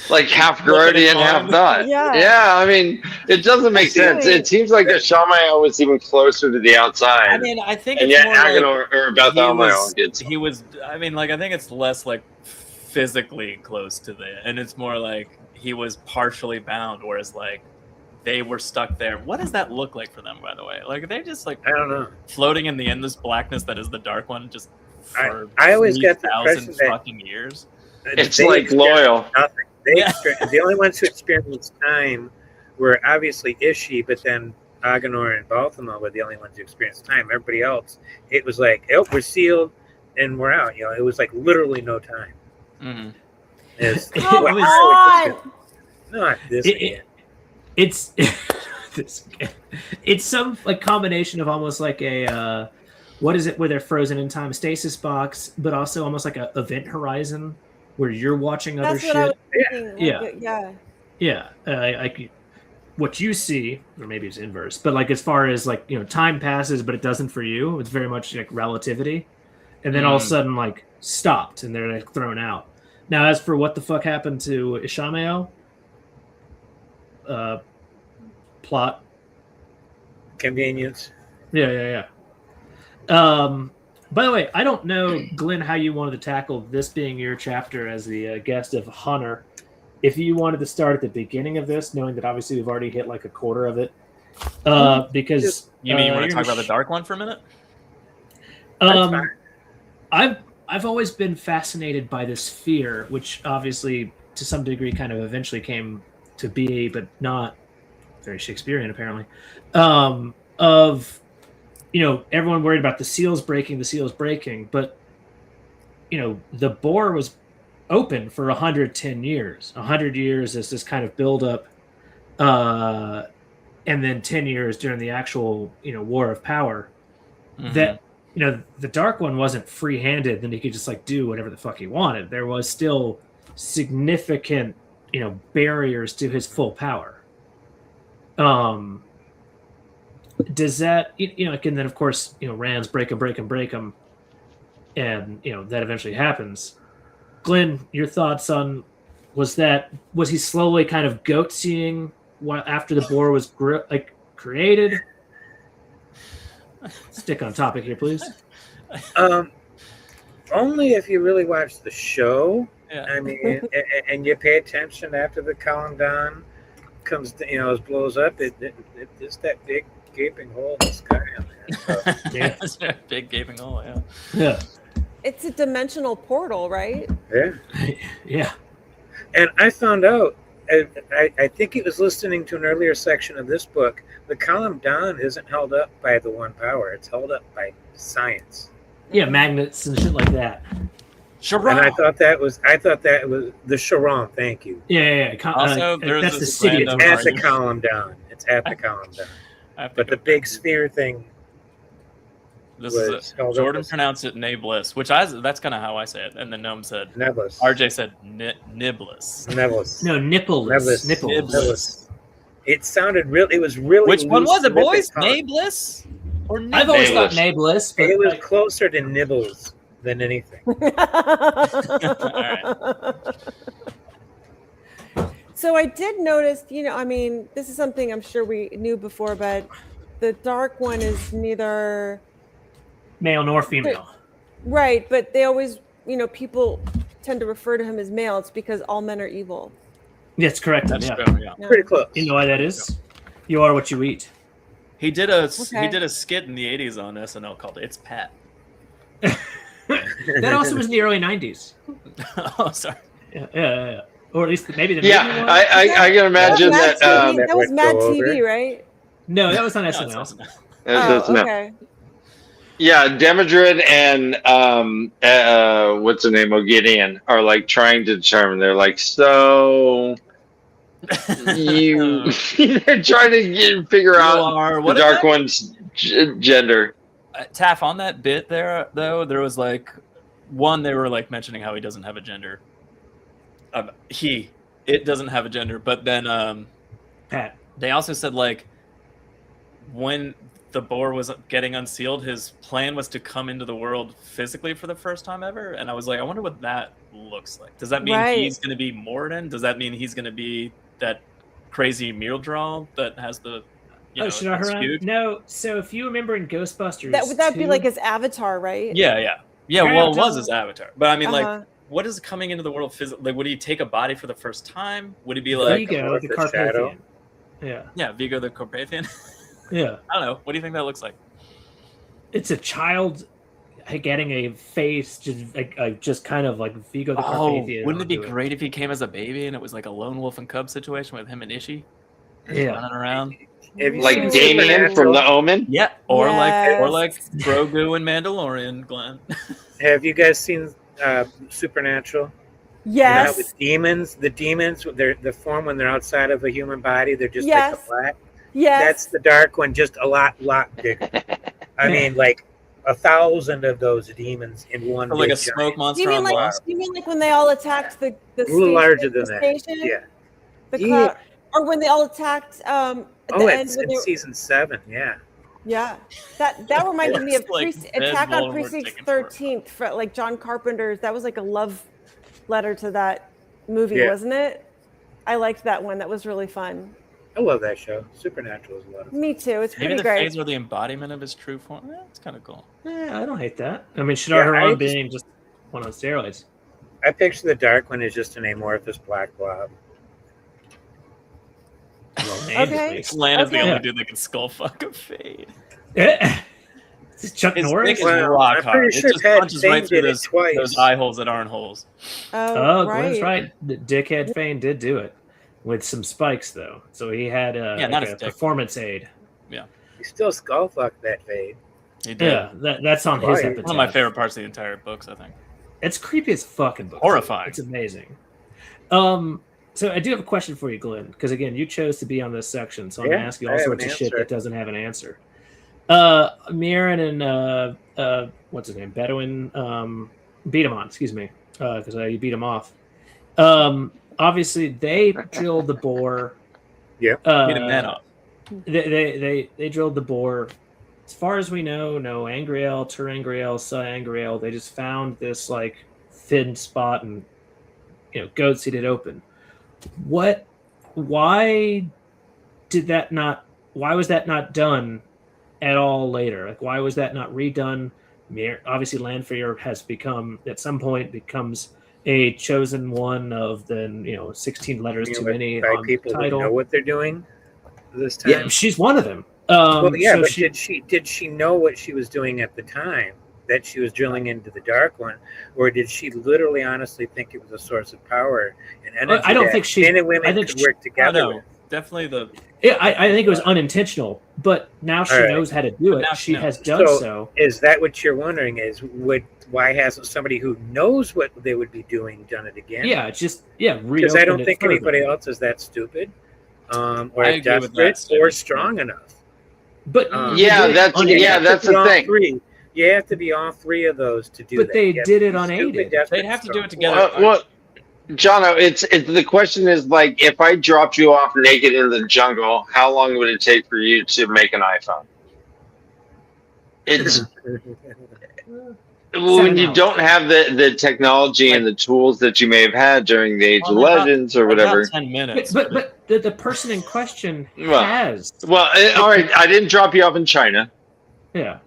[SPEAKER 9] Like half grody and half not. Yeah, I mean, it doesn't make sense. It seems like the Ishamael was even closer to the outside.
[SPEAKER 1] I mean, I think
[SPEAKER 9] and
[SPEAKER 1] it's
[SPEAKER 9] yet
[SPEAKER 1] more
[SPEAKER 9] Agenor or about the
[SPEAKER 1] he was. I mean, like I think it's less like physically close to and it's more like he was partially bound, whereas like they were stuck there. What does that look like for them, by the way? Like they're just like
[SPEAKER 10] I don't know,
[SPEAKER 1] floating in the endless blackness that is the Dark One, just for
[SPEAKER 10] I always get the
[SPEAKER 1] 3,000
[SPEAKER 10] impression that
[SPEAKER 1] fucking years.
[SPEAKER 9] It's like loyal.
[SPEAKER 10] The only ones who experienced time were obviously Ishii, but then Agenor and Balthamo were the only ones who experienced time. Everybody else, it was like, oh, we're sealed and we're out. You know, it was like literally no time.
[SPEAKER 1] Mm-hmm.
[SPEAKER 7] Come on!
[SPEAKER 10] Not this again.
[SPEAKER 2] It's it's some like combination of almost like a what is it where they're frozen in time, stasis box, but also almost like a event horizon where you're watching other shit.
[SPEAKER 7] I was thinking.
[SPEAKER 2] Yeah. Like what you see, or maybe it's inverse, but like as far as like, you know, time passes, but it doesn't for you. It's very much like relativity, and then all of a sudden like stopped and they're like thrown out. Now, as for what the fuck happened to Ishamael, plot,
[SPEAKER 10] convenience.
[SPEAKER 2] Yeah. By the way, I don't know, Glenn, how you wanted to tackle this being your chapter as the guest of Hunter. If you wanted to start at the beginning of this, knowing that obviously we've already hit like a quarter of it, because
[SPEAKER 1] you mean you want to talk about the Dark One for a minute?
[SPEAKER 2] I've always been fascinated by this fear, which obviously to some degree kind of eventually came to be, but not very Shakespearean apparently, of, you know, everyone worried about the seals breaking, but, you know, the bore was open for 110 years. 100 years as this kind of buildup, and then 10 years during the actual, you know, War of Power. Mm-hmm. That, you know, the Dark One wasn't free-handed, then he could just like do whatever the fuck he wanted. There was still significant, you know, barriers to his full power. Does that, you know, and then of course, you know, Rands break them, and, you know, that eventually happens. Glenn, your thoughts on, was he slowly kind of goat seeing after the bore was created? Stick on topic here, please.
[SPEAKER 10] Only if you really watch the show.
[SPEAKER 1] Yeah.
[SPEAKER 10] I mean, and you pay attention after the column down comes, you know, it blows up. It's that big gaping hole in the sky on there. So.
[SPEAKER 2] Yeah,
[SPEAKER 1] it's a big gaping hole. Yeah.
[SPEAKER 2] Yeah.
[SPEAKER 7] It's a dimensional portal, right?
[SPEAKER 10] Yeah.
[SPEAKER 2] Yeah.
[SPEAKER 10] And I found out, I think it was listening to an earlier section of this book, the column down isn't held up by the one power. It's held up by science.
[SPEAKER 2] Yeah, magnets and shit like that.
[SPEAKER 10] Charon. And I thought that was the Charon. Thank you.
[SPEAKER 2] Yeah.
[SPEAKER 1] Also,
[SPEAKER 2] that's the city.
[SPEAKER 10] It's at the column down. It's at the column down. But the big sphere thing.
[SPEAKER 1] Jordan pronounced it Nablus, which that's kind of how I say it, and then Gnome said
[SPEAKER 10] Nebulous.
[SPEAKER 1] RJ said Niblis.
[SPEAKER 10] Nebulous.
[SPEAKER 2] No, Niblis.
[SPEAKER 10] It sounded real. It was really.
[SPEAKER 1] Which one was it, boys? Nablus
[SPEAKER 2] I've always thought Nablus, but
[SPEAKER 10] it was closer to Nibbles than anything.
[SPEAKER 7] So I did notice, I mean, this is something I'm sure we knew before, but the dark one is neither
[SPEAKER 2] male nor female.
[SPEAKER 7] Right, but they always, people tend to refer to him as male. It's because all men are evil.
[SPEAKER 2] That's correct.
[SPEAKER 1] That's
[SPEAKER 2] yeah.
[SPEAKER 1] true, yeah.
[SPEAKER 10] Pretty close.
[SPEAKER 2] You know why that is? You are what you eat.
[SPEAKER 1] He did a skit in the 80s on SNL called "It's Pat."
[SPEAKER 2] That also was in the early 90s.
[SPEAKER 1] Oh, sorry.
[SPEAKER 2] Yeah. Or at least maybe the
[SPEAKER 9] Yeah, I can imagine that.
[SPEAKER 7] That was Mad TV, right?
[SPEAKER 2] No, that was on SNL.
[SPEAKER 7] Okay.
[SPEAKER 9] Yeah, Demodred and what's the name of Gideon are like trying to determine. They're like, so you they're trying to figure out the Dark One's gender.
[SPEAKER 1] Taff, on that bit there, though, there was like one, they were like mentioning how he doesn't have a gender. It doesn't have a gender, but then
[SPEAKER 2] Pat.
[SPEAKER 1] They also said like when the boar was getting unsealed, his plan was to come into the world physically for the first time ever, and I was like, I wonder what that looks like. Does that mean he's going to be Morden? Does that mean he's going to be that crazy mural draw that has the
[SPEAKER 2] Shinohara? No. So if you remember in Ghostbusters,
[SPEAKER 7] would that be like his avatar, right?
[SPEAKER 1] Yeah. Well, it was his avatar, but I mean, like, what is coming into the world physically? Like, would he take a body for the first time? Would he be like
[SPEAKER 2] Vigo, the Carpathian?
[SPEAKER 1] Yeah, Vigo the Carpathian.
[SPEAKER 2] Yeah.
[SPEAKER 1] I don't know. What do you think that looks like?
[SPEAKER 2] It's a child getting a face, just kind of like Vigo the Carpathian.
[SPEAKER 1] Wouldn't it be great if he came as a baby and it was like a lone wolf and cub situation with him and Ishi running around?
[SPEAKER 9] Like Damien from The Omen?
[SPEAKER 1] Yeah, or like Grogu and Mandalorian, Glenn.
[SPEAKER 10] Have you guys seen Supernatural?
[SPEAKER 7] Yes.
[SPEAKER 10] The demons, the form when they're outside of a human body, they're just like a black.
[SPEAKER 7] Yes.
[SPEAKER 10] That's the dark one, just a lot bigger. I mean, like 1,000 of those demons in one.
[SPEAKER 1] Or like a smoke monster.
[SPEAKER 7] You mean like when they all attacked the
[SPEAKER 10] a little larger than
[SPEAKER 7] station?
[SPEAKER 10] that. Yeah.
[SPEAKER 7] The cloud, or when they all attacked.
[SPEAKER 10] It's in season 7. Yeah.
[SPEAKER 7] Yeah, that reminded me of
[SPEAKER 1] like
[SPEAKER 7] Attack on Precinct 13 for like John Carpenter's. That was like a love letter to that movie, wasn't it? I liked that one. That was really fun.
[SPEAKER 10] I love that show. Supernatural is a lot of fun.
[SPEAKER 7] Me too. It's
[SPEAKER 1] Maybe
[SPEAKER 7] pretty
[SPEAKER 1] the
[SPEAKER 7] great.
[SPEAKER 1] phase were the embodiment of his true form. Yeah, it's kind of cool.
[SPEAKER 2] Yeah, I don't hate that. I mean, Shinohara being just one on steroids.
[SPEAKER 10] I picture the dark one as just an amorphous black blob.
[SPEAKER 7] Okay.
[SPEAKER 1] Slan is the only dude that can skull fuck a fade.
[SPEAKER 2] It's Chuck Norris.
[SPEAKER 1] His dick is rock hard. It just punches right through those eye holes that aren't holes.
[SPEAKER 2] Oh, Glenn's right. The dickhead Fane did do it with some spikes, though. So he had a performance aid.
[SPEAKER 1] Yeah.
[SPEAKER 10] He still skull fucked that fade.
[SPEAKER 1] He did.
[SPEAKER 2] Yeah, that's on his epitaph.
[SPEAKER 1] One of my favorite parts of the entire books, I think.
[SPEAKER 2] It's creepy as fucking book.
[SPEAKER 1] Horrifying.
[SPEAKER 2] It's amazing. So I do have a question for you, Glenn, because again, you chose to be on this section, so I'm gonna ask you all sorts of shit that doesn't have an answer. Mirren and what's his name? Bedouin beat him on, excuse me, because you beat him off. Obviously they drilled the bore.
[SPEAKER 10] Yeah.
[SPEAKER 1] Beat him that up.
[SPEAKER 2] They drilled the bore. As far as we know, no Angriel, Terangriel, Sa-Angriel. They just found this like thin spot and goat-seed it open. Why was that not done at all later? Like, why was that not redone? Obviously, Lanfear has at some point becomes a chosen one of the 16 letters too many on
[SPEAKER 10] people
[SPEAKER 2] the title.
[SPEAKER 10] Who know what they're doing this time.
[SPEAKER 2] Yeah, she's one of them.
[SPEAKER 10] But did she know what she was doing at the time that she was drilling into the dark one, or did she literally honestly think it was a source of power and energy?
[SPEAKER 2] I don't think she.
[SPEAKER 10] Men and women could work together.
[SPEAKER 1] No, definitely the.
[SPEAKER 2] Yeah, I think it was unintentional, but now she knows how to do it. She has done so.
[SPEAKER 10] Is that what you're wondering? Why hasn't somebody who knows what they would be doing done it again?
[SPEAKER 2] Yeah,
[SPEAKER 10] because I don't think anybody else is that stupid, or desperate, or strong enough.
[SPEAKER 2] But
[SPEAKER 9] that's the thing.
[SPEAKER 10] You have to be all three of those to do that.
[SPEAKER 2] But they did it unaided.
[SPEAKER 1] They'd have to do it together.
[SPEAKER 9] Jono, it's the question is like, if I dropped you off naked in the jungle, how long would it take for you to make an iPhone? it's when you don't have the technology and the tools that you may have had during the Age of Legends or whatever.
[SPEAKER 1] 10 minutes.
[SPEAKER 2] But the person in question
[SPEAKER 9] Well,
[SPEAKER 2] has.
[SPEAKER 9] Well, all right. I didn't drop you off in China.
[SPEAKER 2] Yeah.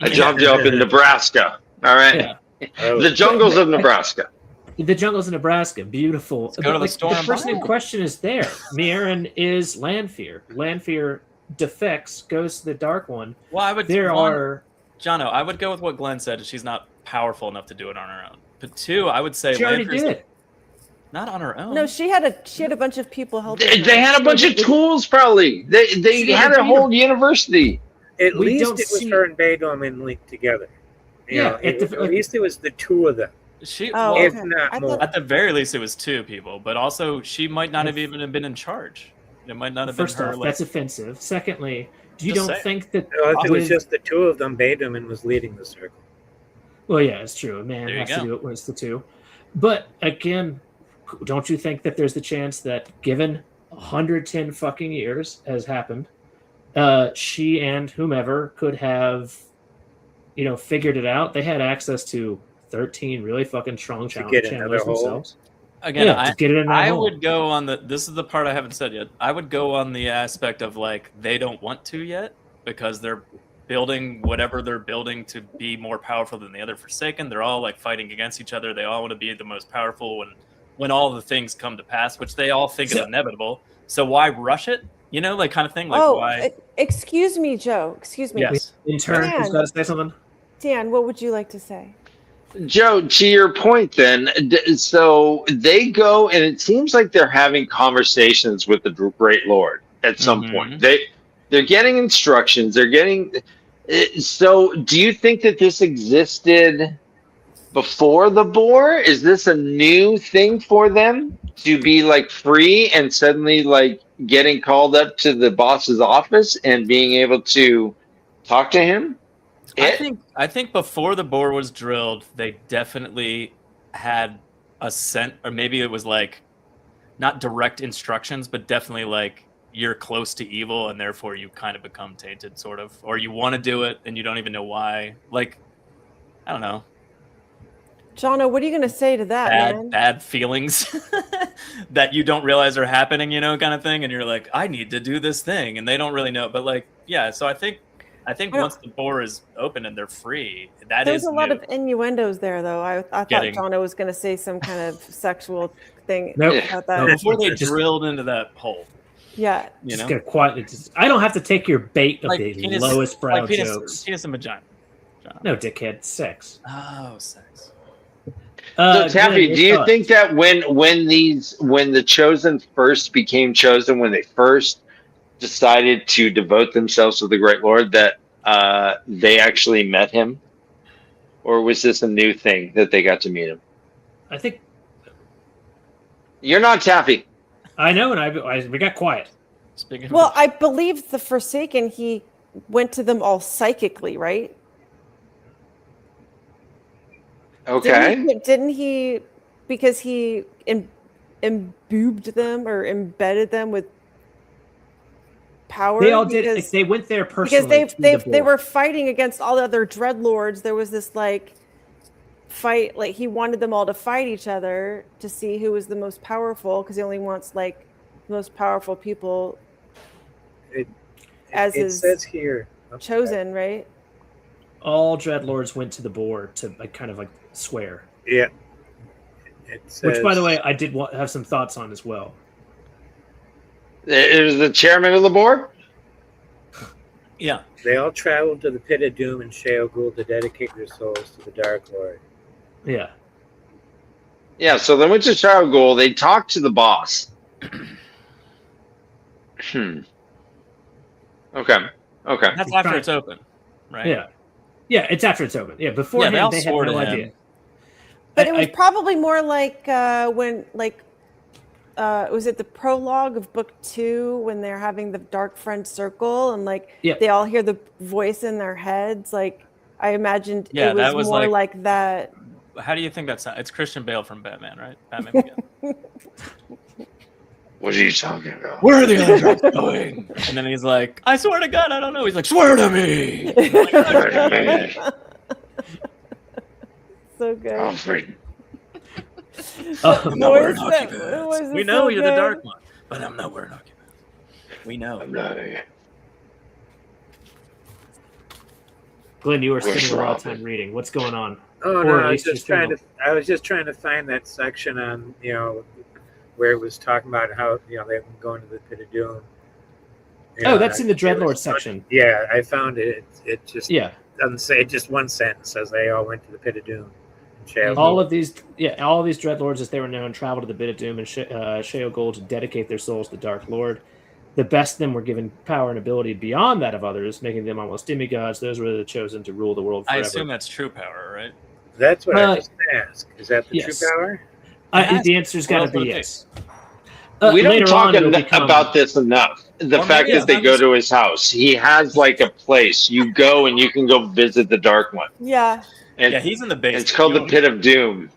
[SPEAKER 9] I dropped you off in Nebraska. All right.
[SPEAKER 2] Yeah.
[SPEAKER 9] The jungles of Nebraska.
[SPEAKER 2] The jungles of Nebraska, beautiful.
[SPEAKER 1] Let's go to the store.
[SPEAKER 2] The person in question is there. Mierin is Lanfear. Lanfear defects, goes to the Dark One.
[SPEAKER 1] Well, I would. Jono, I would go with what Glenn said. She's not powerful enough to do it on her own. But two, I would say
[SPEAKER 2] she already
[SPEAKER 1] Lanfear's
[SPEAKER 2] did.
[SPEAKER 1] Not on her own.
[SPEAKER 7] No, she had a bunch of people helping.
[SPEAKER 9] They had a bunch of tools, probably. They had a whole university.
[SPEAKER 10] At least it was her and Beethoven linked together. You know, at least it was the two of them. If not more.
[SPEAKER 1] At the very least, it was two people. But also, she might not have even been in charge. It might not have
[SPEAKER 2] First
[SPEAKER 1] been her.
[SPEAKER 2] off, that's offensive. Secondly, you
[SPEAKER 1] Just
[SPEAKER 2] don't
[SPEAKER 1] saying.
[SPEAKER 2] think that
[SPEAKER 10] If it was just the two of them, Beethoven was leading the circle.
[SPEAKER 2] Well, yeah, it's true. A man
[SPEAKER 1] There you
[SPEAKER 2] has
[SPEAKER 1] go.
[SPEAKER 2] to do it when it's the two. But again, don't you think that there's the chance that given 110 fucking years has happened, she and whomever could have, figured it out? They had access to 13 really fucking strong
[SPEAKER 10] get another
[SPEAKER 2] channelers
[SPEAKER 10] hole.
[SPEAKER 2] themselves.
[SPEAKER 1] Again,
[SPEAKER 2] Yeah, to get it in that
[SPEAKER 1] I
[SPEAKER 2] hole.
[SPEAKER 1] would go on this is the part I haven't said yet. I would go on the aspect of like they don't want to yet because they're building whatever they're building to be more powerful than the other Forsaken. They're all like fighting against each other. They all want to be the most powerful when all the things come to pass, which they all think is inevitable. So why rush it? Like kind of thing. Like why?
[SPEAKER 7] Excuse me, Joe. Excuse me.
[SPEAKER 1] Yes.
[SPEAKER 2] Intern,
[SPEAKER 7] Dan.
[SPEAKER 2] who's got to say something?
[SPEAKER 7] Dan, what would you like to say?
[SPEAKER 9] Joe, to your point then, so they go and it seems like they're having conversations with the Great Lord at some point. They're getting instructions. They're getting. So do you think that this existed before the Boar? Is this a new thing for them to be like free and suddenly like getting called up to the boss's office and being able to talk to him?
[SPEAKER 1] I think before the bore was drilled, they definitely had a scent, or maybe it was like not direct instructions, but definitely like you're close to evil and therefore you kind of become tainted, sort of, or you want to do it and you don't even know why. Like, I don't know.
[SPEAKER 7] Jono, what are you going to say to that, man?
[SPEAKER 1] Bad feelings that you don't realize are happening, kind of thing, and you're like, I need to do this thing, and they don't really know. But like, yeah, so I think once the bore is open and they're free,
[SPEAKER 7] There's a lot of innuendos there, though. I thought Jono was going to say some kind of sexual thing about that.
[SPEAKER 1] Before they drilled into that hole.
[SPEAKER 7] Yeah.
[SPEAKER 2] Just get quiet. I don't have to take your bait of the lowest brow jokes.
[SPEAKER 1] Penis and vagina.
[SPEAKER 2] No, dickhead. Sex.
[SPEAKER 1] Oh, sex.
[SPEAKER 9] So Taffy, do you think that when the Chosen first became chosen, when they first decided to devote themselves to the Great Lord, that they actually met him, or was this a new thing that they got to meet him?
[SPEAKER 2] I think
[SPEAKER 9] you're not Taffy.
[SPEAKER 2] I know, and we got quiet.
[SPEAKER 7] Well, I believe the Forsaken, he went to them all psychically, right?
[SPEAKER 9] Okay.
[SPEAKER 7] Didn't he because he imbued them or embedded them with power?
[SPEAKER 2] They all did. They went there personally
[SPEAKER 7] because they were fighting against all the other dreadlords. There was this like fight, like he wanted them all to fight each other to see who was the most powerful, because he only wants like the most powerful people.
[SPEAKER 10] It says here
[SPEAKER 7] chosen, right?
[SPEAKER 2] All dreadlords went to the board to kind of swear.
[SPEAKER 10] Yeah.
[SPEAKER 2] Which, by the way, I did have some thoughts on as well.
[SPEAKER 9] It was the chairman of the board?
[SPEAKER 1] Yeah.
[SPEAKER 10] They all traveled to the Pit of Doom and Sheol to dedicate their souls to the Dark Lord.
[SPEAKER 2] Yeah.
[SPEAKER 9] Yeah, so they went to Sheol. They talked to the boss. Okay.
[SPEAKER 1] That's after it's open, right?
[SPEAKER 2] Yeah. Yeah, it's after it's open. Yeah, beforehand they had no idea.
[SPEAKER 7] But it was probably more like when, was it the prologue of book 2 when they're having the Dark Friend Circle and they all hear the voice in their heads? Like, I imagined it was more like that.
[SPEAKER 1] How do you think that's? It's Christian Bale from Batman, right? Batman Begins.
[SPEAKER 9] What are you talking about?
[SPEAKER 1] Where are the other droids going? And then he's like, I swear to God, I don't know. He's like, swear to me.
[SPEAKER 7] So good.
[SPEAKER 9] Alfred.
[SPEAKER 1] I'm not wearing
[SPEAKER 7] Voice
[SPEAKER 1] hockey
[SPEAKER 7] that-
[SPEAKER 1] boots.
[SPEAKER 7] voice is
[SPEAKER 1] We know
[SPEAKER 7] so
[SPEAKER 1] you're the
[SPEAKER 7] good.
[SPEAKER 1] dark one, but I'm not wearing hockey boots. We know.
[SPEAKER 9] I'm not.
[SPEAKER 2] Glenn, you are
[SPEAKER 9] Where's
[SPEAKER 2] spending a lot of
[SPEAKER 9] Robin?
[SPEAKER 2] time reading. What's going on?
[SPEAKER 10] Oh
[SPEAKER 2] Or
[SPEAKER 10] no,
[SPEAKER 2] at
[SPEAKER 10] I was
[SPEAKER 2] least
[SPEAKER 10] just
[SPEAKER 2] you're
[SPEAKER 10] trying to. I was just trying to find that section on where it was talking about how they've been going to the pit of doom.
[SPEAKER 2] Oh, that's in the
[SPEAKER 10] it
[SPEAKER 2] Dreadlord
[SPEAKER 10] was-
[SPEAKER 2] section.
[SPEAKER 10] Yeah, I found it. It just
[SPEAKER 2] Yeah.
[SPEAKER 10] doesn't say, just one sentence says they all went to the pit of doom.
[SPEAKER 2] All of these dreadlords, as they were known, traveled to the Pit of Doom and Sheo Gold to dedicate their souls to the Dark Lord. The best of them were given power and ability beyond that of others, making them almost demigods. Those were the chosen to rule the world
[SPEAKER 1] I
[SPEAKER 2] forever.
[SPEAKER 1] assume that's true power, right?
[SPEAKER 10] That's what I
[SPEAKER 2] Uh,
[SPEAKER 10] just asked. Is that the
[SPEAKER 2] yes.
[SPEAKER 10] true power?
[SPEAKER 2] The answer's got to be yes.
[SPEAKER 9] We don't
[SPEAKER 2] Later
[SPEAKER 9] talk
[SPEAKER 2] on, it'll become-
[SPEAKER 9] about this enough. The
[SPEAKER 1] Or
[SPEAKER 9] fact
[SPEAKER 1] maybe
[SPEAKER 9] that they
[SPEAKER 1] it's
[SPEAKER 9] go
[SPEAKER 1] not
[SPEAKER 9] to his house. He has like a place. You go and you can go visit the Dark One.
[SPEAKER 7] Yeah.
[SPEAKER 9] And
[SPEAKER 1] Yeah, he's in the basement.
[SPEAKER 9] it's called the
[SPEAKER 1] You
[SPEAKER 9] Pit of Doom.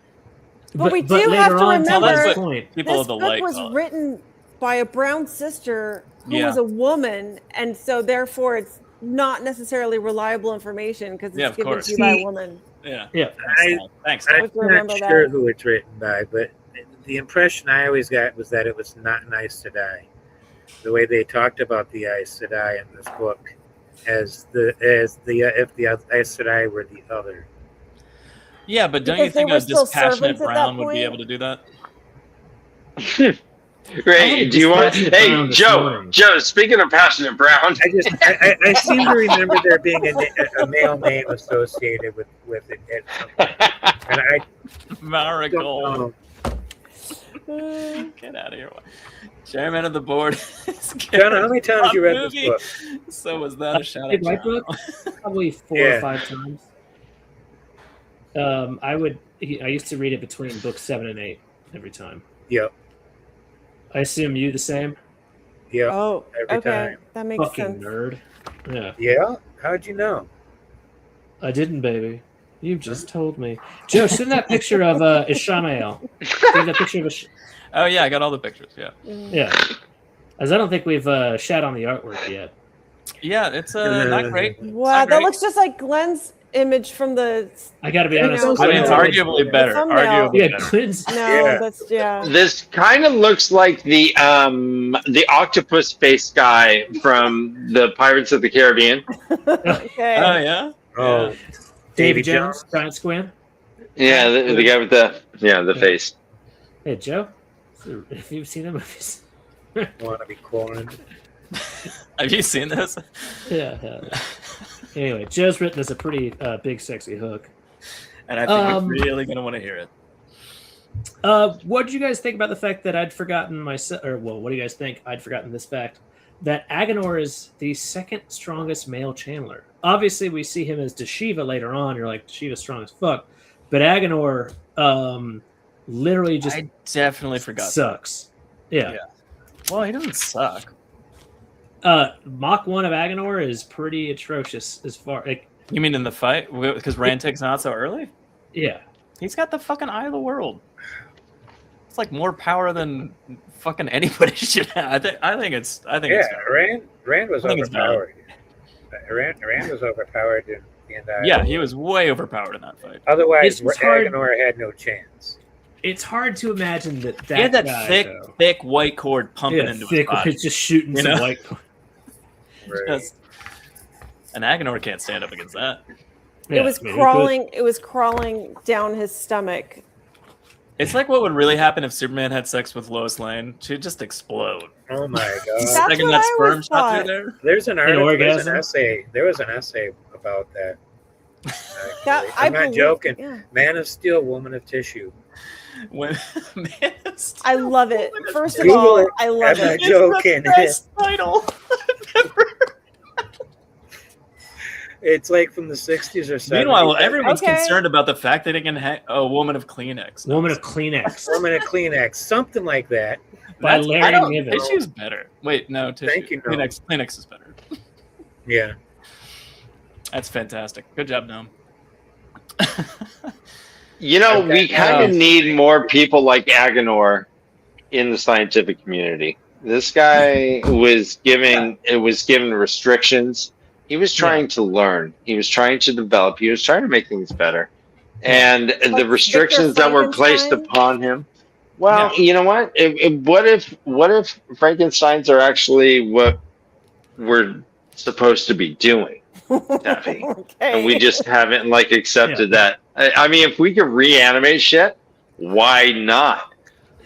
[SPEAKER 7] But we do
[SPEAKER 2] later
[SPEAKER 7] have to
[SPEAKER 2] on,
[SPEAKER 7] remember
[SPEAKER 2] that's
[SPEAKER 1] what
[SPEAKER 2] the point.
[SPEAKER 1] people
[SPEAKER 7] this
[SPEAKER 1] of the
[SPEAKER 7] book
[SPEAKER 1] light
[SPEAKER 7] was
[SPEAKER 1] call it.
[SPEAKER 7] written by a brown sister who
[SPEAKER 1] Yeah.
[SPEAKER 7] was a woman, and so therefore it's not necessarily reliable information because it's
[SPEAKER 1] Yeah, of
[SPEAKER 7] given
[SPEAKER 1] course.
[SPEAKER 7] to you by a woman.
[SPEAKER 1] Yeah.
[SPEAKER 2] Yeah.
[SPEAKER 1] Thanks.
[SPEAKER 10] I'm
[SPEAKER 7] have to remember
[SPEAKER 10] not sure
[SPEAKER 7] that.
[SPEAKER 10] who it's written by, but the impression I always got was that it was not an Aes Sedai. The way they talked about the Aes Sedai in this book, if the Aes Sedai were the other.
[SPEAKER 1] Yeah, but don't you
[SPEAKER 7] Because they
[SPEAKER 1] think
[SPEAKER 7] were
[SPEAKER 1] a
[SPEAKER 7] still
[SPEAKER 1] dispassionate
[SPEAKER 7] servants at that
[SPEAKER 1] Brown would be
[SPEAKER 7] point?
[SPEAKER 1] able to do that?
[SPEAKER 9] Great. Do you want?
[SPEAKER 2] Dispassionate
[SPEAKER 9] Hey,
[SPEAKER 2] Brown this
[SPEAKER 9] Joe.
[SPEAKER 2] morning.
[SPEAKER 9] Joe. Speaking of passionate Brown,
[SPEAKER 10] I seem to remember there being a male name associated with it at some point. And I don't
[SPEAKER 1] Marigold.
[SPEAKER 10] know.
[SPEAKER 1] Get out of here. Chairman of the board.
[SPEAKER 10] John, how many times you read this
[SPEAKER 1] Movie.
[SPEAKER 10] book?
[SPEAKER 1] So was that a shout
[SPEAKER 2] Big
[SPEAKER 1] out?
[SPEAKER 2] White Book? Probably 4 or
[SPEAKER 10] Yeah.
[SPEAKER 2] 5 times. I used to read it between books 7 and 8 every time.
[SPEAKER 10] Yep.
[SPEAKER 2] I assume you the same?
[SPEAKER 10] Yep.
[SPEAKER 7] Oh,
[SPEAKER 10] Every
[SPEAKER 7] okay,
[SPEAKER 10] time.
[SPEAKER 7] that makes
[SPEAKER 2] Fucking
[SPEAKER 7] sense.
[SPEAKER 2] nerd. Yeah.
[SPEAKER 10] Yeah? How'd you know?
[SPEAKER 2] I didn't, baby. You just told me. Joe, send that picture of Ishamael. Send that picture of
[SPEAKER 1] Oh yeah, I got all the pictures. Yeah.
[SPEAKER 2] Yeah. As I don't think we've shat on the artwork yet.
[SPEAKER 1] Yeah, it's not great.
[SPEAKER 7] Wow,
[SPEAKER 1] Not
[SPEAKER 7] that
[SPEAKER 1] great.
[SPEAKER 7] looks just like Glenn's image from the.
[SPEAKER 2] I got to be
[SPEAKER 7] You
[SPEAKER 2] honest.
[SPEAKER 7] know,
[SPEAKER 1] I mean, it's
[SPEAKER 7] Yeah.
[SPEAKER 1] arguably better.
[SPEAKER 7] thumbnail.
[SPEAKER 1] Arguably
[SPEAKER 2] Yeah,
[SPEAKER 1] better.
[SPEAKER 2] Glenn's.
[SPEAKER 7] No,
[SPEAKER 10] Yeah.
[SPEAKER 7] that's yeah.
[SPEAKER 9] this kind of looks like the octopus face guy from the Pirates of the Caribbean.
[SPEAKER 7] Okay.
[SPEAKER 1] Oh yeah.
[SPEAKER 10] Oh,
[SPEAKER 2] Davy Jones, Giant Squid.
[SPEAKER 9] Yeah, the guy with the face.
[SPEAKER 2] Hey, Joe. Have you seen the movies?
[SPEAKER 10] want to be corn.
[SPEAKER 1] Have you seen this?
[SPEAKER 2] Yeah. Anyway, Joe's written us a pretty big, sexy hook.
[SPEAKER 1] And I think you're really gonna want to hear it.
[SPEAKER 2] What did you guys think about the fact that I'd forgotten myself? Or, well, what do you guys think? I'd forgotten this fact that Agenor is the second strongest male channeler. Obviously, we see him as Deshiva later on. You're like, Deshiva's strong as fuck. But Agenor literally just
[SPEAKER 1] I definitely forgot.
[SPEAKER 2] sucks. Yeah.
[SPEAKER 1] Well, he doesn't suck.
[SPEAKER 2] Mach 1 of Agenor is pretty atrocious as far like
[SPEAKER 1] You mean in the fight? Because Rantic's not so early?
[SPEAKER 2] yeah.
[SPEAKER 1] He's got the fucking eye of the world. It's like more power than fucking anybody should have. I think it's
[SPEAKER 10] Yeah, Rand was
[SPEAKER 1] I think it's
[SPEAKER 10] overpowered. Rand was overpowered in the entire.
[SPEAKER 1] yeah, he was way overpowered in that fight.
[SPEAKER 10] Otherwise,
[SPEAKER 2] It's hard-
[SPEAKER 10] Agenor had no chance.
[SPEAKER 2] It's hard to imagine that
[SPEAKER 1] He had that
[SPEAKER 2] guy, though.
[SPEAKER 1] thick white cord pumping
[SPEAKER 2] Yeah,
[SPEAKER 1] into his
[SPEAKER 2] thick
[SPEAKER 1] body.
[SPEAKER 2] with just shooting
[SPEAKER 1] You
[SPEAKER 2] some
[SPEAKER 1] know?
[SPEAKER 2] white.
[SPEAKER 10] Right.
[SPEAKER 1] Just- and Agenor can't stand up against that.
[SPEAKER 2] Yeah,
[SPEAKER 7] it was
[SPEAKER 2] I mean, he
[SPEAKER 7] crawling. It was crawling down his stomach.
[SPEAKER 1] It's like what would really happen if Superman had sex with Lois Lane. She'd just explode.
[SPEAKER 10] Oh my
[SPEAKER 7] That's
[SPEAKER 10] god!
[SPEAKER 1] Second
[SPEAKER 7] what
[SPEAKER 1] that
[SPEAKER 7] I
[SPEAKER 1] sperm
[SPEAKER 7] always
[SPEAKER 1] shot
[SPEAKER 7] thought.
[SPEAKER 1] through there.
[SPEAKER 10] There's an article. There's an
[SPEAKER 2] orgasm?
[SPEAKER 10] essay. There was an essay about that.
[SPEAKER 7] That
[SPEAKER 10] Actually. I'm not
[SPEAKER 7] believe-
[SPEAKER 10] joking.
[SPEAKER 7] yeah.
[SPEAKER 10] Man of Steel, Woman of Tissue.
[SPEAKER 1] When man,
[SPEAKER 7] I love it. First of
[SPEAKER 10] Google
[SPEAKER 7] all,
[SPEAKER 10] it.
[SPEAKER 7] I love
[SPEAKER 10] I'm not
[SPEAKER 7] it.
[SPEAKER 10] joking.
[SPEAKER 1] the best title.
[SPEAKER 10] It's like from the 60s or 70s.
[SPEAKER 1] Meanwhile, everyone's
[SPEAKER 7] Okay.
[SPEAKER 1] concerned about the fact that it can hang a woman of Kleenex.
[SPEAKER 2] Woman of Kleenex
[SPEAKER 10] Woman of Kleenex, something like that.
[SPEAKER 2] by
[SPEAKER 1] That's-
[SPEAKER 2] Larry
[SPEAKER 1] I don't-
[SPEAKER 2] Niven.
[SPEAKER 1] Tissue's better. Wait, no, tissue.
[SPEAKER 10] Thank you, no.
[SPEAKER 1] Kleenex is better.
[SPEAKER 10] Yeah.
[SPEAKER 1] That's fantastic. Good job, Noam.
[SPEAKER 9] You know,
[SPEAKER 10] Okay.
[SPEAKER 9] we kind of need more people like Agenor in the scientific community. This guy was given restrictions. He was trying to learn. He was trying to develop. He was trying to make things better. And the restrictions that were placed upon him. Well, you know what? What if Frankensteins are actually what we're supposed to be doing, Taffy? And we just haven't accepted that. I mean, if we could reanimate shit, why not?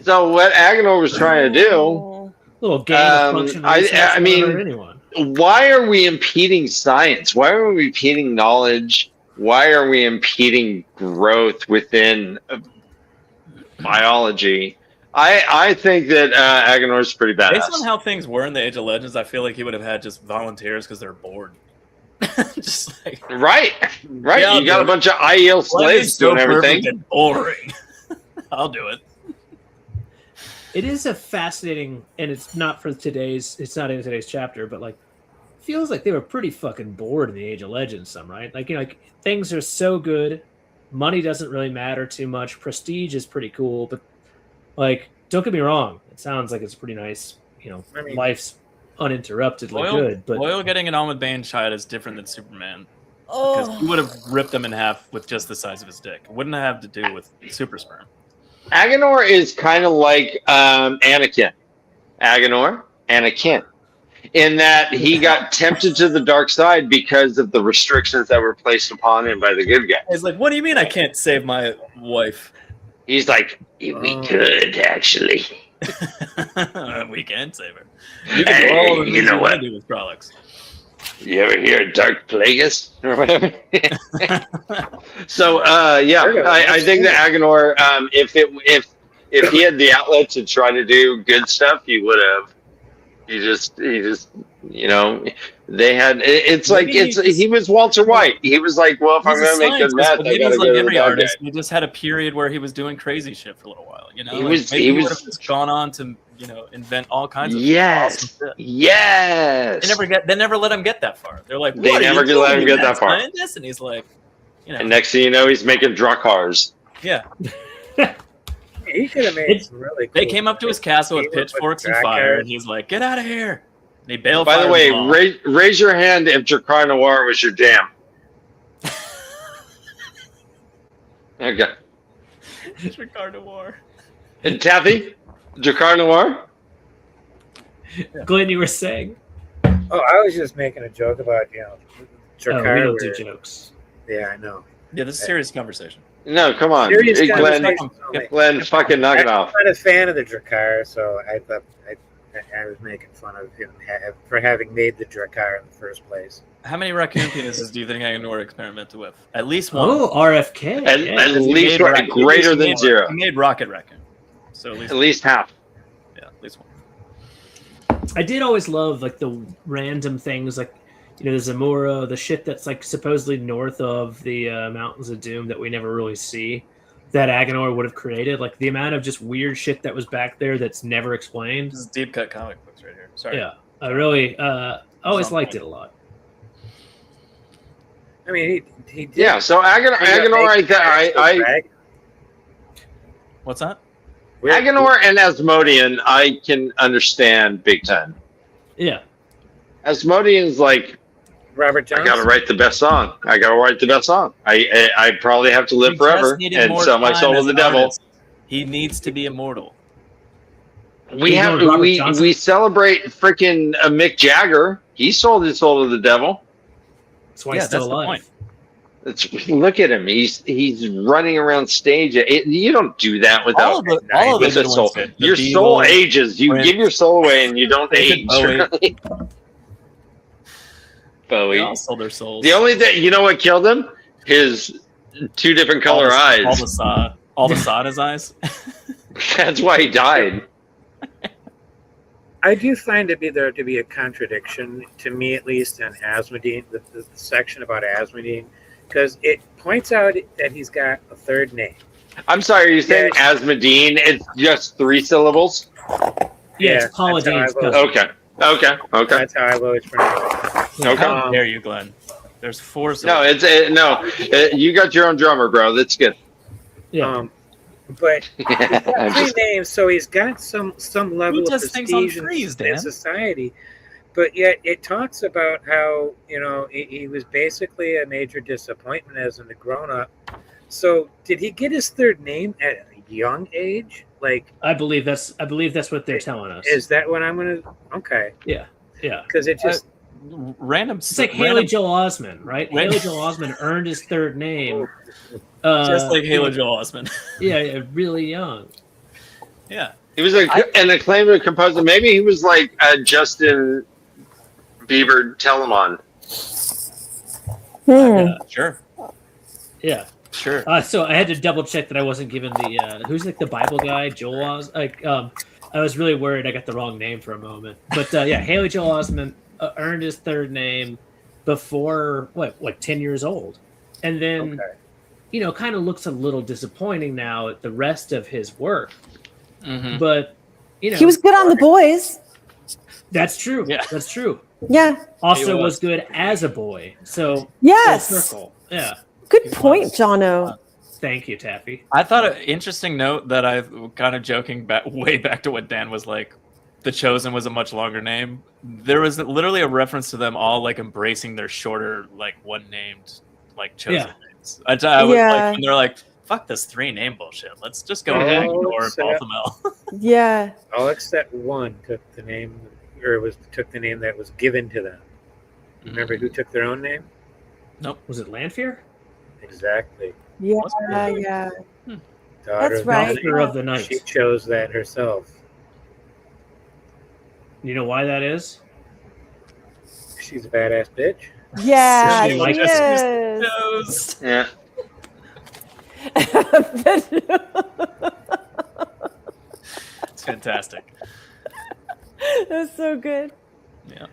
[SPEAKER 9] So what Agenor was trying to do,
[SPEAKER 2] little game of functional
[SPEAKER 9] I mean,
[SPEAKER 2] anyone.
[SPEAKER 9] Why are we impeding science? Why are we impeding knowledge? Why are we impeding growth within biology? I think that Agenor is pretty badass.
[SPEAKER 1] Based on how things were in the Age of Legends, I feel like he would have had just volunteers because they're bored. Just
[SPEAKER 9] right.
[SPEAKER 1] Yeah,
[SPEAKER 9] you got a bunch of IEL slaves doing everything.
[SPEAKER 1] And boring. I'll do it.
[SPEAKER 2] It is a fascinating, and it's not in today's chapter, but feels like they were pretty fucking bored in the Age of Legends, right? Things are so good, money doesn't really matter too much, prestige is pretty cool, but don't get me wrong, it sounds like it's pretty nice, life's uninterruptedly good. But
[SPEAKER 1] Loyal getting it on with Baneshide is different than Superman. Because he would have ripped them in half with just the size of his dick. It wouldn't have to do with super sperm.
[SPEAKER 9] Agenor is kind of like Anakin. Anakin. In that he got tempted to the dark side because of the restrictions that were placed upon him by the good guys.
[SPEAKER 1] He's like, what do you mean I can't save my wife?
[SPEAKER 9] He's like, we could actually.
[SPEAKER 1] We can save her. You can do all the things you want to do with Trollocs.
[SPEAKER 9] You ever hear Dark Plagueis or whatever? So I think that Agenor, if he had the outlet to try to do good stuff, he would have. He just they had. He was Walter White. He was like, well, if I'm going to make good math, I got to go to
[SPEAKER 1] every
[SPEAKER 9] the
[SPEAKER 1] artist. He just had a period where he was doing crazy shit for a little while. He would have just gone on to invent all kinds of awesome shit.
[SPEAKER 9] Yes.
[SPEAKER 1] They never let him get that far. They're like,
[SPEAKER 9] they never let him get that far.
[SPEAKER 1] And he's like,
[SPEAKER 9] And next thing you know, he's making Drakars.
[SPEAKER 1] Yeah.
[SPEAKER 10] He could have made some really cool.
[SPEAKER 1] They came up to his castle with pitchforks and fire, and he's like, "Get out of here!" And he bailed.
[SPEAKER 9] By the way, raise your hand if Drakkar Noir was your jam. Okay.
[SPEAKER 1] Drakkar Noir.
[SPEAKER 9] And Taffy, Drakkar Noir.
[SPEAKER 2] Glenn, you were saying?
[SPEAKER 10] Oh, I was just making a joke about Drakkar.
[SPEAKER 2] We don't do jokes.
[SPEAKER 10] Yeah, I know.
[SPEAKER 1] Yeah, this is a serious conversation.
[SPEAKER 9] No, come on. Glenn, fucking knock it off.
[SPEAKER 10] I'm not a fan of the Drakkar, so I thought I was making fun of him for having made the Drakkar in the first place.
[SPEAKER 1] How many raccoon penises do you think Agenor experimented with? At least one.
[SPEAKER 2] Oh, RFK.
[SPEAKER 9] At least greater than zero.
[SPEAKER 1] He made Rocket Raccoon. So at
[SPEAKER 9] least half.
[SPEAKER 1] Yeah, at least one.
[SPEAKER 2] I did always love the random things the Zamora, the shit that's supposedly north of the Mountains of Doom that we never really see, that Agenor would have created. The amount of just weird shit that was back there that's never explained.
[SPEAKER 1] This is deep cut comic books right here. Sorry.
[SPEAKER 2] Yeah, I really always liked it a lot.
[SPEAKER 10] I mean, he did.
[SPEAKER 9] Yeah, so Agenor, I
[SPEAKER 1] what's that?
[SPEAKER 9] Agenor and Asmodean, I can understand big time.
[SPEAKER 2] Yeah.
[SPEAKER 9] Asmodean's like,
[SPEAKER 10] Robert Johnson.
[SPEAKER 9] I gotta write the best song. I probably have to live forever and sell my soul to the devil.
[SPEAKER 1] He needs to be immortal.
[SPEAKER 9] We celebrate freaking Mick Jagger. He sold his soul to the devil.
[SPEAKER 2] That's why he's still alive.
[SPEAKER 9] Look at him. He's running around stage. You don't do that without the soul. Your soul ages. You give your soul away and you don't age. Bowie.
[SPEAKER 1] They all sold their souls.
[SPEAKER 9] The only thing, you know what killed him? His two different color eyes.
[SPEAKER 1] All the saw in his eyes.
[SPEAKER 9] That's why he died.
[SPEAKER 10] I do find there to be a contradiction, to me at least, on Asmodean, the section about Asmodean, because it points out that he's got a third name.
[SPEAKER 9] I'm sorry, are you saying Asmodean? It's just 3 syllables?
[SPEAKER 2] Yeah, it's Paula Dean's cousin.
[SPEAKER 9] Okay.
[SPEAKER 10] That's how I've always pronounced it.
[SPEAKER 9] Okay.
[SPEAKER 1] How dare you, Glenn? There's 4 syllables.
[SPEAKER 9] No, you got your own drummer, bro. That's good.
[SPEAKER 2] Yeah.
[SPEAKER 10] But he's got three names, so he's got some level of
[SPEAKER 1] does things on
[SPEAKER 10] prestige
[SPEAKER 1] threes,
[SPEAKER 10] in
[SPEAKER 1] Dan.
[SPEAKER 10] society. But yet it talks about how, he was basically a major disappointment as a grown-up. So did he get his third name at a young age? Like,
[SPEAKER 2] I believe that's what they're telling us.
[SPEAKER 10] is that what I'm going to... Okay.
[SPEAKER 2] Yeah.
[SPEAKER 10] Because it just...
[SPEAKER 1] Random.
[SPEAKER 2] It's like Haley Joel Osment, right? Haley Joel Osment earned his third name.
[SPEAKER 1] Just like Haley Joel Osment.
[SPEAKER 2] Yeah, really young.
[SPEAKER 1] Yeah.
[SPEAKER 9] He was an acclaimed composer. Maybe he was like Justin Bieber Telemon.
[SPEAKER 1] Sure.
[SPEAKER 2] Yeah.
[SPEAKER 1] Sure.
[SPEAKER 2] So I had to double check that I wasn't given the who's like the Bible guy, Joel Osment. I was really worried I got the wrong name for a moment. But yeah, Haley Joel Osment earned his third name before 10 years old, and then kind of looks a little disappointing now at the rest of his work.
[SPEAKER 1] Mm-hmm.
[SPEAKER 2] But
[SPEAKER 7] he was good on The Boys.
[SPEAKER 2] That's true.
[SPEAKER 1] Yeah,
[SPEAKER 2] that's true.
[SPEAKER 7] Yeah.
[SPEAKER 2] Also was good as a boy. So
[SPEAKER 7] yes.
[SPEAKER 2] full circle. Yeah.
[SPEAKER 7] Good point, Jono.
[SPEAKER 2] Thank you, Taffy.
[SPEAKER 1] I thought an interesting note that I've kind of joking way back to what Dan was like. The Chosen was a much longer name. There was literally a reference to them all like embracing their shorter, like one named, like Chosen names. I was like, when they're like, "Fuck this 3-name bullshit. Let's just go ahead and ignore Balthamel."
[SPEAKER 7] Yeah.
[SPEAKER 10] All except one took the name that was given to them. Remember who took their own name?
[SPEAKER 1] Nope.
[SPEAKER 2] Was it Lanfear?
[SPEAKER 10] Exactly.
[SPEAKER 7] Yeah. Yeah.
[SPEAKER 10] Daughter
[SPEAKER 7] That's
[SPEAKER 10] of
[SPEAKER 7] right.
[SPEAKER 2] Daughter of the Night.
[SPEAKER 10] She chose that herself.
[SPEAKER 2] You know why that is?
[SPEAKER 10] She's a badass bitch.
[SPEAKER 7] Yeah,
[SPEAKER 2] She likes
[SPEAKER 7] is.
[SPEAKER 9] Yeah.
[SPEAKER 1] It's fantastic.
[SPEAKER 7] That's so good.
[SPEAKER 1] Yeah.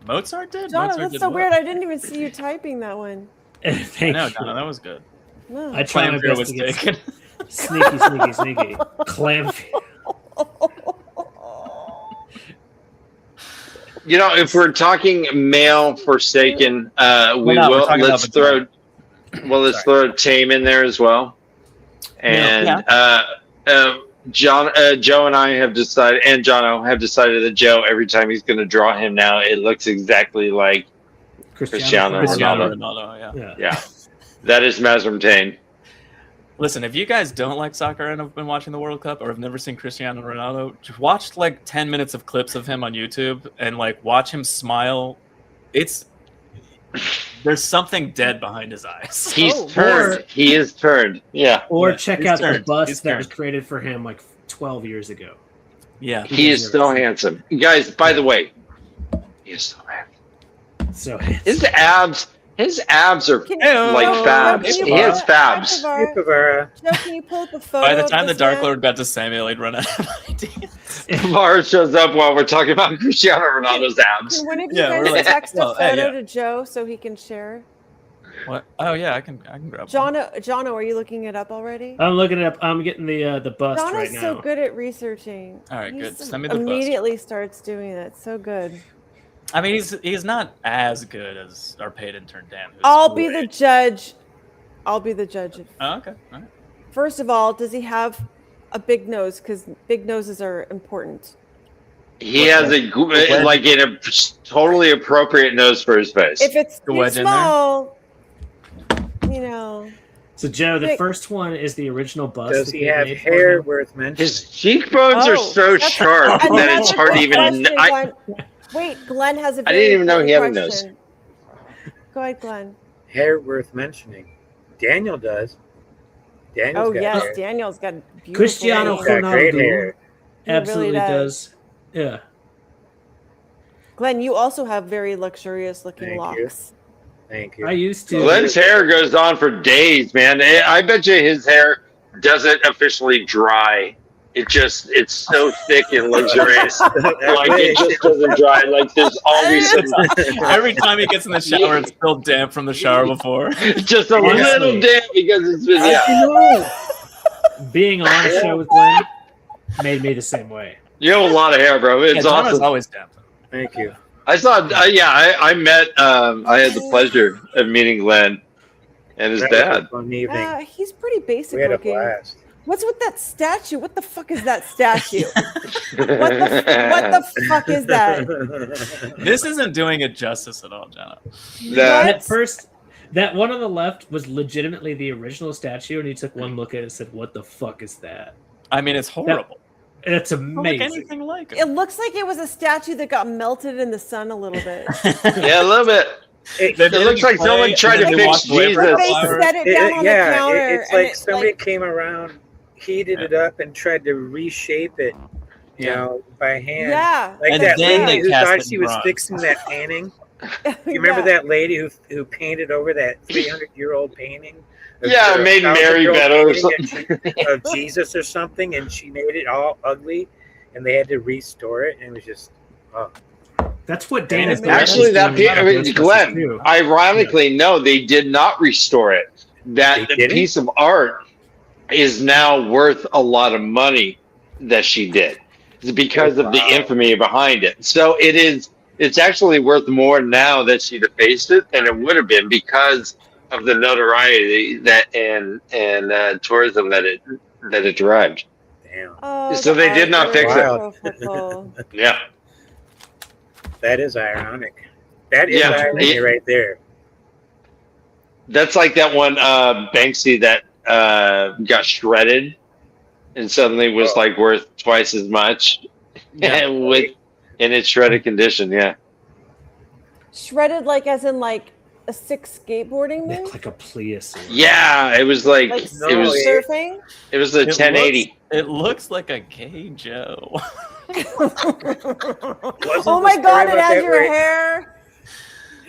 [SPEAKER 1] Mozart did?
[SPEAKER 7] Jono,
[SPEAKER 1] Mozart
[SPEAKER 7] that's
[SPEAKER 1] did
[SPEAKER 7] so
[SPEAKER 1] what?
[SPEAKER 7] weird. I didn't even see you typing that one.
[SPEAKER 2] Thank
[SPEAKER 1] No,
[SPEAKER 2] you.
[SPEAKER 1] Donna, that was good.
[SPEAKER 7] No.
[SPEAKER 2] I try my
[SPEAKER 1] Clamfear
[SPEAKER 2] best
[SPEAKER 1] was
[SPEAKER 2] to get
[SPEAKER 1] taken.
[SPEAKER 2] sneaky. Clamfear.
[SPEAKER 9] If we're talking male forsaken, let's throw Tame in there as well. And Joe and I have decided, and Jono have decided that Joe, every time he's going to draw him now, it looks exactly like Cristiano Ronaldo. Yeah. That is Mazrim Tane.
[SPEAKER 1] Listen, if you guys don't like soccer and have been watching the World Cup or have never seen Cristiano Ronaldo, just watch like 10 minutes of clips of him on YouTube and like watch him smile. There's something dead behind his eyes.
[SPEAKER 9] He's turned. He is turned. Yeah.
[SPEAKER 2] Or check out
[SPEAKER 1] turned.
[SPEAKER 2] the bust
[SPEAKER 1] He's
[SPEAKER 2] that was
[SPEAKER 1] turned.
[SPEAKER 2] created for him like 12 years ago.
[SPEAKER 1] Yeah.
[SPEAKER 9] He is still handsome. Guys, by the way, he is still handsome.
[SPEAKER 2] So
[SPEAKER 9] His abs are
[SPEAKER 7] Can-
[SPEAKER 9] like
[SPEAKER 7] Joe,
[SPEAKER 9] fabs.
[SPEAKER 7] can you
[SPEAKER 9] He
[SPEAKER 7] pull
[SPEAKER 9] has
[SPEAKER 7] up
[SPEAKER 9] fabs.
[SPEAKER 10] Pavara.
[SPEAKER 7] Joe, can you pull up a photo?
[SPEAKER 1] By the
[SPEAKER 7] of
[SPEAKER 1] time the
[SPEAKER 7] this
[SPEAKER 1] Dark
[SPEAKER 7] man?
[SPEAKER 1] Lord got to Samuel, he'd run out of ideas.
[SPEAKER 9] Mars shows up while we're talking about Cristiano Ronaldo's abs.
[SPEAKER 7] Can one of you
[SPEAKER 1] Yeah, we're
[SPEAKER 7] guys
[SPEAKER 1] like,
[SPEAKER 7] text a
[SPEAKER 1] well, hey,
[SPEAKER 7] photo
[SPEAKER 1] yeah.
[SPEAKER 7] to Joe so he can share?
[SPEAKER 1] What? Oh yeah, I can grab one.
[SPEAKER 7] Jono, are you looking it up already?
[SPEAKER 2] I'm looking it up. I'm getting the bust
[SPEAKER 7] Jono's
[SPEAKER 2] right now.
[SPEAKER 7] so good at researching.
[SPEAKER 1] All right,
[SPEAKER 7] He
[SPEAKER 1] good.
[SPEAKER 7] just
[SPEAKER 1] Send me the bust.
[SPEAKER 7] immediately starts doing it. So good.
[SPEAKER 1] I mean, he's not as good as our paid intern Dan. Who's
[SPEAKER 7] I'll be the
[SPEAKER 1] great.
[SPEAKER 7] judge. I'll be the judge.
[SPEAKER 1] Oh, okay. All right.
[SPEAKER 7] First of all, does he have a big nose? Because big noses are important.
[SPEAKER 9] He has a totally appropriate nose for his face.
[SPEAKER 7] If it's
[SPEAKER 1] The
[SPEAKER 7] too
[SPEAKER 1] wedge in there?
[SPEAKER 7] small,
[SPEAKER 2] So Joe, the
[SPEAKER 7] Big-
[SPEAKER 2] first one is the original bust.
[SPEAKER 10] Does
[SPEAKER 2] that
[SPEAKER 10] he
[SPEAKER 2] they
[SPEAKER 10] have
[SPEAKER 2] made for
[SPEAKER 10] hair
[SPEAKER 2] him.
[SPEAKER 10] worth mentioning?
[SPEAKER 9] His cheekbones are so
[SPEAKER 7] that's
[SPEAKER 9] sharp that
[SPEAKER 7] another
[SPEAKER 9] it's hard to
[SPEAKER 7] good
[SPEAKER 9] even.
[SPEAKER 7] question, Glenn. Wait, Glenn has a
[SPEAKER 9] I
[SPEAKER 7] very
[SPEAKER 9] didn't even know he had a
[SPEAKER 7] important
[SPEAKER 9] nose.
[SPEAKER 7] question. Go ahead, Glenn.
[SPEAKER 10] Hair worth mentioning. Daniel does. Daniel's
[SPEAKER 7] Oh
[SPEAKER 10] got
[SPEAKER 7] yes,
[SPEAKER 10] hair.
[SPEAKER 7] Daniel's got beautiful
[SPEAKER 2] Cristiano
[SPEAKER 10] He's
[SPEAKER 7] hair.
[SPEAKER 10] got great
[SPEAKER 2] Ronaldo.
[SPEAKER 10] hair.
[SPEAKER 7] He really
[SPEAKER 2] Absolutely does. Yeah.
[SPEAKER 7] Glenn, you also have very luxurious looking
[SPEAKER 10] Thank you.
[SPEAKER 7] locks.
[SPEAKER 10] Thank you.
[SPEAKER 2] I used to.
[SPEAKER 9] Glenn's hair goes on for days, man. I bet you his hair doesn't officially dry. It's so thick and luxurious. Like it just doesn't dry. Like there's always
[SPEAKER 1] Every time he gets in the shower, it's still damp from the shower before.
[SPEAKER 9] just a little damp because it's been
[SPEAKER 2] Being on a show with Glenn made me the same way.
[SPEAKER 9] You have a lot of hair, bro. It's
[SPEAKER 1] Jono's
[SPEAKER 9] awesome.
[SPEAKER 1] always damp.
[SPEAKER 10] Thank you.
[SPEAKER 9] I saw. I met. I had the pleasure of meeting Glenn and his
[SPEAKER 10] That was
[SPEAKER 9] dad.
[SPEAKER 10] a fun evening.
[SPEAKER 7] He's pretty basic
[SPEAKER 10] We had a
[SPEAKER 7] looking.
[SPEAKER 10] blast.
[SPEAKER 7] What's with that statue? What the fuck is that statue? what the fuck is that?
[SPEAKER 1] This isn't doing it justice at all, Jenna.
[SPEAKER 2] At first, that one on the left was legitimately the original statue, and he took one look at it and said, "What the fuck is that?"
[SPEAKER 1] I mean, it's horrible.
[SPEAKER 2] It's amazing.
[SPEAKER 1] Don't look anything like it.
[SPEAKER 7] It looks like it was a statue that got melted in the sun a little bit.
[SPEAKER 9] Yeah, a little bit. It looks like someone tried to fix Jesus.
[SPEAKER 7] They set it down on the counter.
[SPEAKER 10] It's like somebody came around, heated it up, and tried to reshape it, you know, by hand.
[SPEAKER 7] Yeah.
[SPEAKER 10] Like
[SPEAKER 1] And
[SPEAKER 10] that
[SPEAKER 1] then
[SPEAKER 10] lady
[SPEAKER 1] they
[SPEAKER 10] who
[SPEAKER 1] cast
[SPEAKER 10] thought
[SPEAKER 1] it
[SPEAKER 10] she
[SPEAKER 1] in
[SPEAKER 10] was
[SPEAKER 1] bronze.
[SPEAKER 10] fixing that painting. You remember that lady who painted over that 300-year-old painting?
[SPEAKER 9] Yeah, made Mary better or something.
[SPEAKER 10] Of Jesus or something, and she made it all ugly, and they had to restore it, and it was just,
[SPEAKER 2] That's what Dan is doing.
[SPEAKER 9] Actually, Glenn, ironically, no, they did not restore it. That piece of art is now worth a lot of money that she did. It's because of the infamy behind it. So it's actually worth more now that she defaced it than it would have been because of the notoriety that and tourism that it derived.
[SPEAKER 10] Damn.
[SPEAKER 7] Oh,
[SPEAKER 9] so they did not fix
[SPEAKER 7] it.
[SPEAKER 9] Yeah.
[SPEAKER 10] That is ironic. That is irony right there.
[SPEAKER 9] That's like that one Banksy that got shredded and suddenly was like worth twice as much in its shredded condition. Yeah.
[SPEAKER 7] Shredded, like as in like a sick skateboarding move.
[SPEAKER 2] Like a plesiosaur.
[SPEAKER 9] Yeah, it was like
[SPEAKER 7] Like
[SPEAKER 9] it was
[SPEAKER 7] surfing.
[SPEAKER 9] It was a 1080.
[SPEAKER 1] It looks like a gay Joe.
[SPEAKER 7] Oh my god, it has your hair.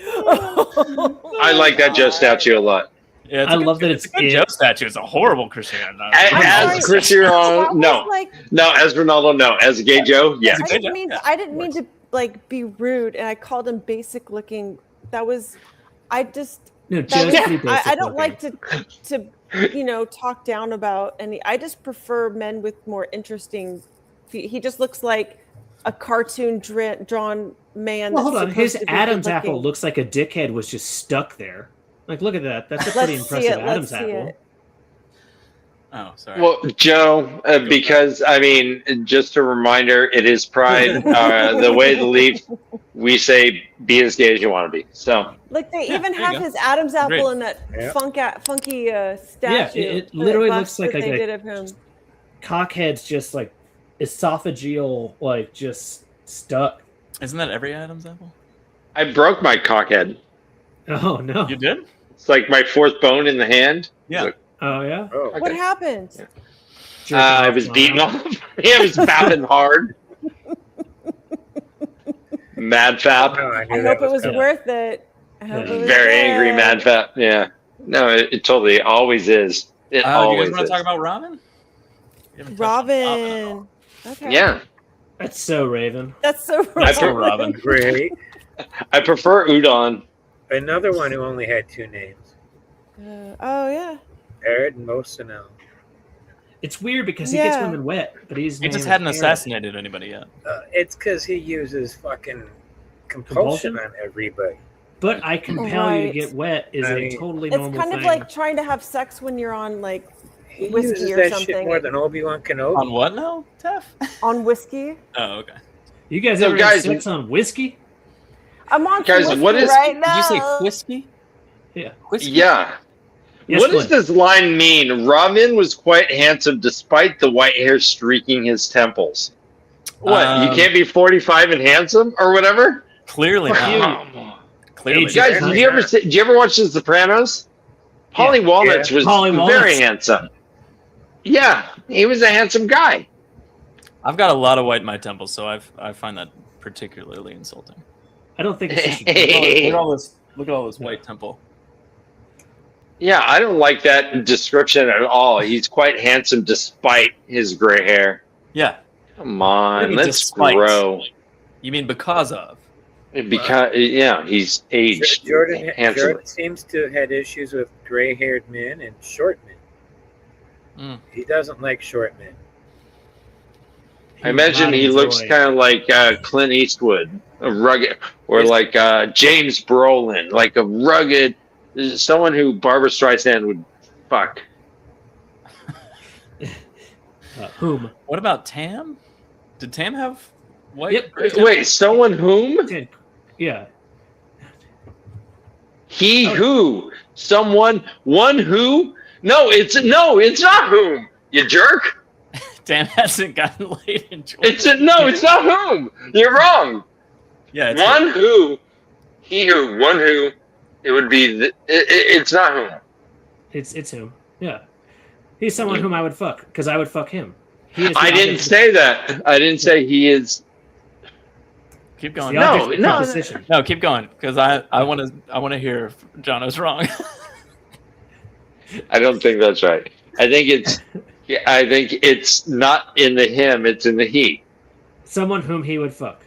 [SPEAKER 9] I like that Joe statue a lot.
[SPEAKER 1] Yeah,
[SPEAKER 2] I love that it's
[SPEAKER 1] a good Joe statue. It's a horrible Cristiano.
[SPEAKER 9] As Cristiano, no, as Ronaldo, no. As a gay Joe, yeah.
[SPEAKER 7] I didn't mean to like be rude, and I called him basic looking. That was, I just.
[SPEAKER 2] No,
[SPEAKER 7] that
[SPEAKER 2] Joe's pretty basic
[SPEAKER 7] I don't
[SPEAKER 2] looking.
[SPEAKER 7] like to talk down about any. I just prefer men with more interesting. He just looks like a cartoon drawn man.
[SPEAKER 2] Well, hold on.
[SPEAKER 7] that's
[SPEAKER 2] His
[SPEAKER 7] supposed to be
[SPEAKER 2] Adam's
[SPEAKER 7] good-looking.
[SPEAKER 2] apple looks like a dickhead was just stuck there. Like, look at that. That's a pretty
[SPEAKER 7] Let's see
[SPEAKER 2] impressive
[SPEAKER 7] it,
[SPEAKER 2] Adam's
[SPEAKER 7] let's see
[SPEAKER 2] apple.
[SPEAKER 7] it.
[SPEAKER 1] Oh, sorry.
[SPEAKER 9] Well, Joe, because I mean, just a reminder, it is Pride. The way to leave, we say be as gay as you want to be. So,
[SPEAKER 7] Like they even
[SPEAKER 1] there you
[SPEAKER 7] have
[SPEAKER 1] go.
[SPEAKER 7] his Adam's apple
[SPEAKER 1] Great.
[SPEAKER 7] in that funky statue.
[SPEAKER 2] Yeah, it literally looks like
[SPEAKER 7] they
[SPEAKER 2] a
[SPEAKER 7] did of him.
[SPEAKER 2] cockhead's just like esophageal, like just stuck.
[SPEAKER 1] Isn't that every Adam's apple?
[SPEAKER 9] I broke my cockhead.
[SPEAKER 2] Oh no!
[SPEAKER 1] You did?
[SPEAKER 9] It's like my fourth bone in the hand.
[SPEAKER 1] Yeah.
[SPEAKER 2] Oh yeah.
[SPEAKER 10] Oh.
[SPEAKER 7] What happened?
[SPEAKER 9] I was beaten off. Yeah, I was fapping hard. Mad fap.
[SPEAKER 10] No,
[SPEAKER 7] I hope it was worth it. I hope it was
[SPEAKER 9] Very
[SPEAKER 7] good.
[SPEAKER 9] angry mad fap. Yeah. No, it totally always is. It
[SPEAKER 1] Do you
[SPEAKER 9] always
[SPEAKER 1] guys want
[SPEAKER 9] is.
[SPEAKER 1] to talk about Robin? We haven't touched on
[SPEAKER 7] Robin. Okay.
[SPEAKER 9] Yeah.
[SPEAKER 2] That's so Raven.
[SPEAKER 7] That's so
[SPEAKER 1] I feel
[SPEAKER 7] Robin.
[SPEAKER 1] Robin.
[SPEAKER 10] Great.
[SPEAKER 9] I prefer udon.
[SPEAKER 10] Another one who only had two names.
[SPEAKER 7] Oh yeah.
[SPEAKER 10] Aaron Mosinel.
[SPEAKER 2] It's weird because he gets
[SPEAKER 7] Yeah.
[SPEAKER 2] women wet, but he's
[SPEAKER 1] He just
[SPEAKER 2] named
[SPEAKER 1] hadn't
[SPEAKER 2] Aaron.
[SPEAKER 1] assassinated anybody yet.
[SPEAKER 10] It's because he uses fucking compulsion on everybody.
[SPEAKER 2] But I compel you to
[SPEAKER 7] Right.
[SPEAKER 2] get wet is
[SPEAKER 10] I
[SPEAKER 2] a
[SPEAKER 10] mean,
[SPEAKER 2] totally
[SPEAKER 7] It's
[SPEAKER 2] normal
[SPEAKER 7] kind
[SPEAKER 2] thing.
[SPEAKER 7] of like trying to have sex when you're on like
[SPEAKER 10] He
[SPEAKER 7] whiskey
[SPEAKER 10] uses
[SPEAKER 7] or
[SPEAKER 10] that
[SPEAKER 7] something.
[SPEAKER 10] shit more than Obi-Wan Kenobi.
[SPEAKER 1] On what now, Teff?
[SPEAKER 7] On whiskey.
[SPEAKER 1] Oh, okay.
[SPEAKER 2] you guys
[SPEAKER 9] So
[SPEAKER 2] ever
[SPEAKER 9] guys-
[SPEAKER 2] have sex on whiskey?
[SPEAKER 7] I'm on
[SPEAKER 9] Guys,
[SPEAKER 7] whiskey
[SPEAKER 9] what is-
[SPEAKER 7] right
[SPEAKER 1] Did
[SPEAKER 7] now.
[SPEAKER 1] you say whiskey?
[SPEAKER 2] Yeah.
[SPEAKER 1] Whiskey?
[SPEAKER 9] Yeah.
[SPEAKER 2] Yes,
[SPEAKER 9] What does
[SPEAKER 2] Glenn.
[SPEAKER 9] this line mean? Robin was quite handsome despite the white hair streaking his temples. What? You can't be 45 and handsome or whatever?
[SPEAKER 1] Clearly not. Clearly.
[SPEAKER 2] Age-
[SPEAKER 9] Guys, did you ever watch The Sopranos? Paulie Walnuts was
[SPEAKER 2] Paulie Walnuts.
[SPEAKER 9] very handsome. Yeah, he was a handsome guy.
[SPEAKER 1] I've got a lot of white in my temples, so I find that particularly insulting.
[SPEAKER 2] I don't think it's just
[SPEAKER 9] Hey.
[SPEAKER 1] Look at all this white temple.
[SPEAKER 9] Yeah, I don't like that description at all. He's quite handsome despite his gray hair.
[SPEAKER 1] Yeah.
[SPEAKER 9] Come on,
[SPEAKER 1] Maybe
[SPEAKER 9] let's
[SPEAKER 1] despite.
[SPEAKER 9] grow.
[SPEAKER 1] You mean because of?
[SPEAKER 9] Because yeah, he's aged
[SPEAKER 10] Jordan
[SPEAKER 9] handsomely.
[SPEAKER 10] seems to have had issues with gray-haired men and short men.
[SPEAKER 1] Mm.
[SPEAKER 10] He doesn't like short men.
[SPEAKER 9] I imagine he looks kind of like Clint Eastwood, a rugged, or like James Brolin, like a rugged, someone who Barbara Streisand would fuck.
[SPEAKER 2] Whom?
[SPEAKER 1] What about Tam? Did Tam have white?
[SPEAKER 2] Yep.
[SPEAKER 9] Wait, someone whom?
[SPEAKER 2] Yeah.
[SPEAKER 9] He who? Someone? One who? No, it's not whom. You jerk.
[SPEAKER 1] Tam hasn't gotten laid in Georgia.
[SPEAKER 9] It's not whom. You're wrong.
[SPEAKER 1] Yeah, it's
[SPEAKER 9] one who. He who. One who. It would be. It's not whom.
[SPEAKER 2] It's him. Yeah. He's someone whom I would fuck because I would fuck him.
[SPEAKER 9] I didn't say that. I didn't say he is.
[SPEAKER 1] Keep going.
[SPEAKER 9] No,
[SPEAKER 1] keep going because I want to hear if Jono's wrong.
[SPEAKER 9] I don't think that's right. I think it's not in the him, it's in the he.
[SPEAKER 2] Someone whom he would fuck.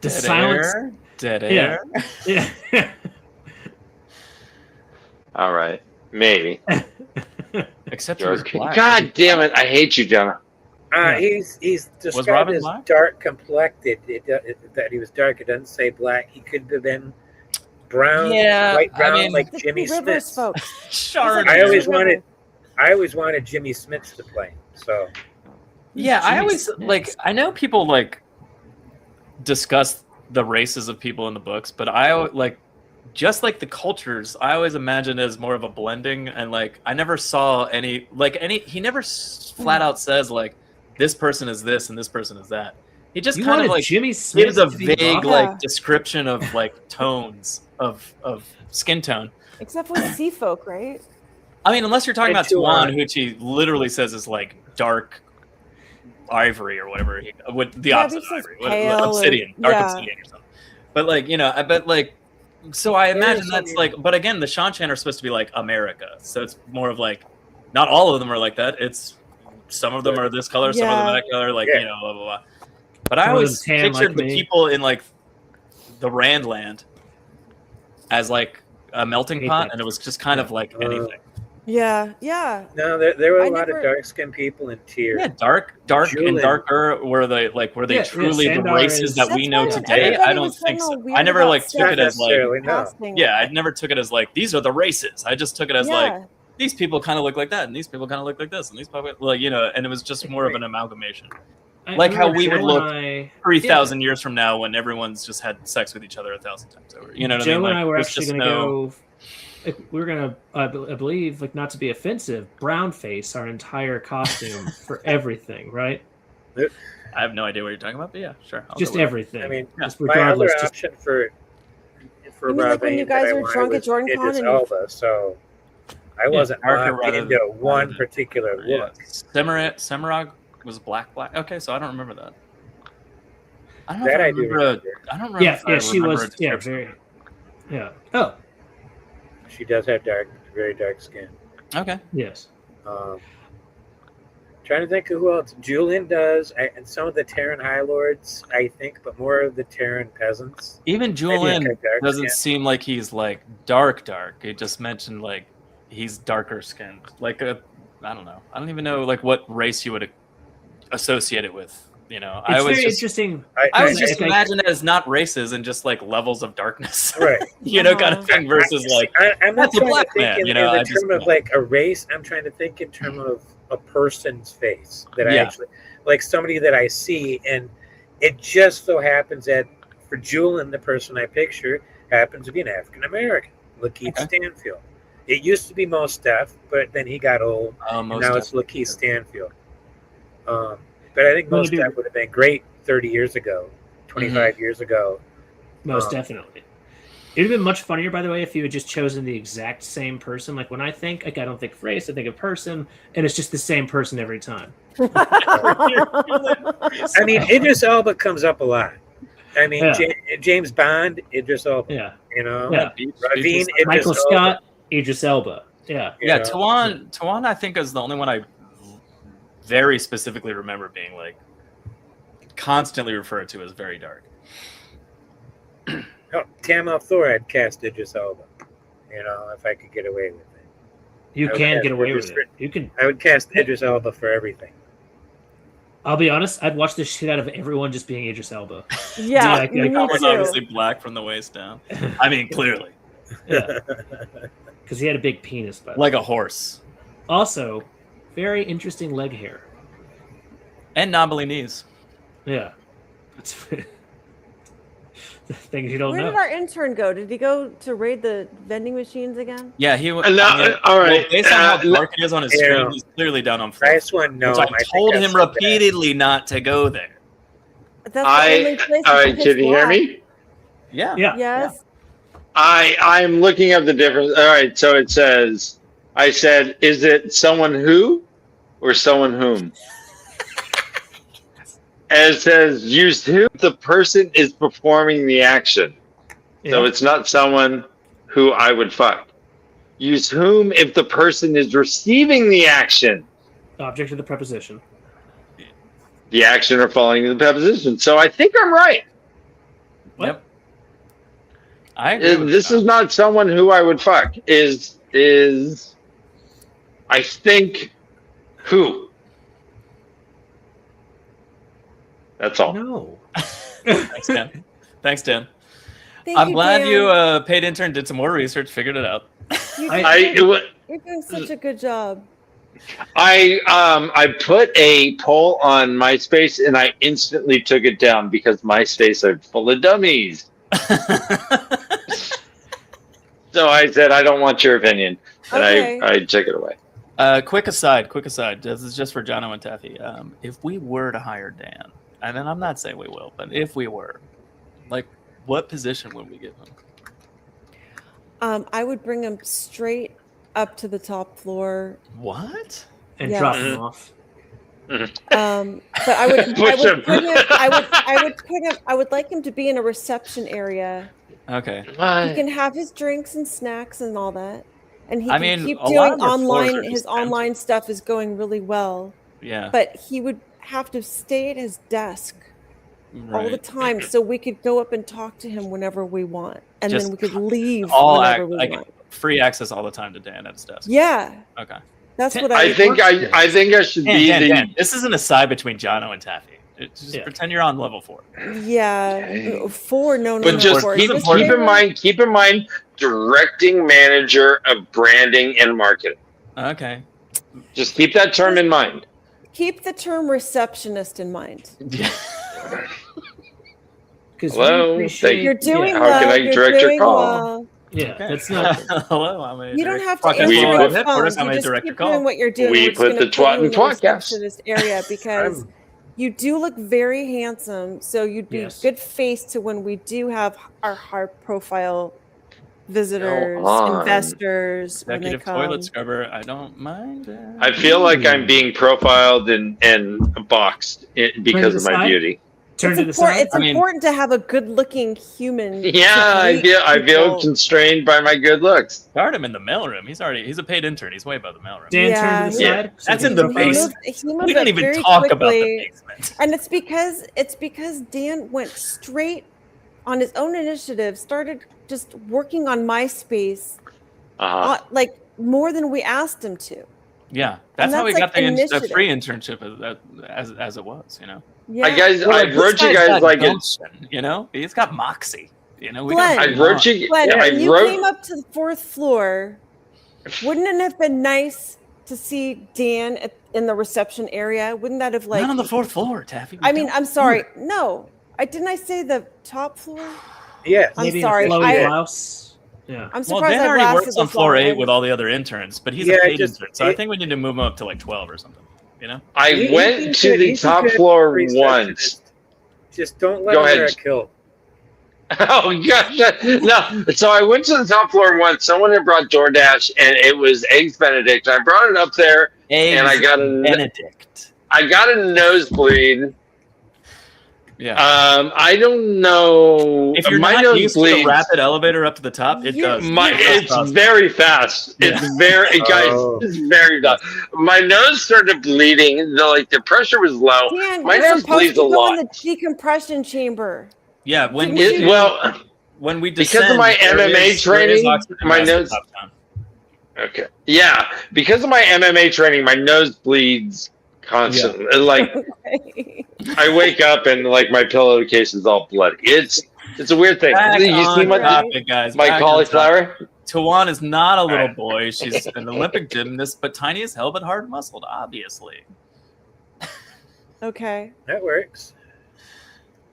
[SPEAKER 2] The silence.
[SPEAKER 1] Dead air.
[SPEAKER 2] Yeah.
[SPEAKER 9] All right, maybe.
[SPEAKER 1] Except he was black.
[SPEAKER 9] God damn it! I hate you, Jonah.
[SPEAKER 10] He's described as dark complected. That he was dark. It doesn't say black. He could have been brown, white brown, like Jimmy Smith. I always wanted Jimmy Smith to play. So
[SPEAKER 1] yeah, I always I know people discuss the races of people in the books, but I just like the cultures, I always imagined as more of a blending, and I never saw any he never flat out says this person is this and this person is that. He just kind of
[SPEAKER 2] Jimmy Smith
[SPEAKER 1] gives a vague description of tones of skin tone.
[SPEAKER 7] Except with sea folk, right?
[SPEAKER 1] I mean, unless you're talking about tWoTcast, which he literally says is dark ivory or whatever, with the opposite of ivory, obsidian, dark obsidian or something. But I bet so I imagine that's but again, the Shanchan are supposed to be America, so it's more of not all of them are like that. It's some of them are this color, some of them are that color, blah blah blah. But I always pictured the people in the Randland as a melting pot, and it was just kind of anything.
[SPEAKER 7] Yeah, yeah.
[SPEAKER 10] No, there were a lot of dark-skinned people in Tyr.
[SPEAKER 1] Yeah, dark and darker were they truly the races that we know today? I don't think so. I never took it as I never took it as these are the races. I just took it as these people kind of look like that, and these people kind of look like this, and these people and it was just more of an amalgamation. How we would look 3,000 years from now when everyone's just had sex with each other 1,000 times over. You know what I mean?
[SPEAKER 2] Joe and I were actually going to go. We're gonna, I believe, not to be offensive, brown face our entire costume for everything, right?
[SPEAKER 1] I have no idea what you're talking about, but yeah, sure.
[SPEAKER 2] Just everything.
[SPEAKER 10] I mean,
[SPEAKER 2] just
[SPEAKER 10] regardless. My other option for
[SPEAKER 7] when you guys were drunk at Jordan Con
[SPEAKER 10] and Elba, so I wasn't into one particular look.
[SPEAKER 1] Semirog was black. Okay, so I don't remember that. I don't know
[SPEAKER 10] that
[SPEAKER 1] if I
[SPEAKER 10] do.
[SPEAKER 1] remember. I don't remember.
[SPEAKER 2] Yeah, she was. Yeah, very. Yeah. Oh.
[SPEAKER 10] She does have very dark skin.
[SPEAKER 1] Okay.
[SPEAKER 2] Yes.
[SPEAKER 10] Trying to think of who else. Julian does, and some of the Terran High Lords, I think, but more of the Terran peasants.
[SPEAKER 1] Even Julian doesn't seem like he's dark. He just mentioned he's darker skinned. I don't know. I don't even know what race you would associate it with.
[SPEAKER 2] It's very interesting.
[SPEAKER 1] I was just imagine it as not races and just levels of darkness,
[SPEAKER 10] right?
[SPEAKER 1] Kind of thing versus
[SPEAKER 10] I'm not trying to think in the term of a race. I'm trying to think in terms of a person's face that I actually somebody that I see, and it just so happens that for Julian, the person I picture happens to be an African American, Lakeith Stanfield. It used to be Mostef, but then he got old, and now it's Lakeith Stanfield. But I think Mostef would have been great 30 years ago, 25 years ago.
[SPEAKER 2] Most definitely. It would have been much funnier, by the way, if you had just chosen the exact same person. When I think, I don't think of race, I think of person, and it's just the same person every time.
[SPEAKER 10] I mean, Idris Elba comes up a lot. I mean, James Bond, Idris Elba.
[SPEAKER 2] Yeah.
[SPEAKER 10] Ravine,
[SPEAKER 2] Michael Scott, Idris Elba. Yeah.
[SPEAKER 1] Yeah, tWoTcast, I think, is the only one I very specifically remember being constantly referred to as very dark.
[SPEAKER 10] Tam Thor, I'd cast Idris Elba. If I could get away with it.
[SPEAKER 2] You can get away with it. You can.
[SPEAKER 10] I would cast Idris Elba for everything.
[SPEAKER 2] I'll be honest. I'd watch the shit out of everyone just being Idris Elba.
[SPEAKER 7] Yeah,
[SPEAKER 1] was obviously black from the waist down. I mean, clearly.
[SPEAKER 2] Yeah. because he had a big penis, but
[SPEAKER 1] Like a horse.
[SPEAKER 2] also very interesting leg hair.
[SPEAKER 1] And knobbly knees.
[SPEAKER 2] Yeah, it's things you don't
[SPEAKER 7] Where
[SPEAKER 2] know.
[SPEAKER 7] did our intern go? Did he go to raid the vending machines again?
[SPEAKER 1] Yeah, he was.
[SPEAKER 9] all right.
[SPEAKER 1] Based on how dark it is on his screen, he's clearly down on floor.
[SPEAKER 10] Nice one, no.
[SPEAKER 1] Which I told him repeatedly not to go there.
[SPEAKER 7] That's the only place
[SPEAKER 9] all
[SPEAKER 7] that's
[SPEAKER 9] right,
[SPEAKER 7] pitch
[SPEAKER 9] can you hear
[SPEAKER 7] black.
[SPEAKER 9] me?
[SPEAKER 1] Yeah.
[SPEAKER 7] Yes.
[SPEAKER 9] I'm looking up the difference. All right, so it says, I said, is it someone who or someone whom? And it says, use who the person is performing the action. So it's not someone who I would fuck. Use whom if the person is receiving the action.
[SPEAKER 2] Object of the preposition.
[SPEAKER 9] The action or following the preposition. So I think I'm right.
[SPEAKER 1] Yep. I agree with
[SPEAKER 9] This is not someone who I would fuck. Is I think who. That's all.
[SPEAKER 2] No.
[SPEAKER 1] Thanks, Dan. Thanks, Dan.
[SPEAKER 7] Thank
[SPEAKER 1] I'm
[SPEAKER 7] you,
[SPEAKER 1] glad
[SPEAKER 7] Dan.
[SPEAKER 1] you paid intern, did some more research, figured it out.
[SPEAKER 7] You're doing such a good job.
[SPEAKER 9] I put a poll on MySpace and I instantly took it down because MySpace are full of dummies. So I said I don't want your opinion, and
[SPEAKER 7] Okay.
[SPEAKER 9] I took it away.
[SPEAKER 1] Quick aside. This is just for Jono and Taffy. If we were to hire Dan, and then I'm not saying we will, but if we were, like, what position would we give him?
[SPEAKER 7] I would bring him straight up to the top floor.
[SPEAKER 1] What?
[SPEAKER 2] And
[SPEAKER 7] Yes.
[SPEAKER 2] drop him off.
[SPEAKER 7] But I would
[SPEAKER 9] Push him.
[SPEAKER 7] put him. I would like him to be in a reception area.
[SPEAKER 1] Okay.
[SPEAKER 7] He can have his drinks and snacks and all that, and he
[SPEAKER 1] I
[SPEAKER 7] can
[SPEAKER 1] keep
[SPEAKER 7] keep
[SPEAKER 1] a lot
[SPEAKER 7] doing
[SPEAKER 1] of their floors
[SPEAKER 7] online.
[SPEAKER 1] are
[SPEAKER 7] His
[SPEAKER 1] just empty.
[SPEAKER 7] online stuff is going really well,
[SPEAKER 1] Yeah.
[SPEAKER 7] but he would have to stay at his desk all the
[SPEAKER 1] Right.
[SPEAKER 7] time, so we could go up and talk to him whenever we want, and
[SPEAKER 1] Just
[SPEAKER 7] then we could leave
[SPEAKER 1] all
[SPEAKER 7] whenever we
[SPEAKER 1] like
[SPEAKER 7] want.
[SPEAKER 1] free access all the time to Dan at his desk.
[SPEAKER 7] Yeah,
[SPEAKER 1] Okay.
[SPEAKER 7] that's what
[SPEAKER 9] I think I should be the.
[SPEAKER 1] Dan, this is an aside between Jono and Taffy. Just pretend you're on level 4.
[SPEAKER 7] Yeah, 4. No,
[SPEAKER 9] But just
[SPEAKER 7] no.
[SPEAKER 9] keep in mind, directing manager of branding and marketing.
[SPEAKER 1] Okay.
[SPEAKER 9] Just keep that term in mind.
[SPEAKER 7] Keep the term receptionist in mind.
[SPEAKER 9] Hello,
[SPEAKER 7] You're doing
[SPEAKER 9] how
[SPEAKER 7] well.
[SPEAKER 9] can I
[SPEAKER 7] you're
[SPEAKER 9] direct your
[SPEAKER 7] doing
[SPEAKER 9] call?
[SPEAKER 7] well.
[SPEAKER 2] Yeah,
[SPEAKER 1] Okay.
[SPEAKER 2] that's not.
[SPEAKER 1] Hello, I'm a
[SPEAKER 7] You don't
[SPEAKER 1] direct-
[SPEAKER 7] have to
[SPEAKER 1] Okay,
[SPEAKER 7] answer
[SPEAKER 1] well,
[SPEAKER 7] your
[SPEAKER 1] headquarters,
[SPEAKER 7] phones.
[SPEAKER 1] I'm
[SPEAKER 7] You
[SPEAKER 1] a
[SPEAKER 7] just
[SPEAKER 1] direct
[SPEAKER 7] keep
[SPEAKER 1] your
[SPEAKER 7] doing
[SPEAKER 1] call.
[SPEAKER 7] what you're doing.
[SPEAKER 9] We
[SPEAKER 7] We're just
[SPEAKER 9] put
[SPEAKER 7] gonna
[SPEAKER 9] the twat
[SPEAKER 7] you
[SPEAKER 9] in
[SPEAKER 7] in the
[SPEAKER 9] twatcast.
[SPEAKER 7] receptionist area because you do look very handsome. So you'd be
[SPEAKER 2] Yes.
[SPEAKER 7] good face to when we do have our high profile visitors,
[SPEAKER 9] on.
[SPEAKER 7] investors when they
[SPEAKER 1] Executive
[SPEAKER 7] come.
[SPEAKER 1] toilet scrubber. I don't mind.
[SPEAKER 9] I feel like I'm being profiled and boxed because of my
[SPEAKER 2] Side?
[SPEAKER 9] beauty.
[SPEAKER 2] Turn
[SPEAKER 7] It's
[SPEAKER 2] to the
[SPEAKER 7] important,
[SPEAKER 2] side.
[SPEAKER 7] it's important to have a good-looking human. to
[SPEAKER 9] Yeah, I
[SPEAKER 7] greet
[SPEAKER 9] feel
[SPEAKER 7] people.
[SPEAKER 9] constrained by my good looks.
[SPEAKER 1] Start him in the mailroom. He's a paid intern. He's way above the mailroom.
[SPEAKER 2] Dan,
[SPEAKER 7] Yeah,
[SPEAKER 2] turn to the
[SPEAKER 7] yeah.
[SPEAKER 2] side.
[SPEAKER 1] That's
[SPEAKER 2] you
[SPEAKER 1] in
[SPEAKER 2] can
[SPEAKER 1] the
[SPEAKER 2] go
[SPEAKER 7] He
[SPEAKER 1] basement.
[SPEAKER 7] moved- he moved
[SPEAKER 1] We don't
[SPEAKER 7] up
[SPEAKER 1] even
[SPEAKER 7] very
[SPEAKER 1] talk about the
[SPEAKER 7] quickly.
[SPEAKER 1] basement.
[SPEAKER 7] And it's because Dan went straight on his own initiative, started just working on MySpace, like more than we asked him to.
[SPEAKER 1] Yeah, that's how we
[SPEAKER 7] that's
[SPEAKER 1] got
[SPEAKER 7] like
[SPEAKER 1] the
[SPEAKER 7] initiative.
[SPEAKER 1] free internship as it was. You know.
[SPEAKER 7] Yeah.
[SPEAKER 9] I wrote you guys
[SPEAKER 1] got
[SPEAKER 9] like a,
[SPEAKER 1] gumption, you know, he's got moxie. You know, we
[SPEAKER 7] Glenn.
[SPEAKER 1] got
[SPEAKER 9] I wrote you.
[SPEAKER 7] Glenn,
[SPEAKER 9] I
[SPEAKER 7] when you
[SPEAKER 9] wrote.
[SPEAKER 7] came up to the 4th floor, wouldn't it have been nice to see Dan in the reception area? Wouldn't that have like?
[SPEAKER 1] not on the 4th floor, Taffy.
[SPEAKER 7] I mean, I'm sorry. No, didn't I say the top floor?
[SPEAKER 10] Yes.
[SPEAKER 7] I'm
[SPEAKER 2] Maybe
[SPEAKER 7] sorry.
[SPEAKER 2] in a flowy blouse. Yeah.
[SPEAKER 7] I'm
[SPEAKER 1] Well,
[SPEAKER 7] surprised
[SPEAKER 1] Dan
[SPEAKER 7] I
[SPEAKER 1] already
[SPEAKER 7] lasted
[SPEAKER 1] works on
[SPEAKER 7] this
[SPEAKER 1] floor
[SPEAKER 7] long.
[SPEAKER 1] 8 with all the other interns, but he's
[SPEAKER 10] Yeah,
[SPEAKER 1] a paid
[SPEAKER 10] just-
[SPEAKER 1] intern, so I think we need to move him up to like 12 or something. You know.
[SPEAKER 9] I
[SPEAKER 10] He-
[SPEAKER 9] went
[SPEAKER 10] he's
[SPEAKER 9] to
[SPEAKER 10] good-
[SPEAKER 9] the
[SPEAKER 10] he's a
[SPEAKER 9] top
[SPEAKER 10] good
[SPEAKER 9] floor
[SPEAKER 10] receptionist.
[SPEAKER 9] once.
[SPEAKER 10] Just don't let
[SPEAKER 9] Go
[SPEAKER 10] him wear a
[SPEAKER 9] ahead.
[SPEAKER 10] kilt.
[SPEAKER 9] Oh gosh, no! So I went to the top floor once. Someone had brought DoorDash, and it was eggs Benedict. I brought it up there, and I got a
[SPEAKER 1] Benedict.
[SPEAKER 9] nosebleed.
[SPEAKER 1] Yeah.
[SPEAKER 9] I don't know.
[SPEAKER 1] If you're
[SPEAKER 9] my
[SPEAKER 1] not
[SPEAKER 9] nose
[SPEAKER 1] used to
[SPEAKER 9] bleeds.
[SPEAKER 1] the rapid elevator up to the top, it does.
[SPEAKER 9] It's very fast. It's very guys.
[SPEAKER 10] Oh.
[SPEAKER 9] It's very fast. My nose started bleeding. The pressure was low.
[SPEAKER 7] Dan,
[SPEAKER 9] My
[SPEAKER 7] you're
[SPEAKER 9] nose
[SPEAKER 7] supposed
[SPEAKER 9] bleeds
[SPEAKER 7] to
[SPEAKER 9] a
[SPEAKER 7] go
[SPEAKER 9] lot.
[SPEAKER 7] in the decompression chamber.
[SPEAKER 1] Yeah, when
[SPEAKER 9] Well,
[SPEAKER 1] we
[SPEAKER 9] because
[SPEAKER 1] descend,
[SPEAKER 9] of my
[SPEAKER 1] there
[SPEAKER 9] MMA
[SPEAKER 1] is
[SPEAKER 9] training,
[SPEAKER 1] oxygen
[SPEAKER 9] my
[SPEAKER 1] mask at
[SPEAKER 9] nose.
[SPEAKER 1] the top down.
[SPEAKER 9] Okay. Yeah, because of my MMA training, my nose bleeds constantly. Like I wake up and like my pillowcase is all bloody. It's a weird thing.
[SPEAKER 1] Back
[SPEAKER 9] You see
[SPEAKER 1] on
[SPEAKER 9] my
[SPEAKER 1] topic, guys.
[SPEAKER 9] my
[SPEAKER 1] Back on
[SPEAKER 9] cauliflower?
[SPEAKER 1] Tawan is not a little boy. She's an Olympic gymnast, but tiny as hell, but hard muscled, obviously.
[SPEAKER 7] Okay.
[SPEAKER 10] That works.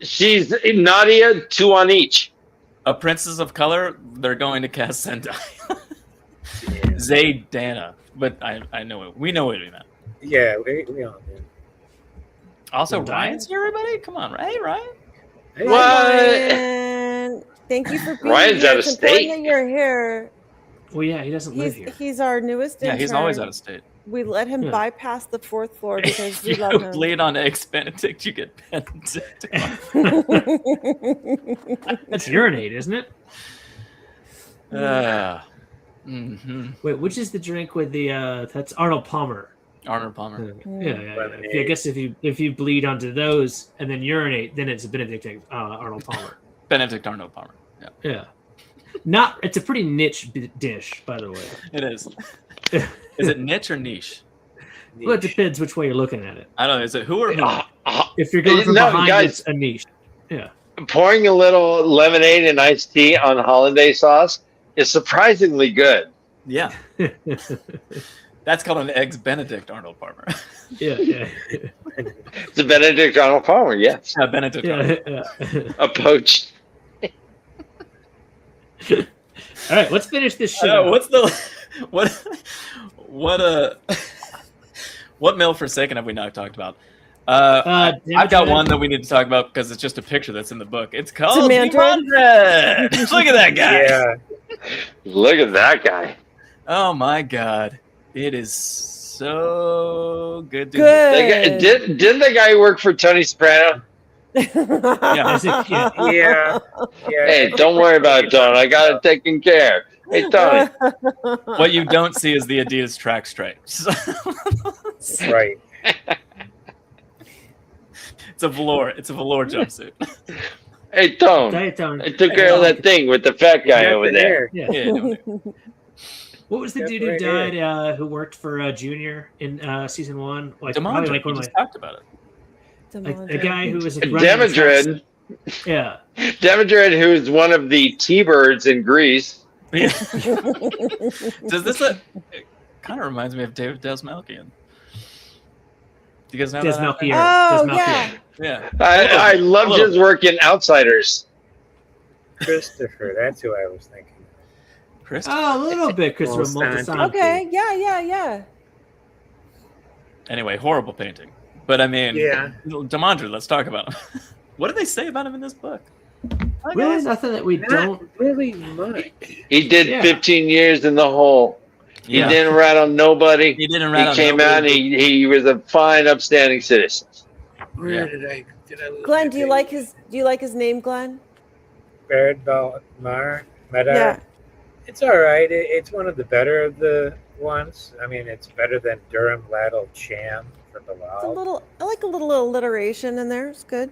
[SPEAKER 9] She's Nadia, 2 on each.
[SPEAKER 1] A princess of color, they're going to cast Sendai. Zaydana. But I know it. We know what we meant.
[SPEAKER 10] Yeah, we all do.
[SPEAKER 1] Also, Ryan's here, everybody? Come on, right, Ryan?
[SPEAKER 10] Hey,
[SPEAKER 9] What?
[SPEAKER 7] Ryan, thank you for being
[SPEAKER 9] Ryan's
[SPEAKER 7] here.
[SPEAKER 9] out of
[SPEAKER 7] It's important
[SPEAKER 9] state.
[SPEAKER 7] that you're here.
[SPEAKER 2] Well, yeah, he doesn't live here.
[SPEAKER 7] He's our newest
[SPEAKER 1] Yeah,
[SPEAKER 7] intern.
[SPEAKER 1] he's always out of state.
[SPEAKER 7] We let him
[SPEAKER 2] Yeah.
[SPEAKER 7] bypass the 4th floor because we
[SPEAKER 1] If
[SPEAKER 7] love
[SPEAKER 1] you
[SPEAKER 7] him.
[SPEAKER 1] bleed on eggs Benedict, you get Benedict.
[SPEAKER 2] That's urinate, isn't it?
[SPEAKER 1] Mhm.
[SPEAKER 2] Wait, which is the drink with the? That's Arnold Palmer.
[SPEAKER 1] Arnold Palmer.
[SPEAKER 2] Yeah. I guess if you bleed onto those and then urinate, then it's Benedict Arnold Palmer.
[SPEAKER 1] Benedict Arnold Palmer. Yeah.
[SPEAKER 2] Yeah. Not. It's a pretty niche dish, by the way.
[SPEAKER 1] It is. Is it niche or niche?
[SPEAKER 2] Well, it depends which way you're looking at it.
[SPEAKER 1] I don't know. Is it who or who?
[SPEAKER 2] If you're going from
[SPEAKER 9] No,
[SPEAKER 2] behind,
[SPEAKER 9] guys.
[SPEAKER 2] it's a niche. Yeah.
[SPEAKER 9] Pouring a little lemonade and iced tea on hollandaise sauce is surprisingly good.
[SPEAKER 1] Yeah. That's called an eggs Benedict Arnold Palmer.
[SPEAKER 2] Yeah.
[SPEAKER 9] It's a Benedict Arnold Palmer, yes.
[SPEAKER 1] Benedict Arnold.
[SPEAKER 9] A poached.
[SPEAKER 2] All right, let's finish this shit.
[SPEAKER 1] What's the what Mill Forsaken have we not talked about? I've got one that we need to talk about because it's just a picture that's in the book. It's called Demandred. Look at that guy.
[SPEAKER 10] Yeah.
[SPEAKER 9] Look at that guy.
[SPEAKER 1] Oh my god. It is so good. To
[SPEAKER 9] Didn't the guy work for Tony Soprano?
[SPEAKER 1] Yeah.
[SPEAKER 10] Yeah.
[SPEAKER 9] Hey, don't worry about it, Tony. I got it taken care. Hey, Tony.
[SPEAKER 1] What you don't see is the Adidas track stripes.
[SPEAKER 10] Right.
[SPEAKER 1] It's a velour jumpsuit.
[SPEAKER 9] Hey, Tone. I took care of that thing with the fat guy over there.
[SPEAKER 2] Yeah. What was the
[SPEAKER 10] That's
[SPEAKER 2] dude who
[SPEAKER 10] right
[SPEAKER 2] died who worked for Junior in season 1? Like, probably
[SPEAKER 1] Demandred.
[SPEAKER 2] like
[SPEAKER 1] We
[SPEAKER 2] one of
[SPEAKER 1] just
[SPEAKER 2] my,
[SPEAKER 1] talked about it.
[SPEAKER 2] like a guy who was like
[SPEAKER 9] Demandred.
[SPEAKER 2] Yeah.
[SPEAKER 9] Demandred, who's one of the T-Birds in Greece.
[SPEAKER 1] Yeah. Does this it kind of reminds me of David Desmalkian. Do you guys know that?
[SPEAKER 2] Desmalkier.
[SPEAKER 7] Oh,
[SPEAKER 2] Desmalkier.
[SPEAKER 1] Yeah.
[SPEAKER 9] I loved his work in Outsiders.
[SPEAKER 10] Christopher, that's who I was thinking.
[SPEAKER 1] Chris?
[SPEAKER 2] Oh, a little bit, Christopher Moltisanti.
[SPEAKER 7] Okay, yeah.
[SPEAKER 1] Anyway, horrible painting. But I mean,
[SPEAKER 10] Yeah.
[SPEAKER 1] Demandred, let's talk about him. What did they say about him in this book?
[SPEAKER 2] Really, nothing that we
[SPEAKER 10] Not
[SPEAKER 2] don't.
[SPEAKER 10] really much.
[SPEAKER 9] He did
[SPEAKER 2] Yeah.
[SPEAKER 9] 15 years in the hole. He
[SPEAKER 1] Yeah.
[SPEAKER 9] didn't rat on nobody.
[SPEAKER 1] He didn't rat on
[SPEAKER 9] came
[SPEAKER 1] nobody.
[SPEAKER 9] out and he was a fine, upstanding citizen.
[SPEAKER 10] Where
[SPEAKER 1] Yeah.
[SPEAKER 10] did I lose
[SPEAKER 7] Glenn,
[SPEAKER 10] it?
[SPEAKER 7] do you like his name, Glenn?
[SPEAKER 10] Baird Belmar?
[SPEAKER 7] Yeah.
[SPEAKER 10] It's all right. It's one of the better of the ones. I mean, it's better than Durham Laddle Cham for Bilal.
[SPEAKER 7] I like a little alliteration in there. It's good.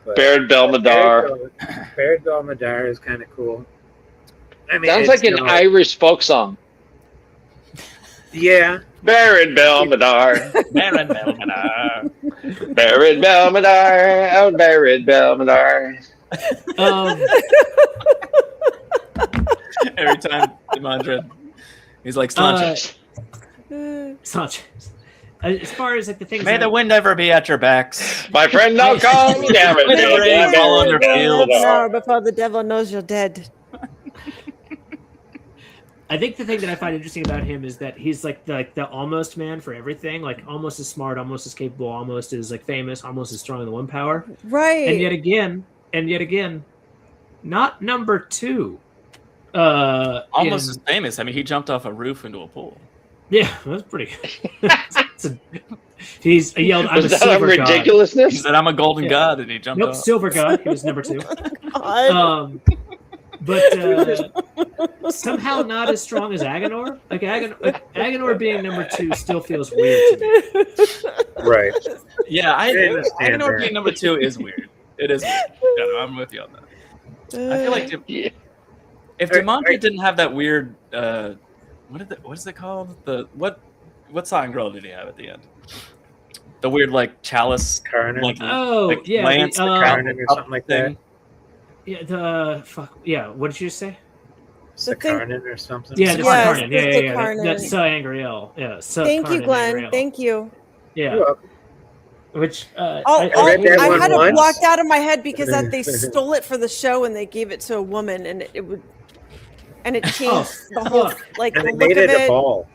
[SPEAKER 10] But
[SPEAKER 9] Baird Belmadar.
[SPEAKER 10] Baird Belmadar is kind of cool. I mean,
[SPEAKER 9] Sounds
[SPEAKER 10] it's
[SPEAKER 9] like an
[SPEAKER 10] no-
[SPEAKER 9] Irish folk song.
[SPEAKER 10] Yeah.
[SPEAKER 9] Baird Belmadar.
[SPEAKER 1] Baron Belmadar.
[SPEAKER 9] Baird Belmadar. Oh, Baird Belmadar.
[SPEAKER 1] Every time Demandred, he's like Sanchez.
[SPEAKER 2] Sanchez. As far as like the things,
[SPEAKER 1] May the wind ever be at your backs.
[SPEAKER 9] My friend, no call. Damn it.
[SPEAKER 1] May the rain fall on your fields.
[SPEAKER 7] No, before the devil knows you're dead.
[SPEAKER 2] I think the thing that I find interesting about him is that he's like the almost man for everything, like almost as smart, almost as capable, almost as like famous, almost as strong in the one power.
[SPEAKER 7] Right.
[SPEAKER 2] And yet again, not number 2.
[SPEAKER 1] Almost as famous. I mean, he jumped off a roof into a pool.
[SPEAKER 2] Yeah, that's pretty. He yelled, "I'm
[SPEAKER 9] Was
[SPEAKER 2] a
[SPEAKER 9] that
[SPEAKER 2] silver
[SPEAKER 9] a
[SPEAKER 2] god."
[SPEAKER 1] He
[SPEAKER 9] ridiculousness?
[SPEAKER 1] said, "I'm a golden god," and he jumped
[SPEAKER 2] Nope,
[SPEAKER 1] off.
[SPEAKER 2] silver god. He was number 2.
[SPEAKER 7] God.
[SPEAKER 2] But somehow not as strong as Agenor. Like Agenor being number 2 still feels weird to me.
[SPEAKER 10] Right.
[SPEAKER 1] Yeah, I
[SPEAKER 10] understand
[SPEAKER 1] know
[SPEAKER 10] that.
[SPEAKER 1] being number 2 is weird. It is weird. Yeah, I'm with you on that. I feel like if Demandred didn't have that weird, what is it called? What song girl did he have at the end? The weird like chalice,
[SPEAKER 10] Carnan.
[SPEAKER 1] like
[SPEAKER 2] yeah,
[SPEAKER 1] lance,
[SPEAKER 10] Carnan or something like that.
[SPEAKER 2] Yeah, what did you say?
[SPEAKER 10] Sakarnin or something.
[SPEAKER 2] Yeah, the
[SPEAKER 7] Yes,
[SPEAKER 2] Sakarnin.
[SPEAKER 7] the
[SPEAKER 2] Yeah.
[SPEAKER 7] Sakarnin.
[SPEAKER 2] That's Saangriel. Yeah.
[SPEAKER 7] Thank you,
[SPEAKER 2] Sakarnin
[SPEAKER 7] Glenn.
[SPEAKER 2] Angriel.
[SPEAKER 7] Thank you.
[SPEAKER 2] Yeah.
[SPEAKER 10] You're welcome.
[SPEAKER 2] Which
[SPEAKER 10] read that
[SPEAKER 7] I
[SPEAKER 10] one
[SPEAKER 7] had it
[SPEAKER 10] once.
[SPEAKER 7] blocked out of my head because that they stole it for the show and they gave it to a woman and it changed the whole like
[SPEAKER 10] And
[SPEAKER 7] the
[SPEAKER 10] they
[SPEAKER 7] look
[SPEAKER 10] made
[SPEAKER 7] of
[SPEAKER 10] it a
[SPEAKER 7] it.
[SPEAKER 10] ball.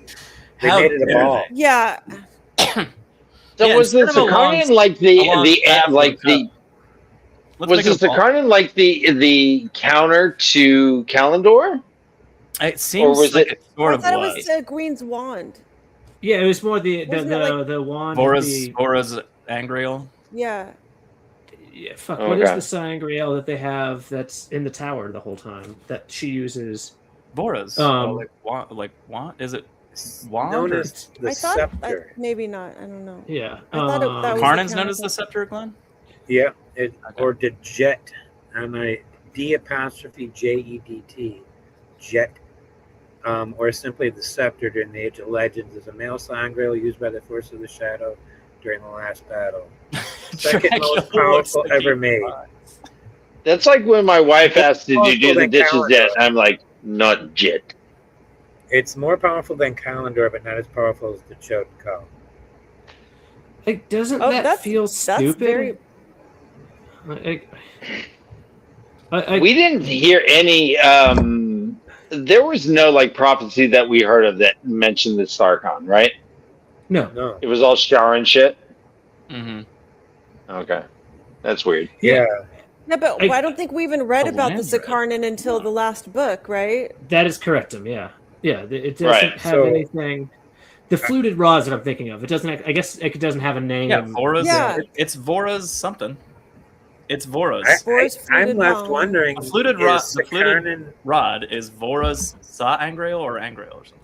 [SPEAKER 10] They
[SPEAKER 1] How
[SPEAKER 10] made it a
[SPEAKER 1] dare
[SPEAKER 10] ball.
[SPEAKER 7] Yeah.
[SPEAKER 9] So
[SPEAKER 1] Yeah,
[SPEAKER 9] was the
[SPEAKER 1] instead of a long-
[SPEAKER 9] Sakarnin like
[SPEAKER 1] a long
[SPEAKER 9] the
[SPEAKER 1] staff
[SPEAKER 9] like
[SPEAKER 1] with,
[SPEAKER 9] the
[SPEAKER 1] Let's
[SPEAKER 9] was
[SPEAKER 1] make
[SPEAKER 9] the
[SPEAKER 1] it a ball.
[SPEAKER 9] Sakarnin like the counter to Kalendor?
[SPEAKER 1] It seems
[SPEAKER 9] was
[SPEAKER 1] like
[SPEAKER 9] it-
[SPEAKER 1] it sort
[SPEAKER 7] I
[SPEAKER 1] of
[SPEAKER 7] thought it
[SPEAKER 1] was.
[SPEAKER 7] was Green's wand.
[SPEAKER 2] yeah, it was more the
[SPEAKER 7] Wasn't it like-
[SPEAKER 2] the wand.
[SPEAKER 1] Vora's Angriel.
[SPEAKER 7] Yeah.
[SPEAKER 2] Yeah, fuck.
[SPEAKER 9] Oh,
[SPEAKER 2] What is
[SPEAKER 9] God.
[SPEAKER 2] the Saangriel that they have that's in the tower the whole time that she uses?
[SPEAKER 1] Vora's.
[SPEAKER 2] Um,
[SPEAKER 1] like wand? Is it wand?
[SPEAKER 10] Known
[SPEAKER 1] or-
[SPEAKER 10] as the
[SPEAKER 7] I thought
[SPEAKER 10] scepter.
[SPEAKER 7] maybe not. I don't know.
[SPEAKER 2] Yeah.
[SPEAKER 7] I thought that was
[SPEAKER 1] Karnan's
[SPEAKER 7] the
[SPEAKER 1] known as the
[SPEAKER 7] counterpart.
[SPEAKER 1] scepter, Glenn?
[SPEAKER 10] Yeah,
[SPEAKER 1] Okay.
[SPEAKER 10] or the jet. And a D''Jet. Jet. Or simply the scepter during the Age of Legends is a male Saangriel used by the Force of the Shadow during the last battle. Second most
[SPEAKER 1] Dracula looks
[SPEAKER 10] powerful
[SPEAKER 1] like
[SPEAKER 10] ever
[SPEAKER 1] he-
[SPEAKER 10] made.
[SPEAKER 9] That's like when my wife asked, "Did you do the
[SPEAKER 10] Than
[SPEAKER 9] dishes
[SPEAKER 10] Kalendor.
[SPEAKER 9] yet?" I'm like, "Not yet."
[SPEAKER 10] It's more powerful than Kalendor, but not as powerful as the Choten Call.
[SPEAKER 2] Like, doesn't
[SPEAKER 7] Oh,
[SPEAKER 2] that
[SPEAKER 7] that's-
[SPEAKER 2] feel
[SPEAKER 7] that's
[SPEAKER 2] stupid?
[SPEAKER 7] very-
[SPEAKER 9] We didn't hear any. There was no like prophecy that we heard of that mentioned the Sarkon, right?
[SPEAKER 2] no.
[SPEAKER 10] No.
[SPEAKER 9] It was all shower and shit.
[SPEAKER 1] Mm-hmm.
[SPEAKER 9] Okay, that's weird.
[SPEAKER 10] Yeah.
[SPEAKER 7] No, but I don't think we even read
[SPEAKER 1] A
[SPEAKER 7] about the
[SPEAKER 1] land grab.
[SPEAKER 7] Sakarnin until the last book, right?
[SPEAKER 2] That is correct. Yeah. It doesn't
[SPEAKER 9] Right,
[SPEAKER 2] have
[SPEAKER 10] so-
[SPEAKER 2] anything. The fluted rods that I'm thinking of. It doesn't. I guess it doesn't have a name.
[SPEAKER 1] Yeah, Vora's.
[SPEAKER 7] Yeah.
[SPEAKER 1] It's Vora's something. It's Vora's.
[SPEAKER 10] I'm left wondering.
[SPEAKER 1] The fluted
[SPEAKER 10] is
[SPEAKER 1] rod. The fluted
[SPEAKER 10] Sakarnin-
[SPEAKER 1] rod is Vora's Angriel or Angriel or something.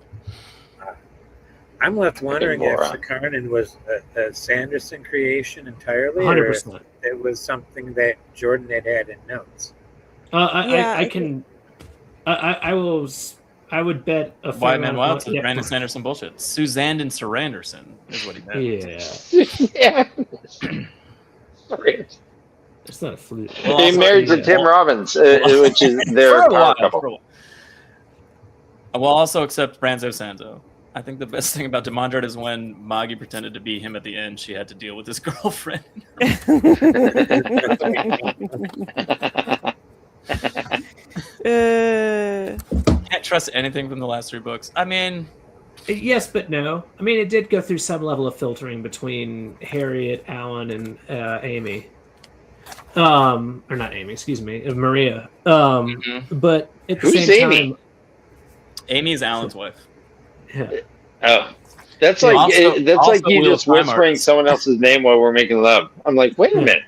[SPEAKER 10] I'm left wondering if
[SPEAKER 9] Vora.
[SPEAKER 10] Sakarnin was a Sanderson creation entirely,
[SPEAKER 2] 100%.
[SPEAKER 10] or if it was something that Jordan had in notes.
[SPEAKER 2] I can. I will. I would bet a
[SPEAKER 1] Why
[SPEAKER 2] fair
[SPEAKER 1] Man
[SPEAKER 2] amount
[SPEAKER 1] Wild
[SPEAKER 2] of
[SPEAKER 1] says Brandon Sanderson bullshit. Suzanne and Saranderson is what he meant.
[SPEAKER 2] Yeah,
[SPEAKER 9] Yeah. Sorry.
[SPEAKER 2] it's not a flute.
[SPEAKER 1] Well,
[SPEAKER 9] He
[SPEAKER 1] also-
[SPEAKER 9] married to Tim Robbins, which is their
[SPEAKER 1] For a while,
[SPEAKER 9] power couple.
[SPEAKER 1] for a while. We'll also accept Branzo Sanzo. I think the best thing about Demandred is when Magi pretended to be him at the end, she had to deal with his girlfriend. Can't trust anything from the last three books. I mean,
[SPEAKER 2] Yes, but no. I mean, it did go through some level of filtering between Harriet, Alan, and Amy. Or not Amy, excuse me, Maria. But at the
[SPEAKER 9] Who's
[SPEAKER 2] same
[SPEAKER 9] Amy?
[SPEAKER 2] time,
[SPEAKER 1] Amy's Alan's wife.
[SPEAKER 2] yeah.
[SPEAKER 9] Oh, that's like
[SPEAKER 1] Also-
[SPEAKER 9] that's
[SPEAKER 1] also
[SPEAKER 9] like you
[SPEAKER 1] Wheel of
[SPEAKER 9] just
[SPEAKER 1] Time
[SPEAKER 9] whispering
[SPEAKER 1] artist.
[SPEAKER 9] someone else's name while we're making love. I'm like, wait a minute,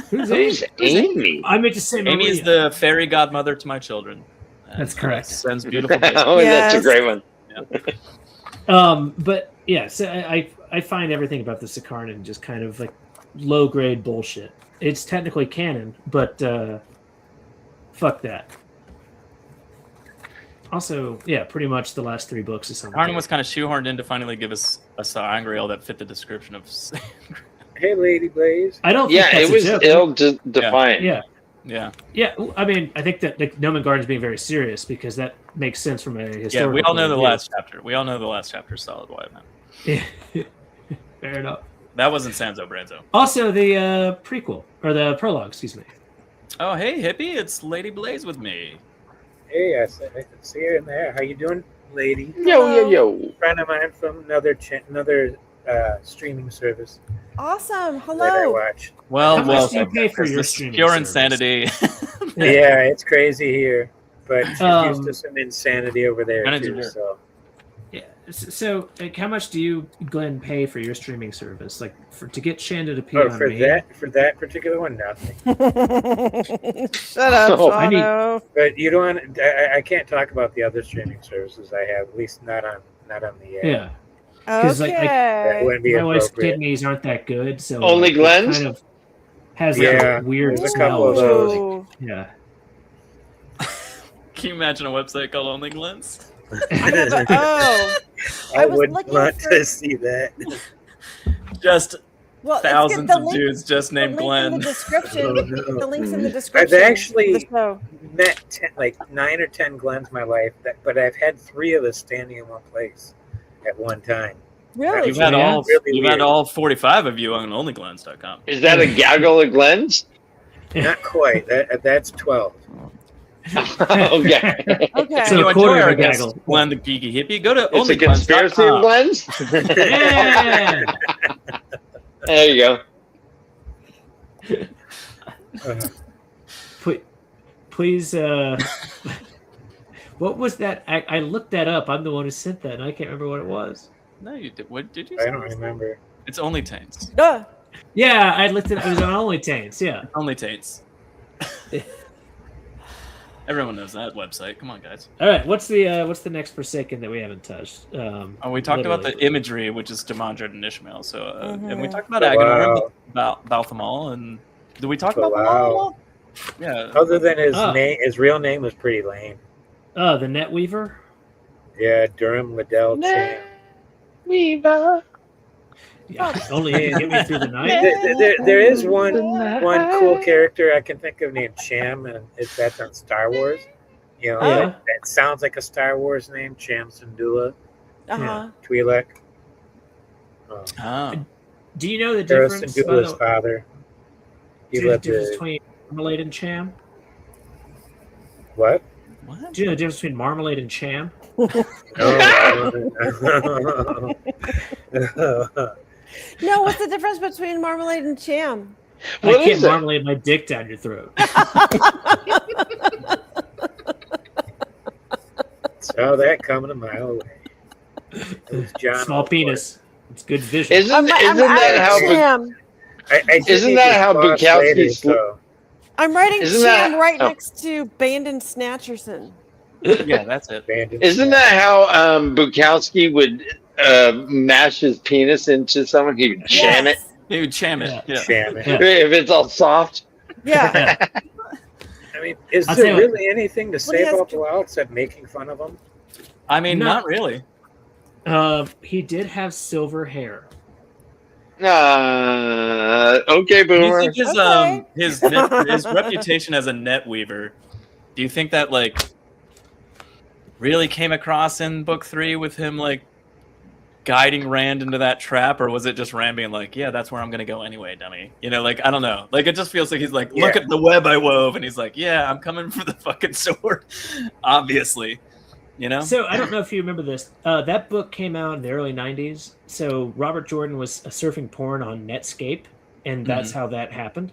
[SPEAKER 2] Who's
[SPEAKER 9] who's Amy?
[SPEAKER 2] I meant to say Maria.
[SPEAKER 1] Amy's the fairy godmother to my children. And
[SPEAKER 2] That's correct.
[SPEAKER 1] Sends beautiful gifts.
[SPEAKER 9] Oh, that's a
[SPEAKER 7] Yes.
[SPEAKER 9] great one.
[SPEAKER 2] But yeah, so I find everything about the Sakarnin just kind of like low grade bullshit. It's technically canon, but fuck that. Also, yeah, pretty much the last three books is something.
[SPEAKER 1] Arnon was kind of shoehorned in to finally give us a Sangreal that fit the description of.
[SPEAKER 10] Hey, Lady Blaze.
[SPEAKER 2] I don't.
[SPEAKER 9] Yeah,
[SPEAKER 2] think
[SPEAKER 9] it
[SPEAKER 2] that's
[SPEAKER 9] was
[SPEAKER 2] a joke.
[SPEAKER 9] ill-defined.
[SPEAKER 2] Yeah,
[SPEAKER 1] Yeah,
[SPEAKER 2] yeah. I mean, I think that like Nomen Garden's being very serious because that makes sense from a historical.
[SPEAKER 1] yeah. We all know
[SPEAKER 2] point
[SPEAKER 1] the
[SPEAKER 2] of view.
[SPEAKER 1] last chapter. We all know the last chapter. Solid White Man.
[SPEAKER 2] Yeah. Fair enough.
[SPEAKER 1] That wasn't Sanzo Branzo.
[SPEAKER 2] Also, the prequel or the prologue, excuse me.
[SPEAKER 1] Oh, hey, hippie! It's Lady Blaze with me.
[SPEAKER 10] Hey, I see her in there. How you doing, lady?
[SPEAKER 9] Yo.
[SPEAKER 10] Friend of mine from another streaming service
[SPEAKER 7] Awesome.
[SPEAKER 10] that I
[SPEAKER 7] Hello.
[SPEAKER 10] watch.
[SPEAKER 1] Well,
[SPEAKER 2] How much do you pay for
[SPEAKER 1] this
[SPEAKER 2] your
[SPEAKER 1] is
[SPEAKER 2] streaming
[SPEAKER 1] pure
[SPEAKER 2] service?
[SPEAKER 1] insanity.
[SPEAKER 10] Yeah, it's crazy here, but she's used
[SPEAKER 2] Um,
[SPEAKER 10] to some insanity over there
[SPEAKER 1] Manager.
[SPEAKER 10] too. So
[SPEAKER 2] Yeah. So, like, how much do you, Glenn, pay for your streaming service? Like, to get Shanda to pee on
[SPEAKER 10] for
[SPEAKER 2] me?
[SPEAKER 10] that particular one, nothing.
[SPEAKER 7] Shut up,
[SPEAKER 9] Oh,
[SPEAKER 2] I need-
[SPEAKER 7] Jono.
[SPEAKER 10] But you don't. I can't talk about the other streaming services I have. At least not on the air.
[SPEAKER 2] Yeah. 'Cause, like,
[SPEAKER 10] That
[SPEAKER 7] Okay.
[SPEAKER 10] wouldn't be
[SPEAKER 2] My wife's
[SPEAKER 10] appropriate.
[SPEAKER 2] kidneys aren't that good, so
[SPEAKER 9] Only
[SPEAKER 2] it
[SPEAKER 9] Glenn's?
[SPEAKER 2] kind of has like
[SPEAKER 10] Yeah,
[SPEAKER 2] a weird
[SPEAKER 10] there's a
[SPEAKER 2] smell.
[SPEAKER 10] couple of those.
[SPEAKER 7] Ooh.
[SPEAKER 2] Yeah.
[SPEAKER 1] Can you imagine a website called Only Glens?
[SPEAKER 7] I have a, oh,
[SPEAKER 10] I
[SPEAKER 7] I was
[SPEAKER 10] wouldn't
[SPEAKER 7] looking
[SPEAKER 10] want
[SPEAKER 7] for-
[SPEAKER 10] to see that.
[SPEAKER 1] Just
[SPEAKER 7] Well,
[SPEAKER 1] thousands of dudes just named Glenn.
[SPEAKER 7] In the description.
[SPEAKER 10] Oh, no.
[SPEAKER 7] The links in the description.
[SPEAKER 10] I've actually
[SPEAKER 7] of the show.
[SPEAKER 10] met 9 or 10 Glens in my life, but I've had 3 of us standing in one place at one time.
[SPEAKER 7] Really?
[SPEAKER 1] You've had all
[SPEAKER 10] Really
[SPEAKER 1] you've
[SPEAKER 10] weird.
[SPEAKER 1] had all 45 of you on onlyglens.com.
[SPEAKER 9] Is that a gaggle of Glens?
[SPEAKER 10] Not quite. That's 12.
[SPEAKER 9] Okay.
[SPEAKER 7] Okay.
[SPEAKER 2] So
[SPEAKER 1] you
[SPEAKER 2] a quarter
[SPEAKER 1] enjoy
[SPEAKER 2] of
[SPEAKER 1] our
[SPEAKER 2] a
[SPEAKER 1] guest,
[SPEAKER 2] gaggle.
[SPEAKER 1] Glenn the Geeky Hippie. Go to
[SPEAKER 9] It's a conspiracy of
[SPEAKER 1] onlyglens.com.
[SPEAKER 9] Glens?
[SPEAKER 2] Yeah.
[SPEAKER 9] There you go.
[SPEAKER 2] Please, what was that? I looked that up. I'm the one who sent that, and I can't remember what it was.
[SPEAKER 1] No, you did. What did you
[SPEAKER 10] I
[SPEAKER 1] say?
[SPEAKER 10] don't remember.
[SPEAKER 1] It's Only Taints.
[SPEAKER 2] Yeah, I looked at it. It was on Only Taints. Yeah.
[SPEAKER 1] Only Taints. Everyone knows that website. Come on, guys.
[SPEAKER 2] All right. What's the next Forsaken that we haven't touched?
[SPEAKER 1] We talked about the
[SPEAKER 2] literally.
[SPEAKER 1] imagery, which is Demandred and Ishmael. So, and we talked about
[SPEAKER 10] Wow.
[SPEAKER 1] Agenor, about Balthamol, and did we talk about Balthamol at all? Yeah.
[SPEAKER 10] Other than his name, his real name was pretty lame.
[SPEAKER 2] Oh, the Netweaver.
[SPEAKER 10] Yeah, Durham Liddell Chan.
[SPEAKER 2] Yeah, only he can get me through the night.
[SPEAKER 10] There is one cool character I can think of named Cham, and that's on Star Wars. You know,
[SPEAKER 2] Yeah.
[SPEAKER 10] that sounds like a Star Wars name, Cham Syndulla Twi'lek.
[SPEAKER 1] Oh.
[SPEAKER 2] Do you know the
[SPEAKER 10] Hera
[SPEAKER 2] difference?
[SPEAKER 10] Syndulla's father.
[SPEAKER 2] Do
[SPEAKER 10] He
[SPEAKER 2] you know the
[SPEAKER 10] led
[SPEAKER 2] difference
[SPEAKER 10] the
[SPEAKER 2] between Marmalade and Cham?
[SPEAKER 10] what?
[SPEAKER 1] What?
[SPEAKER 2] Do you know the difference between Marmalade and Cham?
[SPEAKER 7] No, what's the difference between marmalade and jam?
[SPEAKER 9] What
[SPEAKER 2] I can't
[SPEAKER 9] is it?
[SPEAKER 2] marmalade my dick down your throat.
[SPEAKER 10] Saw that coming a mile away. It was John
[SPEAKER 2] Small
[SPEAKER 10] Allport.
[SPEAKER 2] penis. It's good vision.
[SPEAKER 9] Isn't that how?
[SPEAKER 7] Jam.
[SPEAKER 10] I did
[SPEAKER 9] Isn't
[SPEAKER 10] need
[SPEAKER 9] that
[SPEAKER 10] his
[SPEAKER 9] how
[SPEAKER 10] boss
[SPEAKER 9] Bukowski
[SPEAKER 10] later,
[SPEAKER 9] sl-
[SPEAKER 10] so-
[SPEAKER 7] I'm writing
[SPEAKER 9] Isn't
[SPEAKER 7] jam
[SPEAKER 9] that-
[SPEAKER 7] right
[SPEAKER 9] oh.
[SPEAKER 7] next to Bandon Snatcherson.
[SPEAKER 1] Yeah, that's it.
[SPEAKER 10] abandoned
[SPEAKER 9] Isn't
[SPEAKER 10] ship.
[SPEAKER 9] that how Bukowski would mash his penis into someone? He would jam it.
[SPEAKER 1] He would cham it. Yeah.
[SPEAKER 10] Sham it.
[SPEAKER 2] Yeah.
[SPEAKER 9] If it's all soft.
[SPEAKER 7] Yeah.
[SPEAKER 10] I mean, is
[SPEAKER 2] I'll
[SPEAKER 10] there
[SPEAKER 2] tell you what.
[SPEAKER 10] really anything to say
[SPEAKER 7] he has-
[SPEAKER 10] about Bilal except making fun of him?
[SPEAKER 1] I mean,
[SPEAKER 2] No.
[SPEAKER 1] not really.
[SPEAKER 2] He did have silver hair.
[SPEAKER 9] Okay,
[SPEAKER 1] Do you
[SPEAKER 9] boomer.
[SPEAKER 1] think
[SPEAKER 7] Okay.
[SPEAKER 1] his reputation as a net weaver? Do you think that like really came across in book 3 with him like guiding Rand into that trap, or was it just Rand being like, "Yeah, that's where I'm gonna go anyway, dummy"? You know, like I don't know. Like it just feels like he's like, "Look
[SPEAKER 10] Yeah.
[SPEAKER 1] at the web I wove," and he's like, "Yeah, I'm coming for the fucking sword." Obviously, you know.
[SPEAKER 2] So I don't know if you remember this. That book came out in the early '90s. So Robert Jordan was surfing porn on Netscape, and that's how that happened.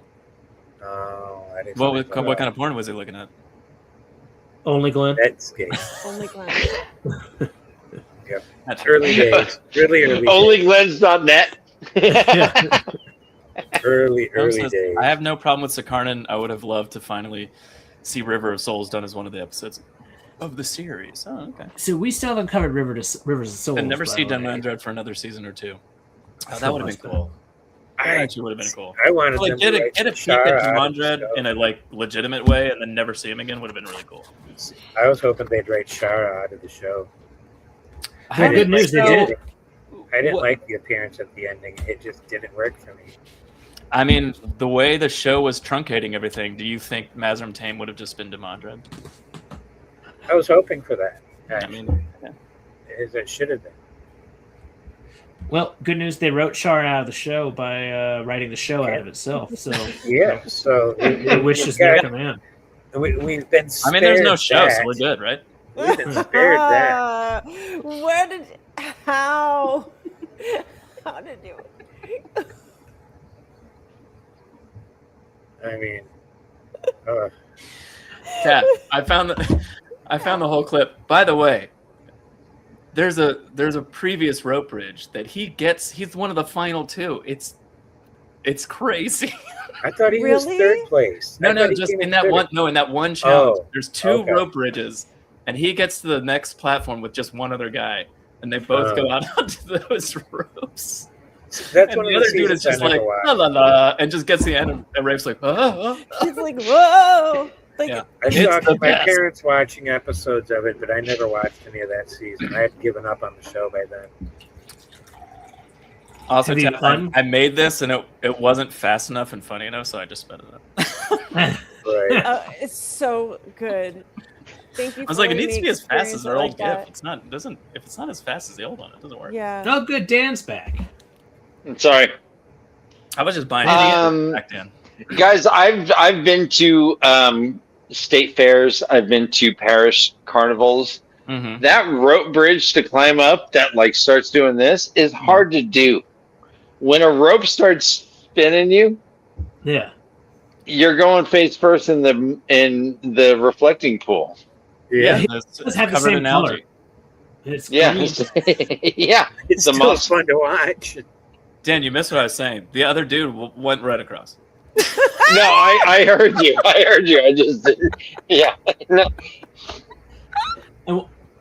[SPEAKER 10] Oh, I didn't.
[SPEAKER 1] What kind of porn was he looking at?
[SPEAKER 2] Only Glenn.
[SPEAKER 10] Netscape.
[SPEAKER 7] Only Glenn.
[SPEAKER 10] Yep.
[SPEAKER 1] That's
[SPEAKER 10] Early days. Really early.
[SPEAKER 9] Onlyglens.net.
[SPEAKER 10] Early
[SPEAKER 1] Rome
[SPEAKER 10] days.
[SPEAKER 1] says, I have no problem with Sakarnan. I would have loved to finally see River of Souls done as one of the episodes of the series. Oh, okay.
[SPEAKER 2] So we still haven't covered Rivers of Souls.
[SPEAKER 1] And never
[SPEAKER 2] by
[SPEAKER 1] see
[SPEAKER 2] the way.
[SPEAKER 1] Demandred for another season or 2. Oh, that would have been cool. That
[SPEAKER 10] I,
[SPEAKER 1] actually would have been cool.
[SPEAKER 10] I wanted
[SPEAKER 1] Like
[SPEAKER 10] them
[SPEAKER 1] get
[SPEAKER 10] to
[SPEAKER 1] a
[SPEAKER 10] write
[SPEAKER 1] peek at
[SPEAKER 10] Shara out of the
[SPEAKER 1] Demandred
[SPEAKER 10] show.
[SPEAKER 1] in a like legitimate way, and then never see him again would have been really cool.
[SPEAKER 10] I was hoping they'd write Shara out of the show.
[SPEAKER 2] Well, good news, they did.
[SPEAKER 10] I didn't
[SPEAKER 1] What-
[SPEAKER 10] like the appearance of the ending. It just didn't work for me.
[SPEAKER 1] I mean, the way the show was truncating everything, do you think Mazrim Taim would have just been Demandred?
[SPEAKER 10] I was hoping for that.
[SPEAKER 1] I
[SPEAKER 10] Actually.
[SPEAKER 1] mean, yeah.
[SPEAKER 10] As it should have been.
[SPEAKER 2] Well, good news. They wrote Shara out of the show by writing the show out of itself. So
[SPEAKER 10] Yeah. So
[SPEAKER 2] the wish is near command.
[SPEAKER 10] we've been.
[SPEAKER 1] I mean, there's no show,
[SPEAKER 10] spared
[SPEAKER 1] so we're good, right?
[SPEAKER 10] that. We've been spared that.
[SPEAKER 7] Where did? How? How did you?
[SPEAKER 10] I mean,
[SPEAKER 1] Tab, I found the whole clip. By the way, there's a previous rope bridge that he gets. He's one of the final 2. It's crazy.
[SPEAKER 10] I thought he was
[SPEAKER 7] Really?
[SPEAKER 10] third place. I
[SPEAKER 1] No,
[SPEAKER 10] thought he
[SPEAKER 1] just
[SPEAKER 10] came
[SPEAKER 1] in that
[SPEAKER 10] third.
[SPEAKER 1] one. No, in that one challenge,
[SPEAKER 10] Oh,
[SPEAKER 1] there's 2
[SPEAKER 10] okay.
[SPEAKER 1] rope bridges, and he gets to the next platform with just one other guy, and they both go out onto those ropes.
[SPEAKER 10] That's
[SPEAKER 1] And
[SPEAKER 10] one
[SPEAKER 1] the
[SPEAKER 10] of
[SPEAKER 1] other
[SPEAKER 10] the
[SPEAKER 1] dude is
[SPEAKER 10] seasons
[SPEAKER 1] just
[SPEAKER 10] I never
[SPEAKER 1] like
[SPEAKER 10] watched.
[SPEAKER 1] la la la, and just gets the end, and Rafe's like, oh.
[SPEAKER 7] He's like, whoa. Like,
[SPEAKER 1] Yeah.
[SPEAKER 10] I
[SPEAKER 1] It's
[SPEAKER 10] saw
[SPEAKER 1] the
[SPEAKER 10] my
[SPEAKER 1] best.
[SPEAKER 10] parents watching episodes of it, but I never watched any of that season. I had given up on the show by then.
[SPEAKER 1] Also,
[SPEAKER 2] Have you
[SPEAKER 1] Taff,
[SPEAKER 2] done-
[SPEAKER 1] I made this and it wasn't fast enough and funny enough, so I just sped it up.
[SPEAKER 6] Right.
[SPEAKER 7] It's so good. Thank you.
[SPEAKER 1] I was
[SPEAKER 7] for
[SPEAKER 1] like, it
[SPEAKER 7] letting
[SPEAKER 1] needs to
[SPEAKER 7] me
[SPEAKER 1] be as fast as
[SPEAKER 7] experience
[SPEAKER 1] their
[SPEAKER 7] it
[SPEAKER 1] old
[SPEAKER 7] like that.
[SPEAKER 1] GIF. It's not. It doesn't. If it's not as fast as the old one, it doesn't work.
[SPEAKER 7] Yeah.
[SPEAKER 2] Oh, good. Dan's back.
[SPEAKER 9] Sorry.
[SPEAKER 1] I was just buying back then.
[SPEAKER 9] Guys, I've been to state fairs. I've been to parish carnivals.
[SPEAKER 1] Mm-hmm.
[SPEAKER 9] That rope bridge to climb up that like starts doing this is hard to do. When a rope starts spinning you,
[SPEAKER 2] Yeah.
[SPEAKER 9] you're going face first in the reflecting pool.
[SPEAKER 6] Yeah.
[SPEAKER 2] Let's have the same color. It's
[SPEAKER 9] Yeah,
[SPEAKER 2] green.
[SPEAKER 9] yeah.
[SPEAKER 10] It's
[SPEAKER 9] The
[SPEAKER 10] still
[SPEAKER 9] most-
[SPEAKER 10] fun to watch.
[SPEAKER 1] Dan, you missed what I was saying. The other dude went right across.
[SPEAKER 9] No, I heard you. I heard you. I just yeah. No.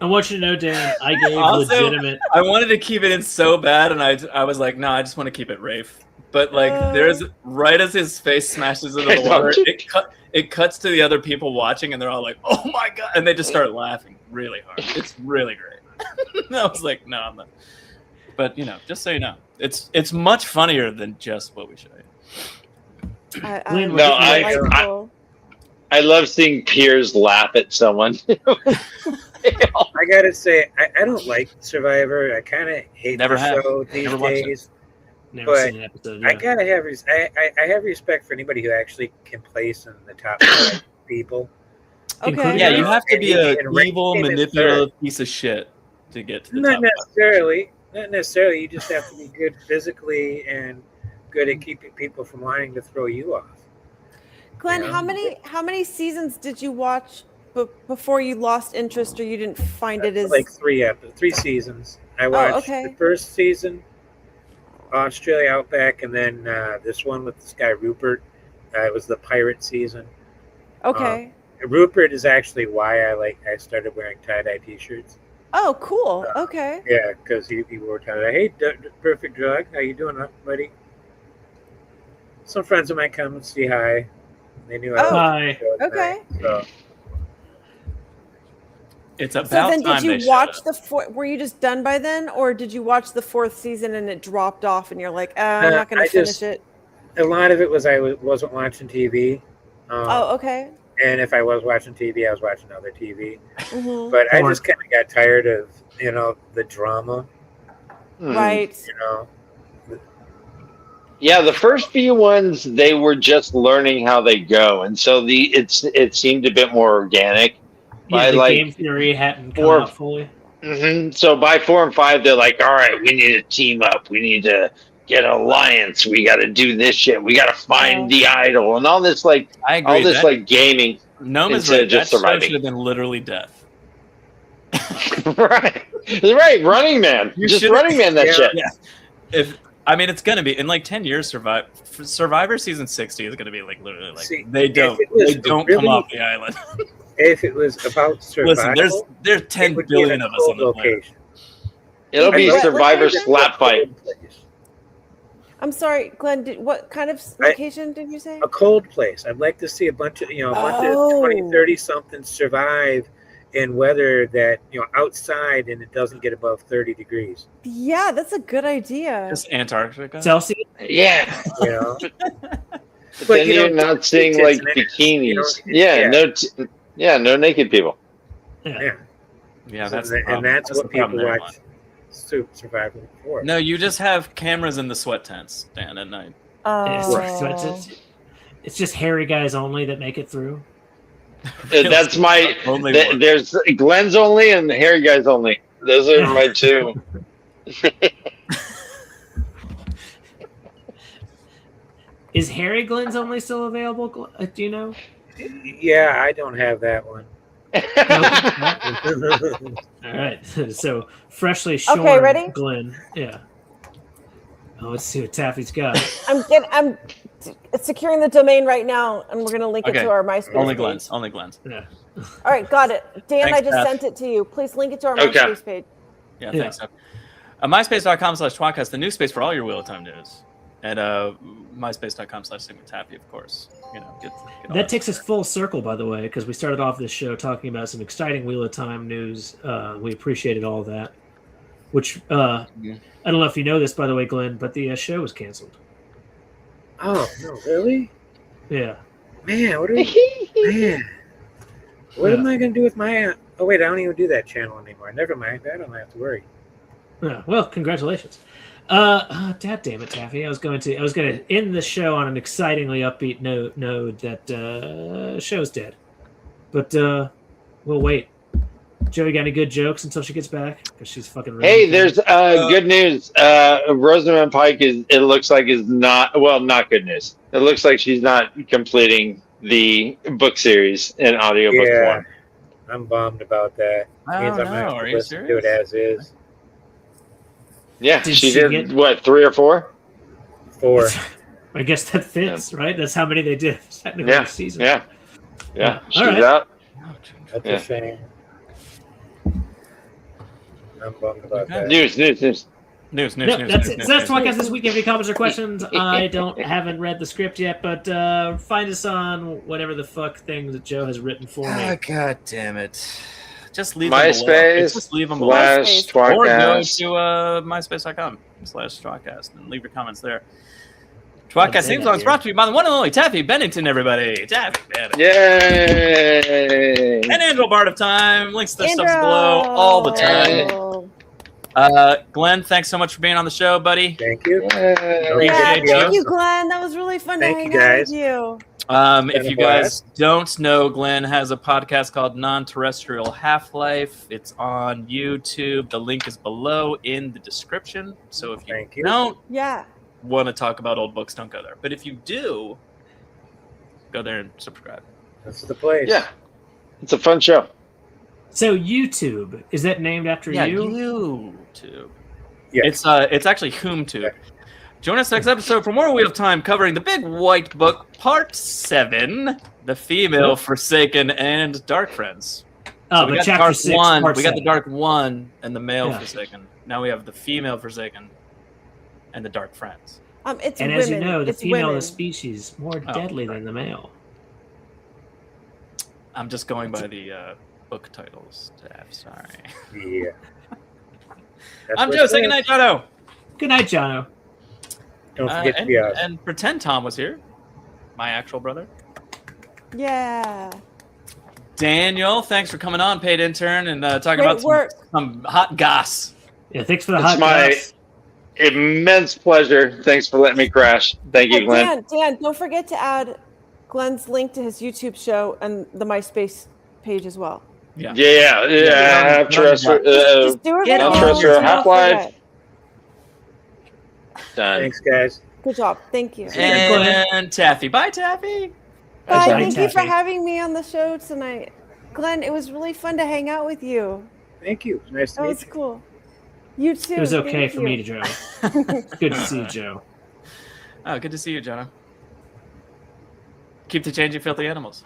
[SPEAKER 2] I want you to know, Dan, I gave
[SPEAKER 1] Also,
[SPEAKER 2] legitimate.
[SPEAKER 1] I wanted to keep it in so bad, and I was like, no, I just want to keep it Rafe. But like, there's right as his face smashes into the water, it cuts to the other people watching, and they're all like, "Oh my god!" and they just start laughing really hard. It's really great. I was like, no, I'm not. But just so you know, it's much funnier than just what we showed you.
[SPEAKER 2] Glenn,
[SPEAKER 9] No,
[SPEAKER 7] Delightful.
[SPEAKER 9] I love seeing peers laugh at someone.
[SPEAKER 10] I gotta say, I don't like Survivor. I kind of hate
[SPEAKER 1] Never
[SPEAKER 10] the
[SPEAKER 1] have.
[SPEAKER 10] show these
[SPEAKER 1] Never watched it.
[SPEAKER 10] days.
[SPEAKER 2] Never
[SPEAKER 10] But
[SPEAKER 2] seen an episode.
[SPEAKER 10] I
[SPEAKER 2] Yeah.
[SPEAKER 10] gotta have I have respect for anybody who actually can place in the top 5 people.
[SPEAKER 7] Okay.
[SPEAKER 1] Yeah, you have to be a
[SPEAKER 10] And rank
[SPEAKER 1] evil,
[SPEAKER 10] him in
[SPEAKER 1] manipulative piece of shit to get to the
[SPEAKER 10] Not
[SPEAKER 1] top.
[SPEAKER 10] necessarily. Not necessarily. You just have to be good physically and good at keeping people from wanting to throw you off.
[SPEAKER 7] Glenn,
[SPEAKER 10] Yeah.
[SPEAKER 7] how many seasons did you watch before you lost interest or you didn't find it as
[SPEAKER 10] Like 3 seasons. I watched
[SPEAKER 7] okay.
[SPEAKER 10] the first season, Australia Outback, and then this one with this guy Rupert. It was the pirate season.
[SPEAKER 7] okay?
[SPEAKER 10] Rupert is actually why I started wearing tie-dye t-shirts.
[SPEAKER 7] Oh, cool. Okay.
[SPEAKER 10] Yeah, because he wore tie-dye. Hey, Perfect Drug, how you doing, buddy? Some friends of mine come and say hi. They knew I was
[SPEAKER 2] Hi.
[SPEAKER 7] Okay.
[SPEAKER 10] So,
[SPEAKER 1] It's
[SPEAKER 7] So
[SPEAKER 1] about
[SPEAKER 7] then,
[SPEAKER 1] time
[SPEAKER 7] did
[SPEAKER 1] they
[SPEAKER 7] you
[SPEAKER 1] showed
[SPEAKER 7] watch
[SPEAKER 1] up.
[SPEAKER 7] the fourth? Were you just done by then, or did you watch the 4th season and it dropped off, and you're like, I'm not going
[SPEAKER 10] I
[SPEAKER 7] to finish
[SPEAKER 10] just-
[SPEAKER 7] it?
[SPEAKER 10] a lot of it was I wasn't watching TV.
[SPEAKER 7] Oh, okay.
[SPEAKER 10] And if I was watching TV, I was watching other TV.
[SPEAKER 7] Mhm.
[SPEAKER 10] But I
[SPEAKER 2] Or-
[SPEAKER 10] just kind of got tired of the drama.
[SPEAKER 7] Right.
[SPEAKER 9] Yeah, the first few ones they were just learning how they go, and so it seemed a bit more organic.
[SPEAKER 2] Yeah, the
[SPEAKER 9] like
[SPEAKER 2] game theory hadn't come
[SPEAKER 9] four-
[SPEAKER 2] out fully.
[SPEAKER 9] So by 4 and 5, they're like, all right, we need to team up. We need to get an alliance. We got to do this shit. We got to find the idol and all this
[SPEAKER 1] I agree.
[SPEAKER 9] all this
[SPEAKER 1] That-
[SPEAKER 9] like gaming.
[SPEAKER 1] Gnome is
[SPEAKER 9] instead
[SPEAKER 1] right.
[SPEAKER 9] of just
[SPEAKER 1] That show
[SPEAKER 9] surviving.
[SPEAKER 1] should have been literally death.
[SPEAKER 9] right, Running Man.
[SPEAKER 1] You
[SPEAKER 9] Just
[SPEAKER 1] should've-
[SPEAKER 9] Running Man. That shit.
[SPEAKER 1] Yeah. It's gonna be in like 10 years. Survivor season 60 is gonna be like literally like
[SPEAKER 10] See,
[SPEAKER 1] they don't
[SPEAKER 10] if it was
[SPEAKER 1] come
[SPEAKER 10] really-
[SPEAKER 1] off the island.
[SPEAKER 10] If it was about survival,
[SPEAKER 1] Listen, there's
[SPEAKER 10] it
[SPEAKER 1] 10
[SPEAKER 10] would be in
[SPEAKER 1] billion
[SPEAKER 10] a
[SPEAKER 1] of us on
[SPEAKER 10] cold
[SPEAKER 1] the planet.
[SPEAKER 10] location.
[SPEAKER 9] It'll be
[SPEAKER 7] What
[SPEAKER 9] Survivor
[SPEAKER 7] location?
[SPEAKER 9] slap fight.
[SPEAKER 7] I'm sorry, Glenn. What kind of location did you say?
[SPEAKER 10] A cold place. I'd like to see a bunch of
[SPEAKER 7] Oh.
[SPEAKER 10] 20, 30 somethings survive in weather that outside and it doesn't get above 30 degrees.
[SPEAKER 7] Yeah, that's a good idea.
[SPEAKER 1] Just Antarctica.
[SPEAKER 2] Celsius.
[SPEAKER 9] Yeah.
[SPEAKER 10] You know,
[SPEAKER 9] But
[SPEAKER 10] But
[SPEAKER 9] then
[SPEAKER 10] you
[SPEAKER 9] you're
[SPEAKER 10] don't
[SPEAKER 9] not
[SPEAKER 10] see
[SPEAKER 9] seeing
[SPEAKER 10] tits
[SPEAKER 9] like
[SPEAKER 10] and ass,
[SPEAKER 9] bikinis.
[SPEAKER 10] yeah.
[SPEAKER 9] No naked people.
[SPEAKER 10] yeah.
[SPEAKER 1] Yeah, that's
[SPEAKER 10] and that's what
[SPEAKER 1] the
[SPEAKER 10] people
[SPEAKER 1] problem there,
[SPEAKER 10] watch Survivor for.
[SPEAKER 1] No, you just have cameras in the sweat tents, Dan, at night.
[SPEAKER 7] Oh.
[SPEAKER 2] It's just hairy guys only that make it through.
[SPEAKER 9] That's my.
[SPEAKER 1] Only one.
[SPEAKER 9] There's Glenn's only and Hairy Guys only. Those are my two.
[SPEAKER 2] Is Harry Glenn's only still available? Do you know?
[SPEAKER 10] Yeah, I don't have that one.
[SPEAKER 2] All right. So freshly shorn
[SPEAKER 7] ready?
[SPEAKER 2] Glenn. Yeah. Oh, let's see what Taffy's got.
[SPEAKER 7] I'm securing the domain right now, and we're gonna link it
[SPEAKER 1] Okay.
[SPEAKER 7] to our MySpace.
[SPEAKER 1] Only
[SPEAKER 7] page.
[SPEAKER 1] Glenn's. Only Glenn's.
[SPEAKER 2] Yeah.
[SPEAKER 7] All right, got it. Dan,
[SPEAKER 1] Thanks,
[SPEAKER 7] I just
[SPEAKER 1] Beth.
[SPEAKER 7] sent it to you. Please link it to our
[SPEAKER 9] Okay.
[SPEAKER 7] MySpace page.
[SPEAKER 1] Yeah,
[SPEAKER 2] Yeah.
[SPEAKER 1] thanks. Seth. MySpace.com/tWoTcast, the new space for all your Wheel of Time news. And MySpace.com/SigmaTaffy, of course. Get all
[SPEAKER 2] That takes us full circle, by the way, because we started off this show talking about some exciting Wheel of Time news. We appreciated all of that. which I don't know if you know this, by the way, Glenn, but the show was canceled.
[SPEAKER 10] Oh no, really?
[SPEAKER 2] Yeah.
[SPEAKER 10] Man, what am I gonna do with my? Oh wait, I don't even do that channel anymore. Never mind, I don't have to worry.
[SPEAKER 2] Yeah. Well, congratulations. God damn it, Taffy. I was going to end the show on an excitingly upbeat note that show's dead. But we'll wait. Joey, got any good jokes until she gets back? Because she's fucking.
[SPEAKER 9] Hey, there's good news. Rosamund Pike it looks like is not good news. It looks like she's not completing the book series in audiobook form.
[SPEAKER 10] I'm bummed about that.
[SPEAKER 1] Oh,
[SPEAKER 10] Means I'm
[SPEAKER 1] no.
[SPEAKER 10] gonna have
[SPEAKER 1] Are
[SPEAKER 10] to
[SPEAKER 1] you
[SPEAKER 10] listen to
[SPEAKER 1] serious?
[SPEAKER 10] it as is.
[SPEAKER 9] Yeah,
[SPEAKER 2] Did
[SPEAKER 9] she
[SPEAKER 2] she
[SPEAKER 9] did
[SPEAKER 2] get-
[SPEAKER 9] what, 3 or 4?
[SPEAKER 10] 4.
[SPEAKER 2] I guess that fits, right? That's how many they did technically
[SPEAKER 9] Yeah,
[SPEAKER 2] this season.
[SPEAKER 9] yeah. She's
[SPEAKER 2] All right.
[SPEAKER 9] out.
[SPEAKER 10] That's
[SPEAKER 9] Yeah.
[SPEAKER 10] a shame. I'm bummed about that.
[SPEAKER 9] News.
[SPEAKER 2] That's it. So that's podcast this week. If you have any comments or questions, I haven't read the script yet, but find us on whatever the fuck thing that Joe has written for me.
[SPEAKER 1] God damn it. Just leave them below.
[SPEAKER 9] MySpace
[SPEAKER 1] Just leave them below.
[SPEAKER 9] /
[SPEAKER 1] Or go
[SPEAKER 9] tWoTcast.
[SPEAKER 1] to myspace.com/tWoTcast and leave your comments there. tWoTcast theme song is brought to you by the one and only Taffy Bennington, everybody. Taffy Bennington.
[SPEAKER 9] Yay!
[SPEAKER 1] And Angel Bard of Time. Links to their stuff below all the time. Glenn, thanks so much for being on the show, buddy.
[SPEAKER 10] Thank you.
[SPEAKER 1] Appreciate
[SPEAKER 7] Thank you, Glenn. That was really fun to hang out with you.
[SPEAKER 1] If you guys don't know, Glenn has a podcast called Non-Terrestrial Half-Life. It's on YouTube. The link is below in the description. So if you don't want to talk about old books, don't go there. But if you do, go there and subscribe.
[SPEAKER 10] That's the place.
[SPEAKER 9] Yeah. It's a fun show.
[SPEAKER 2] So YouTube, is that named after you?
[SPEAKER 1] YouTube.
[SPEAKER 10] Yeah.
[SPEAKER 1] It's actually WhomTube. Join us next episode for more Wheel of Time covering the Big White Book, Part 7, The Female Forsaken and Dark Friends.
[SPEAKER 2] Oh,
[SPEAKER 1] So we
[SPEAKER 2] but
[SPEAKER 1] got
[SPEAKER 2] chapter
[SPEAKER 1] Dark
[SPEAKER 2] 6,
[SPEAKER 1] 1,
[SPEAKER 2] part
[SPEAKER 1] we got the
[SPEAKER 2] 7.
[SPEAKER 1] Dark 1 and the Male
[SPEAKER 2] Yeah.
[SPEAKER 1] Forsaken. Now we have the Female Forsaken and the Dark Friends.
[SPEAKER 7] It's
[SPEAKER 2] And
[SPEAKER 7] women.
[SPEAKER 2] as you know, the
[SPEAKER 7] it's
[SPEAKER 2] female
[SPEAKER 7] women.
[SPEAKER 2] of the species more deadly than the male.
[SPEAKER 1] I'm just going by the book titles, Taff. Sorry.
[SPEAKER 10] Yeah.
[SPEAKER 1] I'm Joe. Say goodnight, Jono.
[SPEAKER 2] Good night, Jono.
[SPEAKER 10] Don't forget to be us.
[SPEAKER 1] And pretend Tom was here. My actual brother.
[SPEAKER 7] Yeah.
[SPEAKER 1] Daniel, thanks for coming on, paid intern, and talking
[SPEAKER 7] Great
[SPEAKER 1] about
[SPEAKER 7] work.
[SPEAKER 1] some hot goss.
[SPEAKER 2] Yeah, thanks for the
[SPEAKER 9] It's
[SPEAKER 2] hot
[SPEAKER 9] my
[SPEAKER 2] goss.
[SPEAKER 9] immense pleasure. Thanks for letting me crash. Thank you, Glenn.
[SPEAKER 7] Dan, don't forget to add Glenn's link to his YouTube show and the MySpace page as well.
[SPEAKER 1] Yeah.
[SPEAKER 9] Terrestrial,
[SPEAKER 7] Just do it right now.
[SPEAKER 9] Non-Terrestrial
[SPEAKER 7] Don't
[SPEAKER 9] Half-Life.
[SPEAKER 7] forget.
[SPEAKER 9] Done.
[SPEAKER 10] Thanks, guys.
[SPEAKER 7] Good job. Thank you.
[SPEAKER 1] And Taffy. Bye, Taffy.
[SPEAKER 7] Bye.
[SPEAKER 2] Bye,
[SPEAKER 7] Thank you for
[SPEAKER 2] Taffy.
[SPEAKER 7] having me on the show tonight. Glenn, it was really fun to hang out with you.
[SPEAKER 10] Thank you. It's nice to
[SPEAKER 7] That
[SPEAKER 10] meet
[SPEAKER 7] was
[SPEAKER 10] you.
[SPEAKER 7] cool. You too.
[SPEAKER 2] It was okay
[SPEAKER 7] Thank
[SPEAKER 2] for
[SPEAKER 7] you.
[SPEAKER 2] me to Joe. Good to see you, Joe.
[SPEAKER 1] Oh, good to see you, Jono. Keep the change, you filthy animals.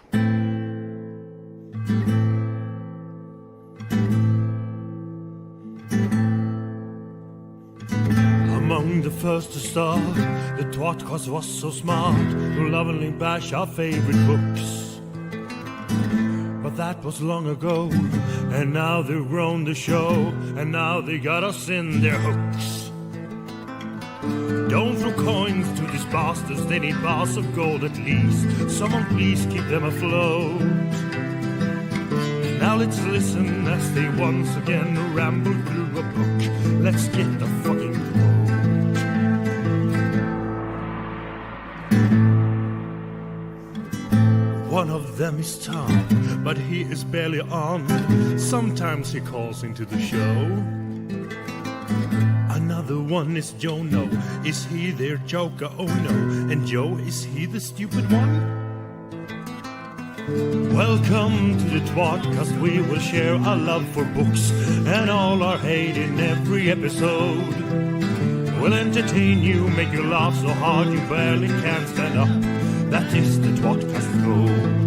[SPEAKER 11] Among the first to start, the tWoTcast was so smart to lovingly bash our favorite books. But that was long ago, and now they've grown the show, and now they got us in their hooks. Don't throw coins to these bastards, they need bars of gold at least. Someone please keep them afloat. Now let's listen as they once again ramble through a book. Let's get the fucking quote. One of them is Tom, but he is barely on. Sometimes he calls into the show. Another one is Jono. Is he their joker? Oh no. And Joe, is he the stupid one? Welcome to the tWoTcast. We will share our love for books and all our hate in every episode. We'll entertain you, make you laugh so hard you barely can stand up. That is the tWoTcast goal.